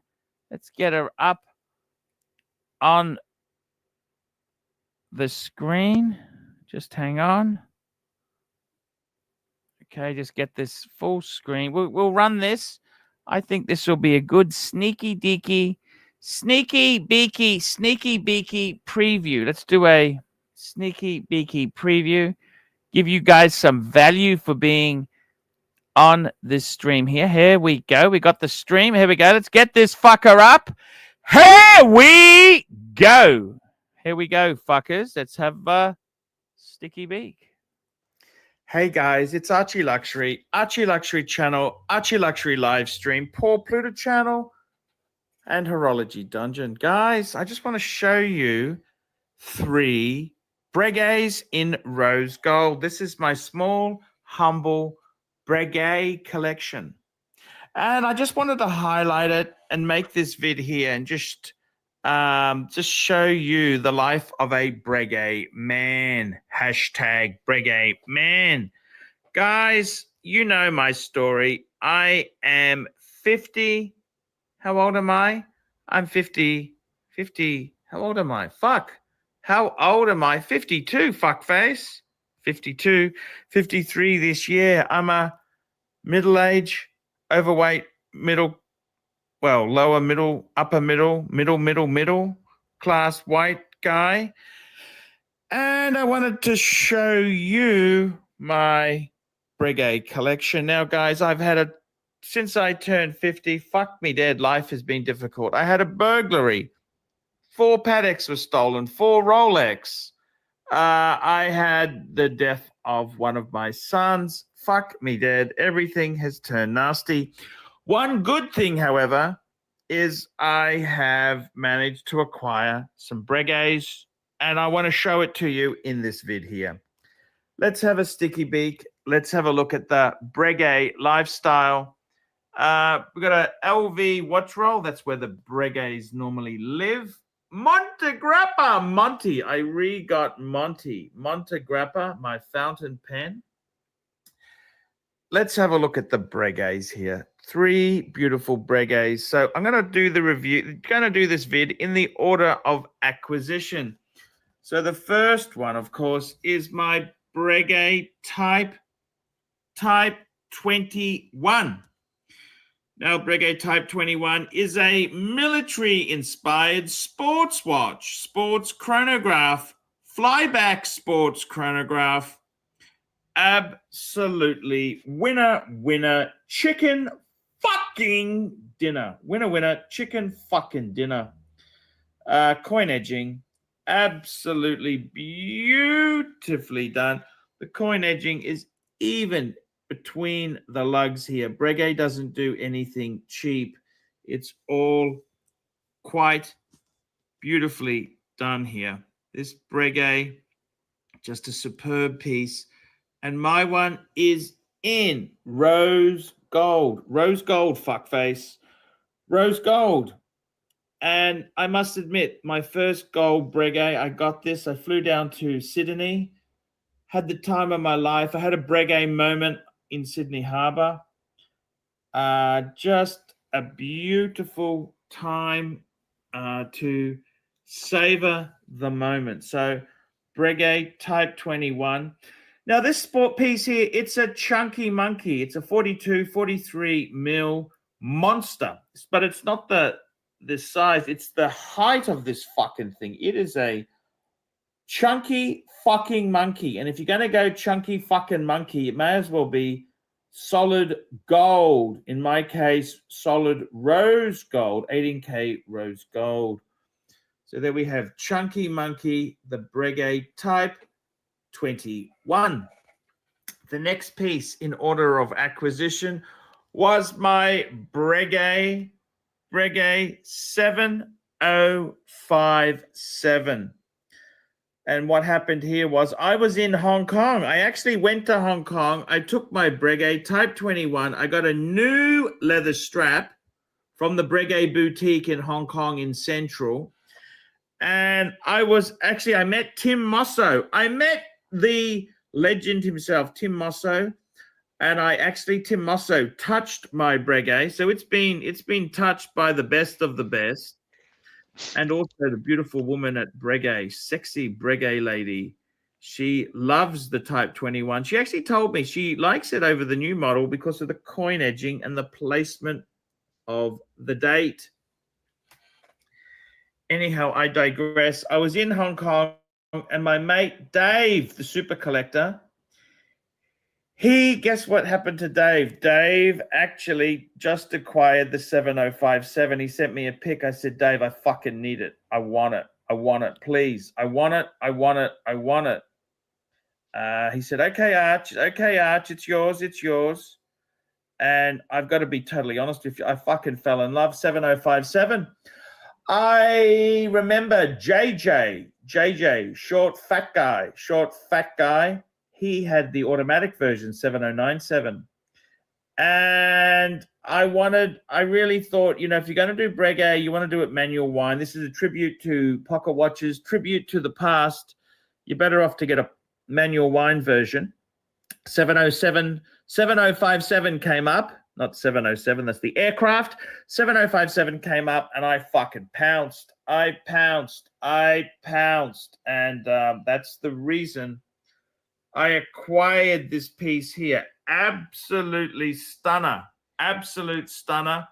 Let's get her up on the screen. Just hang on. Okay, just get this full screen. We'll run this. I think this will be a good sneaky beaky preview. Let's do a sneaky beaky preview. Give you guys some value for being on this stream here. Here we go. We got the stream. Here we go. Let's get this fucker up. Here we go. Here we go, fuckers. Let's have a sticky beak. Hey guys, it's Archie Luxury channel, Archie Luxury live stream, Paul Pluto channel, and Horology Dungeon. Guys, I just want to show you 3 Breguets in rose gold. This is my small, humble Breguet collection. And I just wanted to highlight it and make this vid here and just show you the life of a Breguet man. Hashtag Breguet man. Guys, you know my story. I am 50. How old am I? I'm 50. 50. How old am I? Fuck. How old am I? 52, fuckface. 52. 53 this year. I'm a middle-aged, overweight, lower middle, upper middle class white guy. And I wanted to show you my Breguet collection. Now, guys, I've had since I turned 50, fuck me dead, life has been difficult. I had a burglary. 4 Pateks were stolen, 4 Rolex. I had the death of one of my sons, fuck me dead. Everything has turned nasty. One good thing, however, is I have managed to acquire some Breguets, and I want to show it to you in this vid here. Let's have a sticky beak. Let's have a look at the Breguet lifestyle. We've got a LV watch roll. That's where the Breguets normally live. Montegrappa, Monty. I re-got Monty. Montegrappa, my fountain pen. Let's have a look at the Breguets here. 3 beautiful Breguets. So I'm going to do the review, going to do this vid in the order of acquisition. So the first one, of course, is my Breguet Type 21. Now, Breguet Type 21 is a military-inspired sports watch, sports chronograph, flyback sports chronograph. Absolutely winner, chicken fucking dinner. Winner, chicken fucking dinner. Coin edging, absolutely beautifully done. The coin edging is even between the lugs here. Breguet doesn't do anything cheap. It's all quite beautifully done here. This Breguet, just a superb piece. And my one is in rose gold. Rose gold, fuckface. Rose gold. And I must admit, my first gold Breguet, I got this. I flew down to Sydney. Had the time of my life. I had a Breguet moment in Sydney Harbour. Just a beautiful time to savor the moment. So Breguet Type 21. Now this sport piece here, it's a chunky monkey. It's a 42, 43 mil monster, but it's not the size. It's the height of this fucking thing. It is a chunky fucking monkey. And if you're going to go chunky fucking monkey, it may as well be solid gold. In my case, solid rose gold, 18K rose gold. So there we have chunky monkey, the Breguet Type 21. The next piece in order of acquisition was my Breguet 7057. And what happened here was I was in Hong Kong. I actually went to Hong Kong. I took my Breguet Type 21. I got a new leather strap from the Breguet boutique in Hong Kong in Central. And I met Tim Mosso. I met the legend himself, Tim Mosso. And Tim Mosso touched my Breguet. So it's been touched by the best of the best. And also the beautiful woman at Breguet, sexy Breguet lady. She loves the Type 21. She actually told me she likes it over the new model because of the coin edging and the placement of the date. Anyhow, I digress. I was in Hong Kong and my mate Dave, the super collector, guess what happened to Dave? Dave actually just acquired the 7057. He sent me a pic. I said, Dave, I fucking need it. I want it. I want it, please. I want it. I want it. I want it. He said, okay, Arch. Okay, Arch. It's yours. It's yours. And I've got to be totally honest with you. I fucking fell in love. 7057. I remember JJ, short, fat guy. He had the automatic version, 7097. And I really thought, if you're going to do Breguet, you want to do it manual wind. This is a tribute to pocket watches, tribute to the past. You're better off to get a manual wind version. 7057 came up, not 707, that's the aircraft. 7057 came up and I fucking pounced. I pounced. And that's the reason I acquired this piece here. Absolutely stunner. Absolute stunner.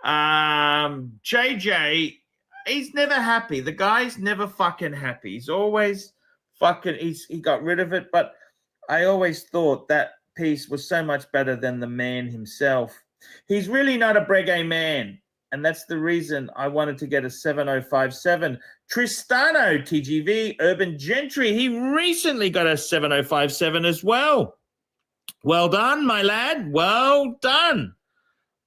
JJ, he's never happy. The guy's never fucking happy. He's always fucking, he got rid of it. But I always thought that piece was so much better than the man himself. He's really not a Breguet man. And that's the reason I wanted to get a 7057. Tristano, TGV, Urban Gentry, he recently got a 7057 as well. Well done, my lad. Well done.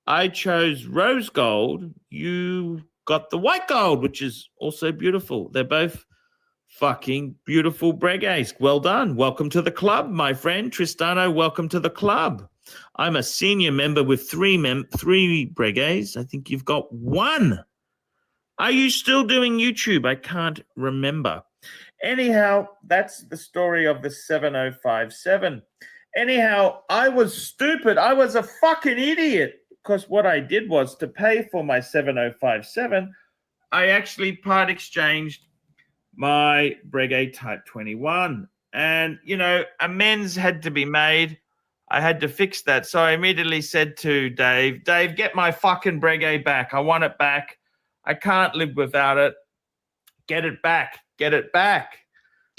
I chose rose gold. You got the white gold, which is also beautiful. They're both fucking beautiful Breguets. Well done. Welcome to the club, my friend. Tristano, welcome to the club. I'm a senior member with three Breguets. I think you've got one. Are you still doing YouTube? I can't remember. Anyhow, that's the story of the 7057. Anyhow, I was stupid. I was a fucking idiot, because what I did was, to pay for my 7057, I actually part exchanged my Breguet Type 21. And, you know, amends had to be made. I had to fix that. So I immediately said to Dave, get my fucking Breguet back. I want it back. I can't live without it. Get it back. Get it back.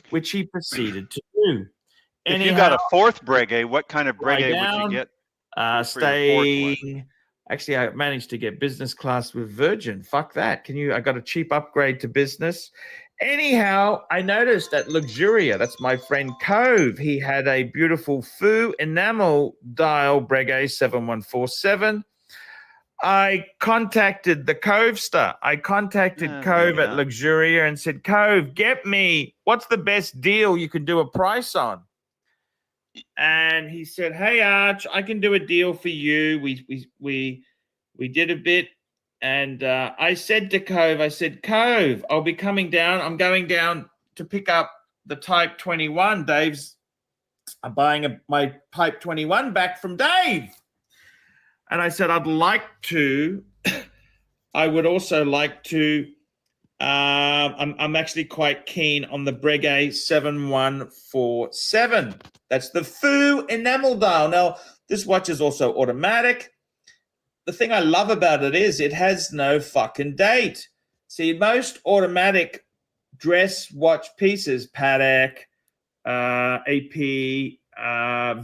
Which he proceeded to do. If you got a fourth Breguet, what kind of Breguet would you get? Staying. Actually, I managed to get business class with Virgin. Fuck that. I got a cheap upgrade to business. Anyhow, I noticed at Luxuria, that's my friend Cove, he had a beautiful faux enamel dial Breguet 7147. I contacted the Covester. I contacted Cove at Luxuria and said, Cove, get me, what's the best deal you can do a price on? And he said, hey, Arch, I can do a deal for you. We did a bit. And I said to Cove, Cove, I'll be coming down. I'm going down to pick up the Type 21. I'm buying my Type 21 back from Dave. And I said, I would also like to, I'm actually quite keen on the Breguet 7147. That's the faux enamel dial. Now, this watch is also automatic. The thing I love about it is it has no fucking date. See, most automatic dress watch pieces, Patek, AP,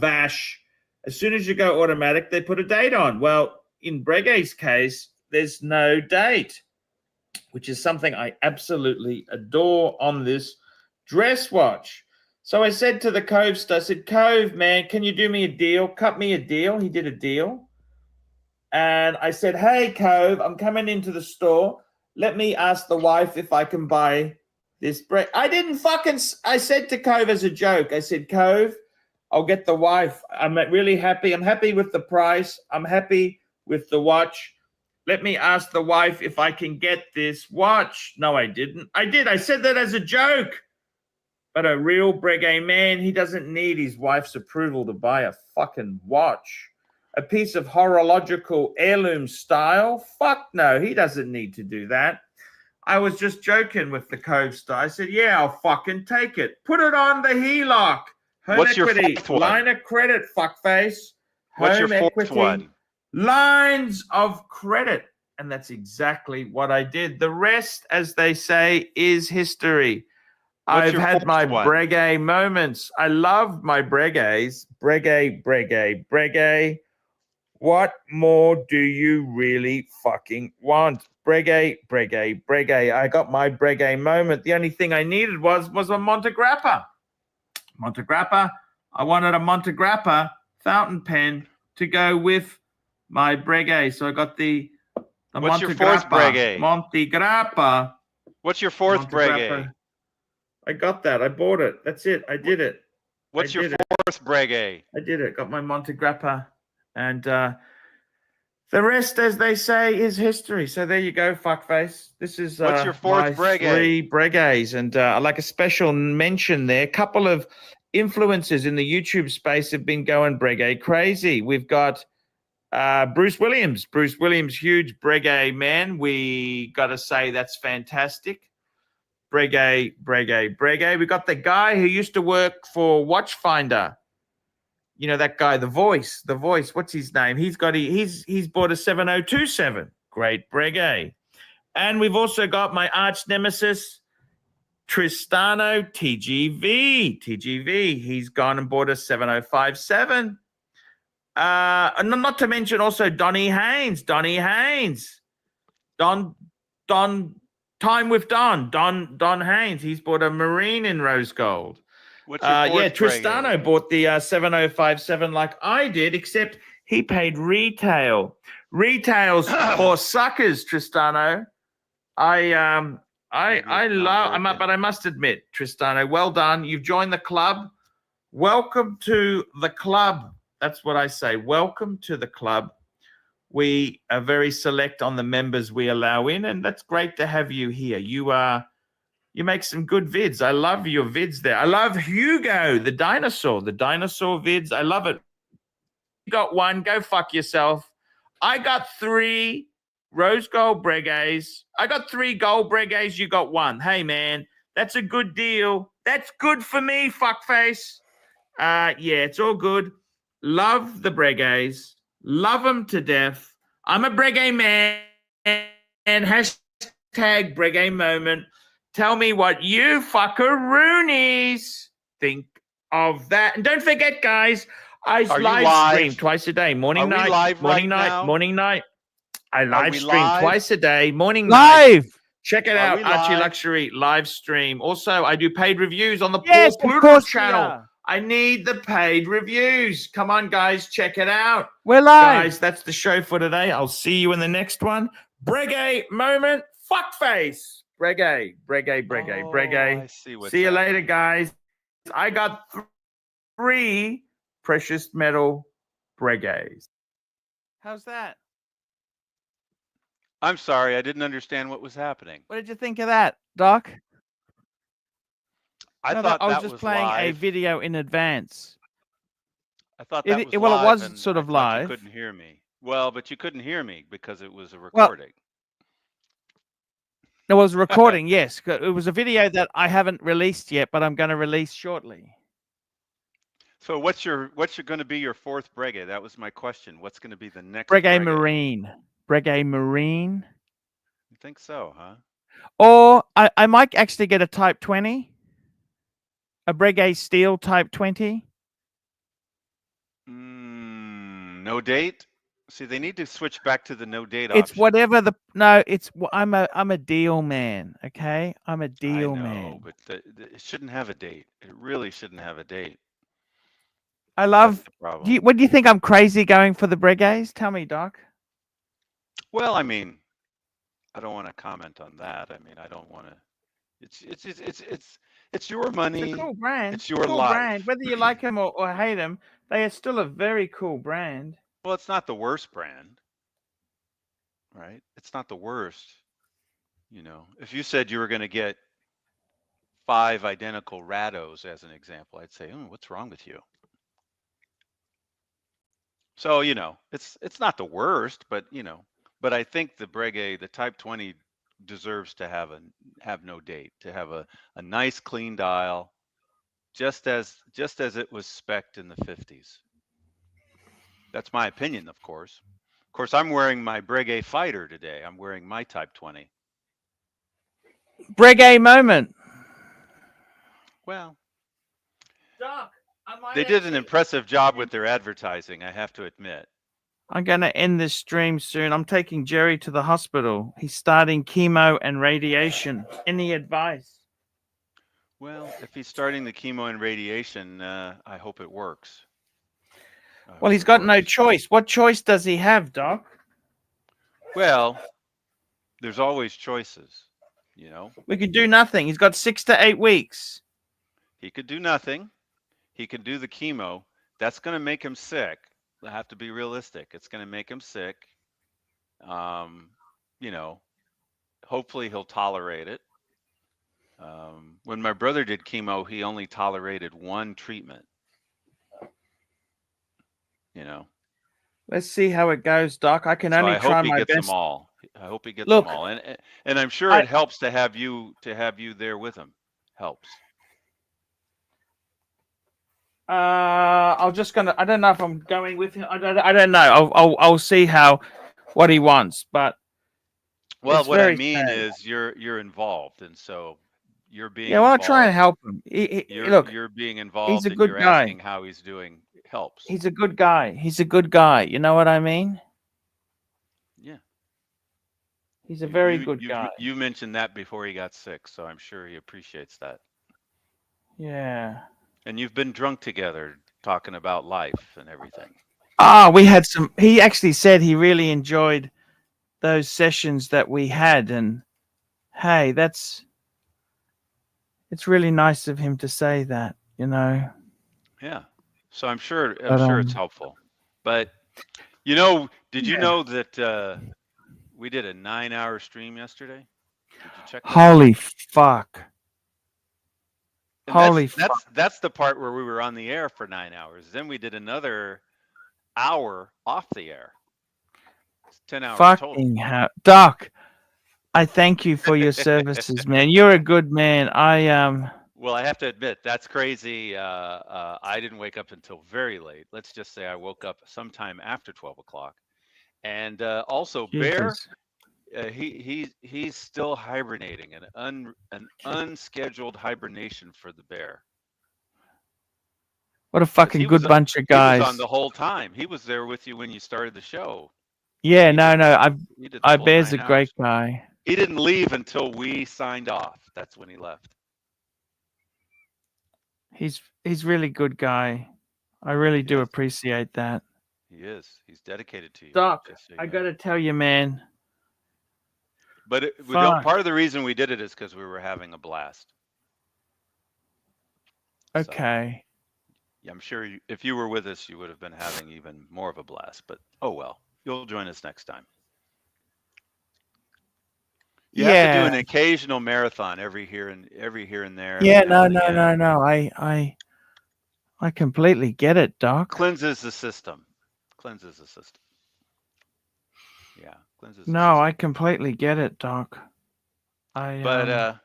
Vash, as soon as you go automatic, they put a date on. Well, in Breguet's case, there's no date, which is something I absolutely adore on this dress watch. So I said to the Covester, I said, Cove, man, can you do me a deal? Cut me a deal. He did a deal. And I said, hey, Cove, I'm coming into the store. Let me ask the wife if I can buy this Breguet. I said to Cove as a joke, I said, Cove, I'll get the wife. I'm really happy. I'm happy with the price. I'm happy with the watch. Let me ask the wife if I can get this watch. No, I didn't. I did. I said that as a joke. But a real Breguet man, he doesn't need his wife's approval to buy a fucking watch. A piece of horological heirloom style? Fuck no, he doesn't need to do that. I was just joking with the Covester. I said, yeah, I'll fucking take it. Put it on the HELOC. Home What's equity, your fourth one? line of credit, fuckface. What's your Home fourth equity, one? lines of credit. And that's exactly what I did. The rest, as they say, is history. What's I've your had fourth my one? Breguet moments. I love my Breguets. Breguet. What more do you really fucking want? Breguet. I got my Breguet moment. The only thing I needed was a Montegrappa. I wanted a Montegrappa fountain pen to go with my Breguet. So I got the What's your fourth Breguet? Montegrappa. What's your fourth Breguet? I got that. I bought it. That's it. I did it. What's your fourth Breguet? I did it. Got my Montegrappa. And the rest, as they say, is history. So there you go, fuckface. This is What's your fourth my Breguet? 3 Breguets. And I'd like a special mention there. A couple of influencers in the YouTube space have been going Breguet crazy. We've got Bruce Williams. Bruce Williams, huge Breguet man. We got to say that's fantastic. Breguet. We got the guy who used to work for Watchfinder. You know, that guy, the voice, what's his name? He's bought a 7027. Great Breguet. And we've also got my arch nemesis, Tristano TGV. He's gone and bought a 7057. And not to mention also Donnie Haynes. Don Time with Don Haynes. He's bought a marine in rose gold. What's your fourth Yeah, Breguet? Tristano bought the 7057 like I did, except he paid retail. Retail's for suckers, Tristano. Maybe I it's not love, working. but I must admit, Tristano, well done. You've joined the club. Welcome to the club. That's what I say. Welcome to the club. We are very select on the members we allow in, and that's great to have you here. You make some good vids. I love your vids there. I love Hugo, the dinosaur vids. I love it. You got one, go fuck yourself. I got 3 rose gold Breguets. I got 3 gold Breguets. You got 1. Hey, man, that's a good deal. That's good for me, fuckface. Yeah, it's all good. Love the Breguets. Love them to death. I'm a Breguet man. And hashtag Breguet moment. Tell me what you fuckeroonies think of that. And don't forget, guys, I live stream twice a day. Morning, night, morning, night, morning, night. I live stream twice a day. Morning, night. Check it out, Archie Luxury live stream. Also, I do paid reviews on the Paul Pluto channel. I need the paid reviews. Come on, guys, check it out. We're live. Guys, that's the show for today. I'll see you in the next one. Breguet moment. Fuckface. Breguet. I see what's See you happening. later, guys. I got 3 precious metal Breguets. How's that? I'm sorry, I didn't understand what was happening. What did you think of that, Doc? I No, thought I was that just was playing a live. video in advance. I thought that was Well, live. it was and sort of I thought live. You couldn't hear me. Well, but you couldn't hear me because it was a recording. It was a recording, yes. It was a video that I haven't released yet, but I'm going to release shortly. So what's going to be your 4th Breguet? That was my question. What's going to be the next Breguet Marine. Breguet Marine. You think so, huh? Or I might actually get a Type 20. A Breguet Steel Type 20. No date? See, they need to switch back to the no date It's option. whatever the no. It's I'm a deal man. Okay, I'm a deal I know, man. but it shouldn't have a date. It really shouldn't have a date. I love. That's the problem. What do you think? I'm crazy going for the Breguets? Tell me, Doc. Well, I mean, I don't want to comment on that. I mean, I don't want to. It's your money. It's a cool brand. It's your cool life. brand. Whether you like them or hate them, they are still a very cool brand. Well, it's not the worst brand, right? It's not the worst. You know, if you said you were going to get 5 identical Rados as an example, I'd say, what's wrong with you? So, you know, it's not the worst, but but I think the Breguet, the Type 20 deserves to have no date, to have a nice clean dial, just as it was spec'd in the 50s. That's my opinion, of course. Of course, I'm wearing my Breguet Fighter today. I'm wearing my Type 20. Breguet moment. Well, Doc, they did an impressive job with their advertising, I have to admit. I'm going to end this stream soon. I'm taking Jerry to the hospital. He's starting chemo and radiation. Any advice? Well, if he's starting the chemo and radiation, I hope it works. Well, he's got no choice. What choice does he have, Doc? Well, there's always choices, you know. We could do nothing. He's got 6 to 8 weeks. He could do nothing. He could do the chemo. That's going to make him sick. I have to be realistic. It's going to make him sick. You know, hopefully he'll tolerate it. When my brother did chemo, he only tolerated 1 treatment. You know. Let's see how it goes, Doc. I can only try my best. Them all. I hope he gets them all. And I'm sure it helps to have you there with him. Helps. I don't know if I'm going with him. I don't know. I'll see what he wants, but well, what I mean is you're involved, and so you're being Well, I'll try and help him. You're being involved. He's a good guy. Asking how he's doing helps. He's a good guy. He's a good guy. You know what I mean? Yeah. He's a very good guy. You mentioned that before he got sick, so I'm sure he appreciates that. Yeah. And you've been drunk together talking about life and everything. Ah, we had some. He actually said he really enjoyed those sessions that we had, and hey, it's really nice of him to say that. Yeah. So I'm sure But it's helpful. But did you know that we did a 9-hour stream yesterday? Did you check that out? holy fuck, And holy fuck, that's the part where we were on the air for 9 hours. Then we did another hour off the air. It's 10 hours total. fucking hell, Doc. I thank you for your services, man. You're a good man. Well, I have to admit, that's crazy. I didn't wake up until very late. Let's just say I woke up sometime after 12 o'clock. And also, Bear, Jesus. he's still hibernating, an unscheduled hibernation for the Bear. What a 'Cause fucking good bunch of He was guys. on the whole time. He was there with you when you started the show. Yeah, He no. did the full Bear's a 9 great hours. guy. He didn't leave until we signed off. That's when he left. He's really good guy. I really do Yes. appreciate that. He is. He's dedicated to you. Doc, just so you I know. got to tell you, man. But Fuck. part of the reason we did it is because we were having a blast. So, Okay. yeah, I'm sure if you were with us, you would have been having even more of a blast. But oh well, you'll join us next time. You have to do an occasional marathon every here and there. Yeah, every now no. and again. I completely get it, Doc. Cleanses the system. Yeah, cleanses the No, system. I completely get it, Doc. But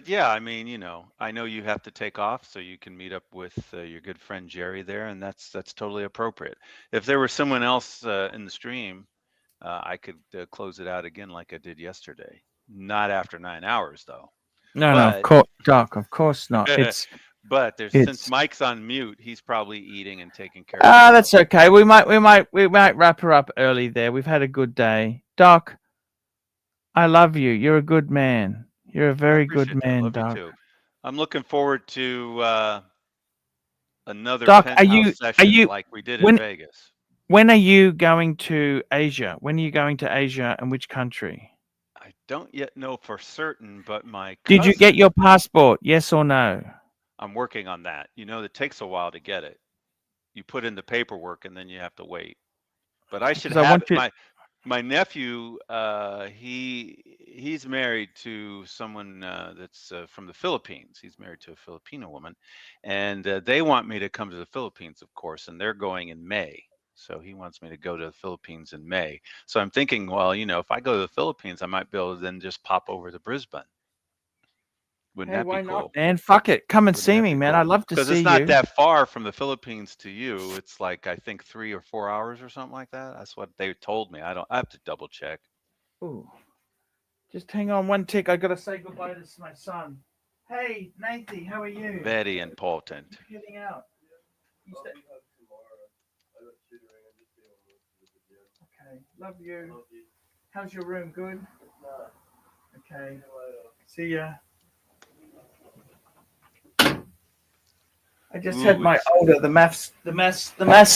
yeah, I mean, I know you have to take off so you can meet up with your good friend Jerry there, and that's totally appropriate. If there was someone else in the stream, I could close it out again like I did yesterday. Not after 9 hours, though. No, of course, Doc. Of course not. But since Mike's on mute, he's probably eating and taking care of. That's okay. We might wrap her up early there. We've had a good day, Doc. I love you. You're a good man. You're a very good man, love Doc. You too. I'm looking forward to another Doc, penthouse session like we did in Vegas. When are you going to Asia? When are you going to Asia, and which country? I don't yet know for certain, but my cousin, Did you get your passport? Yes or no? I'm working on that. It takes a while to get it. You put in the paperwork and then you have to wait. But I should have it. My nephew, he's married to someone that's from the Philippines. He's married to a Filipino woman, and they want me to come to the Philippines, of course, and they're going in May. So he wants me to go to the Philippines in May. So I'm thinking, well, if I go to the Philippines, I might be able to then just pop over to Brisbane. Wouldn't that be cool? Not, man? Fuck it. Come and see me, man. Cool? I'd love to see you. Because it's not that far from the Philippines to you. It's like, I think 3 or 4 hours or something like that. That's what they told me. I have to double check. Ooh. Just hang on one tick. I got to say goodbye to my son. Hey, Nathan, how are you? Very important. Heading out. Okay. Love you. How's your room? Good? Okay. See ya. I just had my older, the maths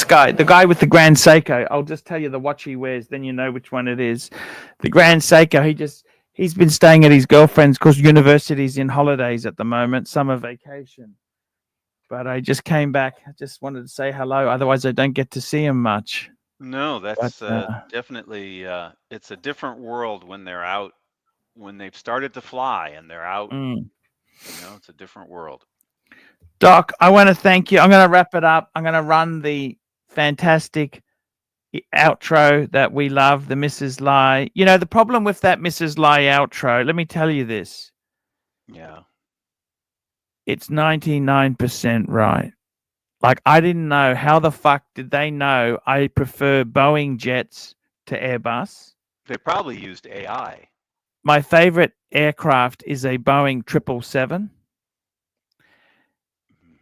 guy, the guy with the Grand Seiko. I'll just tell you the watch he wears, then you know which one it is. The Grand Seiko, he's been staying at his girlfriend's because university's in holidays at the moment, summer vacation. But I just came back. I just wanted to say hello. Otherwise, I don't get to see him much. No, that's definitely, it's a different world when they're out, when they've started to fly and they're out. It's a different world. Doc, I want to thank you. I'm going to wrap it up. I'm going to run the fantastic outro that we love, the Mrs. Lai. The problem with that Mrs. Lai outro, let me tell you this. Yeah. It's 99% right. Like, I didn't know. How the fuck did they know I prefer Boeing jets to Airbus? They probably used AI. My favorite aircraft is a Boeing 777.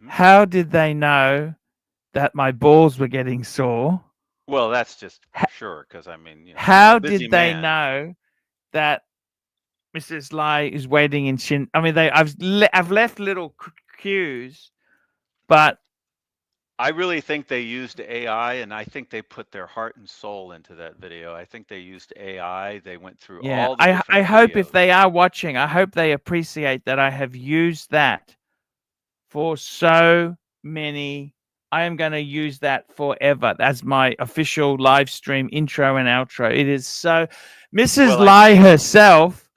How did they know that my balls were getting sore? Well, that's just for sure, because how did they know that Mrs. Lai is waiting in I've left little cues But I really think they used AI, and I think they put their heart and soul into that video. I think they used AI. They went through yeah, all the I different hope if videos. they are watching, I hope they appreciate that I have used that for so many. I am going to use that forever as my official live stream intro and outro. It is so. Mrs. Well, Lai herself,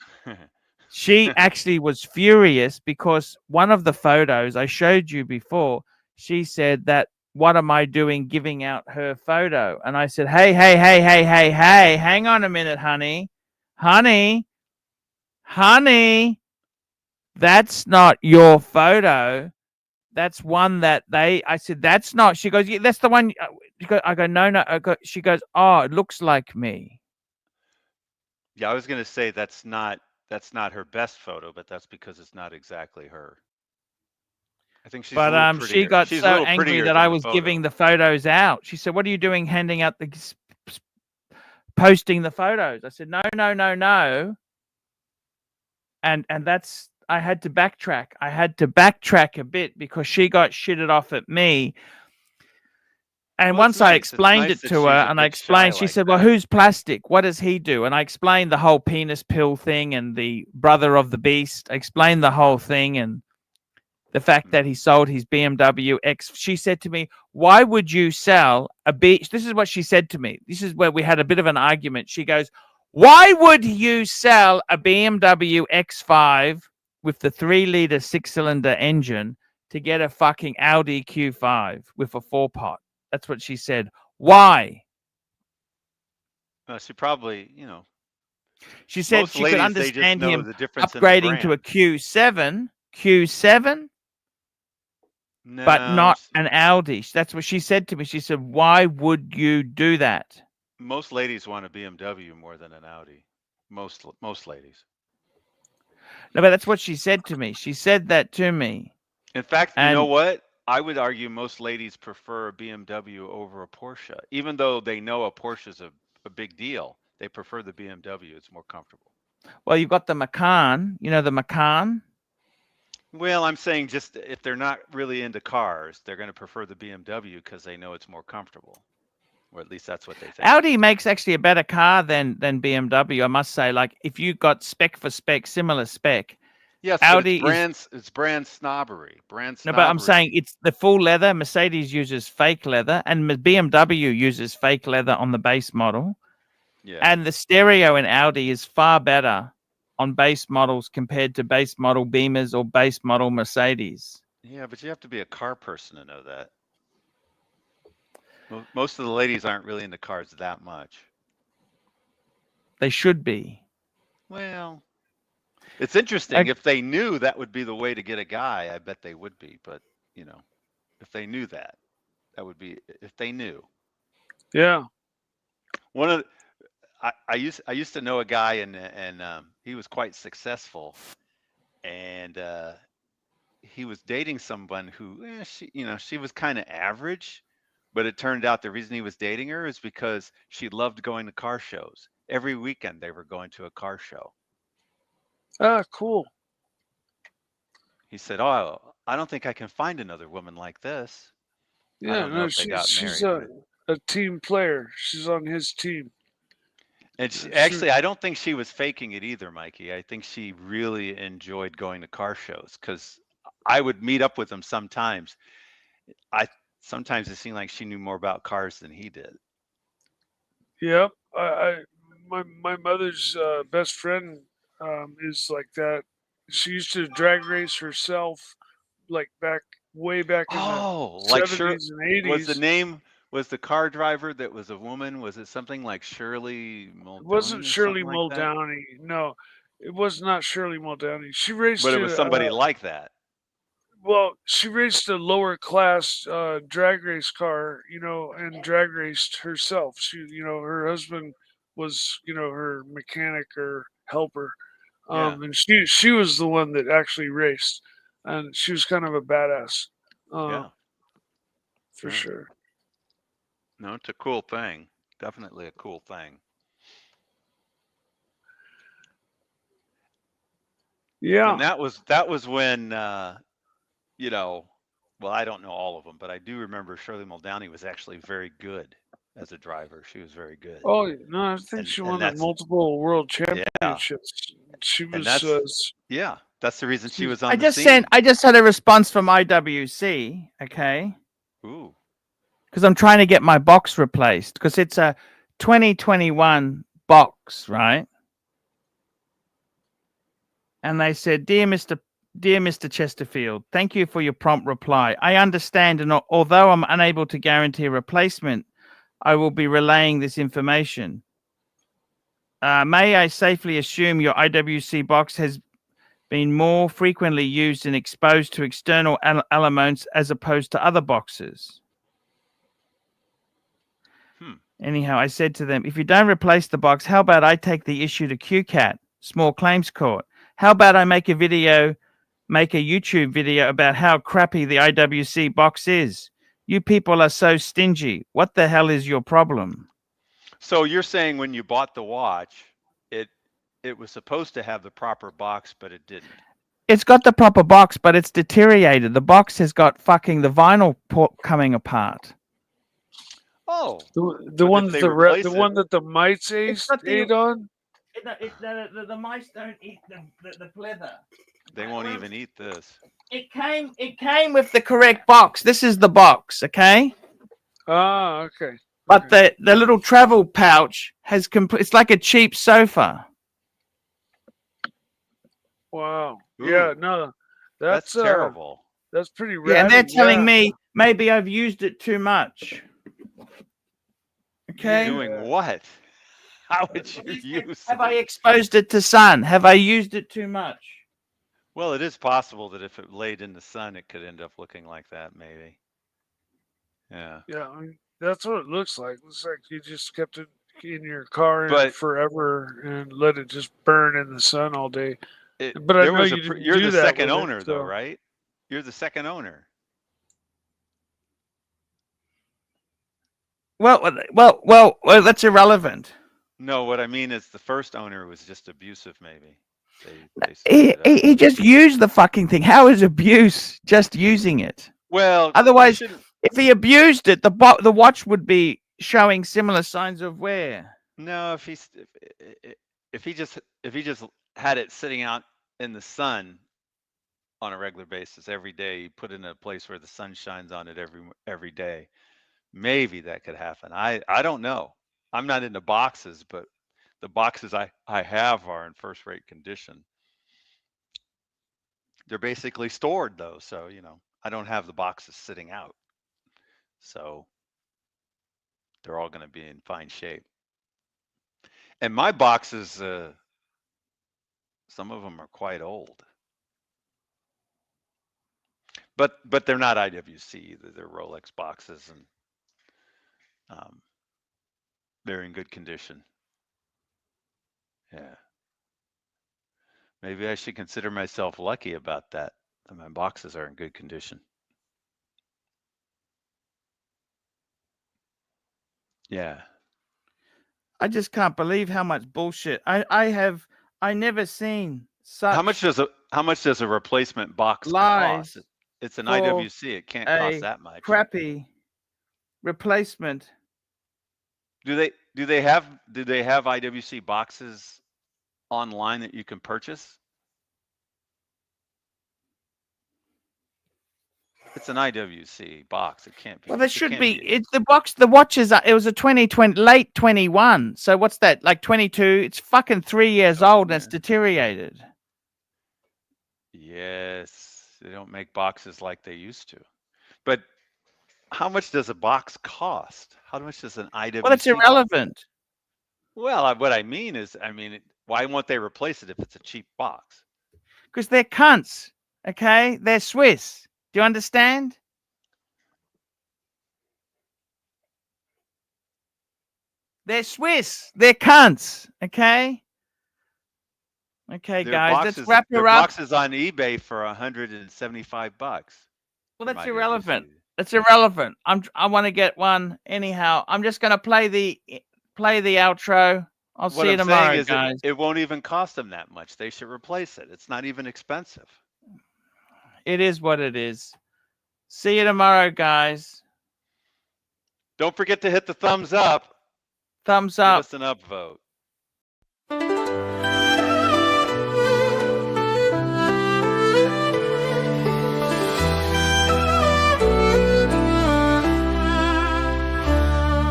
she actually was furious because one of the photos I showed you before, she said that, what am I doing giving out her photo? And I said, hey, hang on a minute, honey. Honey, that's not your photo. That's one that I said, that's not. She goes, yeah, that's the one. I go, no. She goes, oh, it looks like me. yeah, I was going to say that's not her best photo, but that's because it's not exactly her. I think she's a little But she prettier. got She's a so little angry prettier that than I the was photo. giving the photos out. She said, what are you doing handing out posting the photos? I said, no. And that's, I had to backtrack. I had to backtrack a bit because she got shitted off at me. And Well, it's once I nice. It's explained nice it that to her she's a and I bit shy explained, she like said, well, that. who's Plastic? What does he do? And I explained the whole penis pill thing and the brother of the beast. I explained the whole thing and the fact that he sold his BMW X. She said to me, why would you sell a B? This is what she said to me. This is where we had a bit of an argument. She goes, why would you sell a BMW X5 with the 3-liter 6-cylinder engine to get a fucking Audi Q5 with a 4-pot? That's what she said. Why? She probably, She said most she could ladies, they just understand know him the difference in the upgrading to a brand. Q7, but No, not an Audi. That's what she said to me. She said, why would you do that? most ladies want a BMW more than an Audi. Most ladies. No, but that's what she said to me. She said that to me. In fact, you know And what? I would argue most ladies prefer a BMW over a Porsche, even though they know a Porsche is a big deal. They prefer the BMW. It's more comfortable. well, you've got the Macan, the Macan. Well, I'm saying just if they're not really into cars, they're going to prefer the BMW because they know it's more comfortable, or at least that's what they think. Audi makes actually a better car than BMW, I must say. Like if you got spec for spec, similar spec. Yes, Audi but it's brand snobbery. Brand no, snobbery. but I'm saying it's the full leather. Mercedes uses fake leather, and BMW uses fake leather on the base model. Yeah. And the stereo in Audi is far better on base models compared to base model Beamers or base model Mercedes. Yeah, but you have to be a car person to know that. Most of the ladies aren't really into cars that much. They should be. Well, it's interesting. If they knew that would be the way to get a guy, I bet they would be. But, if they knew that would be, if they knew. Yeah. One of I used to know a guy and he was quite successful, and he was dating someone who she was kind of average, but it turned out the reason he was dating her is because she loved going to car shows. Every weekend they were going to a car show. Ah, cool. He said, "Oh, I don't think I can find another woman like this." I Yeah, don't know no, if they got she's married. a team player. She's on his team. And actually, I don't think she was faking it either, Mikey. I think she really enjoyed going to car shows because I would meet up with them sometimes. Sometimes it seemed like she knew more about cars than he did. Yep. My mother's best friend is like that. She used to drag race herself, like way back in the Like 70s and 80s. Was the car driver that was a woman? Was it something like Shirley Muldowney? It wasn't or Shirley something like that? Muldowney. No, it was not Shirley Muldowney. She raced But it was somebody like that. well, she raced a lower class drag race car, and drag raced herself. She, her husband was, her mechanic or helper. Yeah. And she was the one that actually raced, and she was kind of a badass. Yeah. For Yeah. sure. No, it's a cool thing. Definitely a cool thing. Yeah. And that was when Well, I don't know all of them, but I do remember Shirley Muldowney was actually very good as a driver. She was very good. Oh no, I think And she and won like that's multiple world yeah, championships. She and was. that's yeah, that's the reason she was I on the just scene. I just had a response from IWC. Okay, Ooh. because I'm trying to get my box replaced because it's a 2021 box, right? And they said, Dear Mr. Chesterfield, thank you for your prompt reply. I understand, and although I'm unable to guarantee a replacement, I will be relaying this information. May I safely assume your IWC box has been more frequently used and exposed to external elements as opposed to other boxes? Anyhow, I said to them, if you don't replace the box, how about I take the issue to QCAT, Small Claims Court? How about I make a YouTube video about how crappy the IWC box is? You people are so stingy. What the hell is your problem? So you're saying when you bought the watch, it was supposed to have the proper box, but it didn't. It's got the proper box, but it's deteriorated. The box has got fucking the vinyl port coming apart. Oh, the one that the mites ate on. The mice don't eat the pleather. They won't even eat this. It came with the correct box. This is the box, okay? Ah, okay. But the little travel pouch has it's like a cheap sofa. Wow. Ooh, yeah, no. That's terrible. That's pretty rad. Yeah, and they're telling me maybe I've used it too much. Okay. Doing what? How would you use Have I exposed it to sun? Have I used it too much? Well, it is possible that if it laid in the sun, it could end up looking like that, maybe. Yeah. Yeah, I mean, that's what it looks like. It looks like you just kept it in your car forever and let it just burn in the sun all day. But I know you didn't you're do the that second with owner, it, though, so. right? You're the second owner. Well, that's irrelevant. No, what I mean is the first owner was just abusive, maybe. He just used the fucking thing. How is abuse just using it? Well, otherwise, if he abused it, the watch would be showing similar signs of wear. No, if he just had it sitting out in the sun on a regular basis every day, put it in a place where the sun shines on it every day, maybe that could happen. I don't know. I'm not into boxes, but the boxes I have are in first-rate condition. They're basically stored, though, so I don't have the boxes sitting out, so they're all going to be in fine shape. And my boxes, some of them are quite old, but they're not IWC either. They're Rolex boxes, and they're in good condition. Yeah. Maybe I should consider myself lucky about that my boxes are in good condition. Yeah. I just can't believe how much bullshit I never seen such. How much does a replacement box lies cost? It's an IWC. It can't cost that much. Crappy replacement. Do they have IWC boxes online that you can purchase? It's an IWC box. It can't be. Well, there should be. It's the box. The watches. It was a 2020, late 21. So what's that? Like 22. It's fucking 3 years old and it's deteriorated. Yes, they don't make boxes like they used to. But how much does a box cost? How much does an IWC? Well, it's irrelevant. Well, what I mean is, why won't they replace it if it's a cheap box? Because they're cunts. Okay, they're Swiss. Do you understand? They're Swiss. They're cunts. Okay. Okay, guys. Let's wrap her up. Boxes on eBay for $175. Well, that's irrelevant. That's irrelevant. I want to get one anyhow. I'm just going to play the outro. I'll see you tomorrow, guys. It won't even cost them that much. They should replace it. It's not even expensive. It is what it is. See you tomorrow, guys. Don't forget to hit the thumbs up. Thumbs Give up. us an upvote.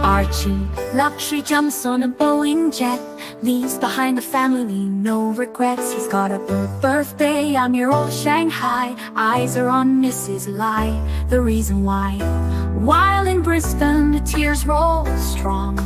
Archie, luxury jumps on a Boeing jet, leaves behind the family, no regrets. He's got a birthday on your old Shanghai. Eyes are on Mrs. Lai, the reason why. While in Brisbane, the tears roll strong.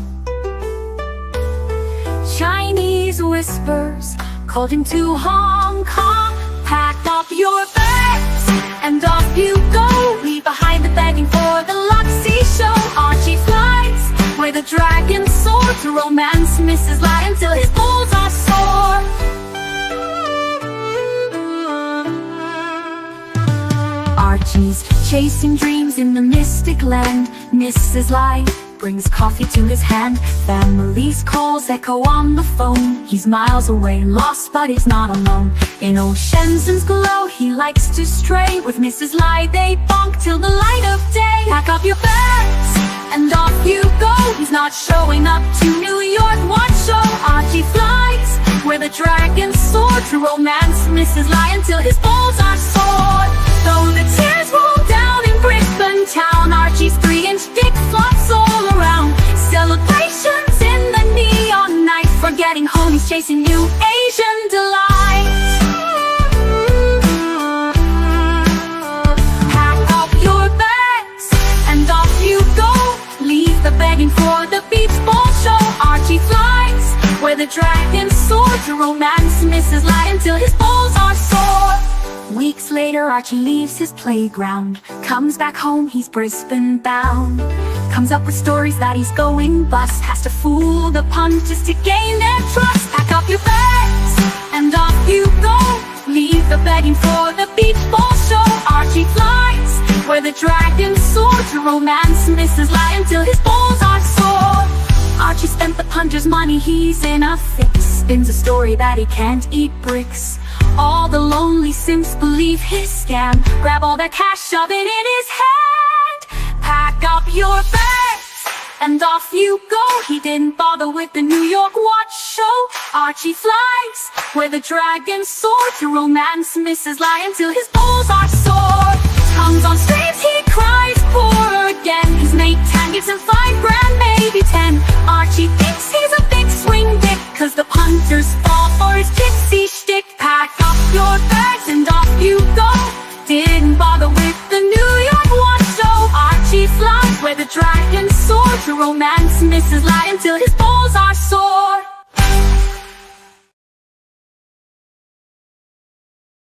Chinese whispers called him to Hong Kong. Pack up your bags and off you go. Leave behind the begging for the LUXURIA show. Archie flies where the dragons soar to romance Mrs. Lai until his balls are sore. Archie's chasing dreams in the mystic land. Mrs. Lai brings coffee to his hand. Family's calls echo on the phone. He's miles away, lost, but he's not alone. In old Shenzhen's glow, he likes to stray. With Mrs. Lai, they bonk till the light of day. Pack up your bags and off you go. He's not showing up to New York watch show. Archie flies where the dragons soar to romance Mrs. Lai until his balls are sore. Though the tears roll down in Brisbane town, Archie's 3-inch dick flops all around. Celebrations in the neon night, forgetting home, he's chasing new Asian delights. Pack up your bags and off you go. Leave the begging for the beach ball show. Archie flies where the dragons soar to romance Mrs. Lai until his balls are sore. Weeks later, Archie leaves his playground, comes back home, he's Brisbane bound. Comes up with stories that he's going bust, has to fool the punters to gain their trust. Pack up your bags and off you go. Leave the begging for the beach ball show. Archie flies where the dragons soar to romance Mrs. Lai until his balls are sore. Archie spent the punter's money, he's in a fix. Spins a story that he can't eat bricks. All the lonely simps believe his scam. Grab all that cash, shove it in his hand. Pack up your bags and off you go. He didn't bother with the New York watch show. Archie flies where the dragons soar to romance Mrs. Lai until his balls are sore. Tongues on strings, he cries poor again. His mate 10 gives him $5 grand, maybe 10. Archie thinks he's a big swing dick, cause the punters fall for his gypsy shtick. Pack up your bags and off you go. Didn't bother with the New York watch show. Archie flies where the dragons soar to romance Mrs. Lai until his balls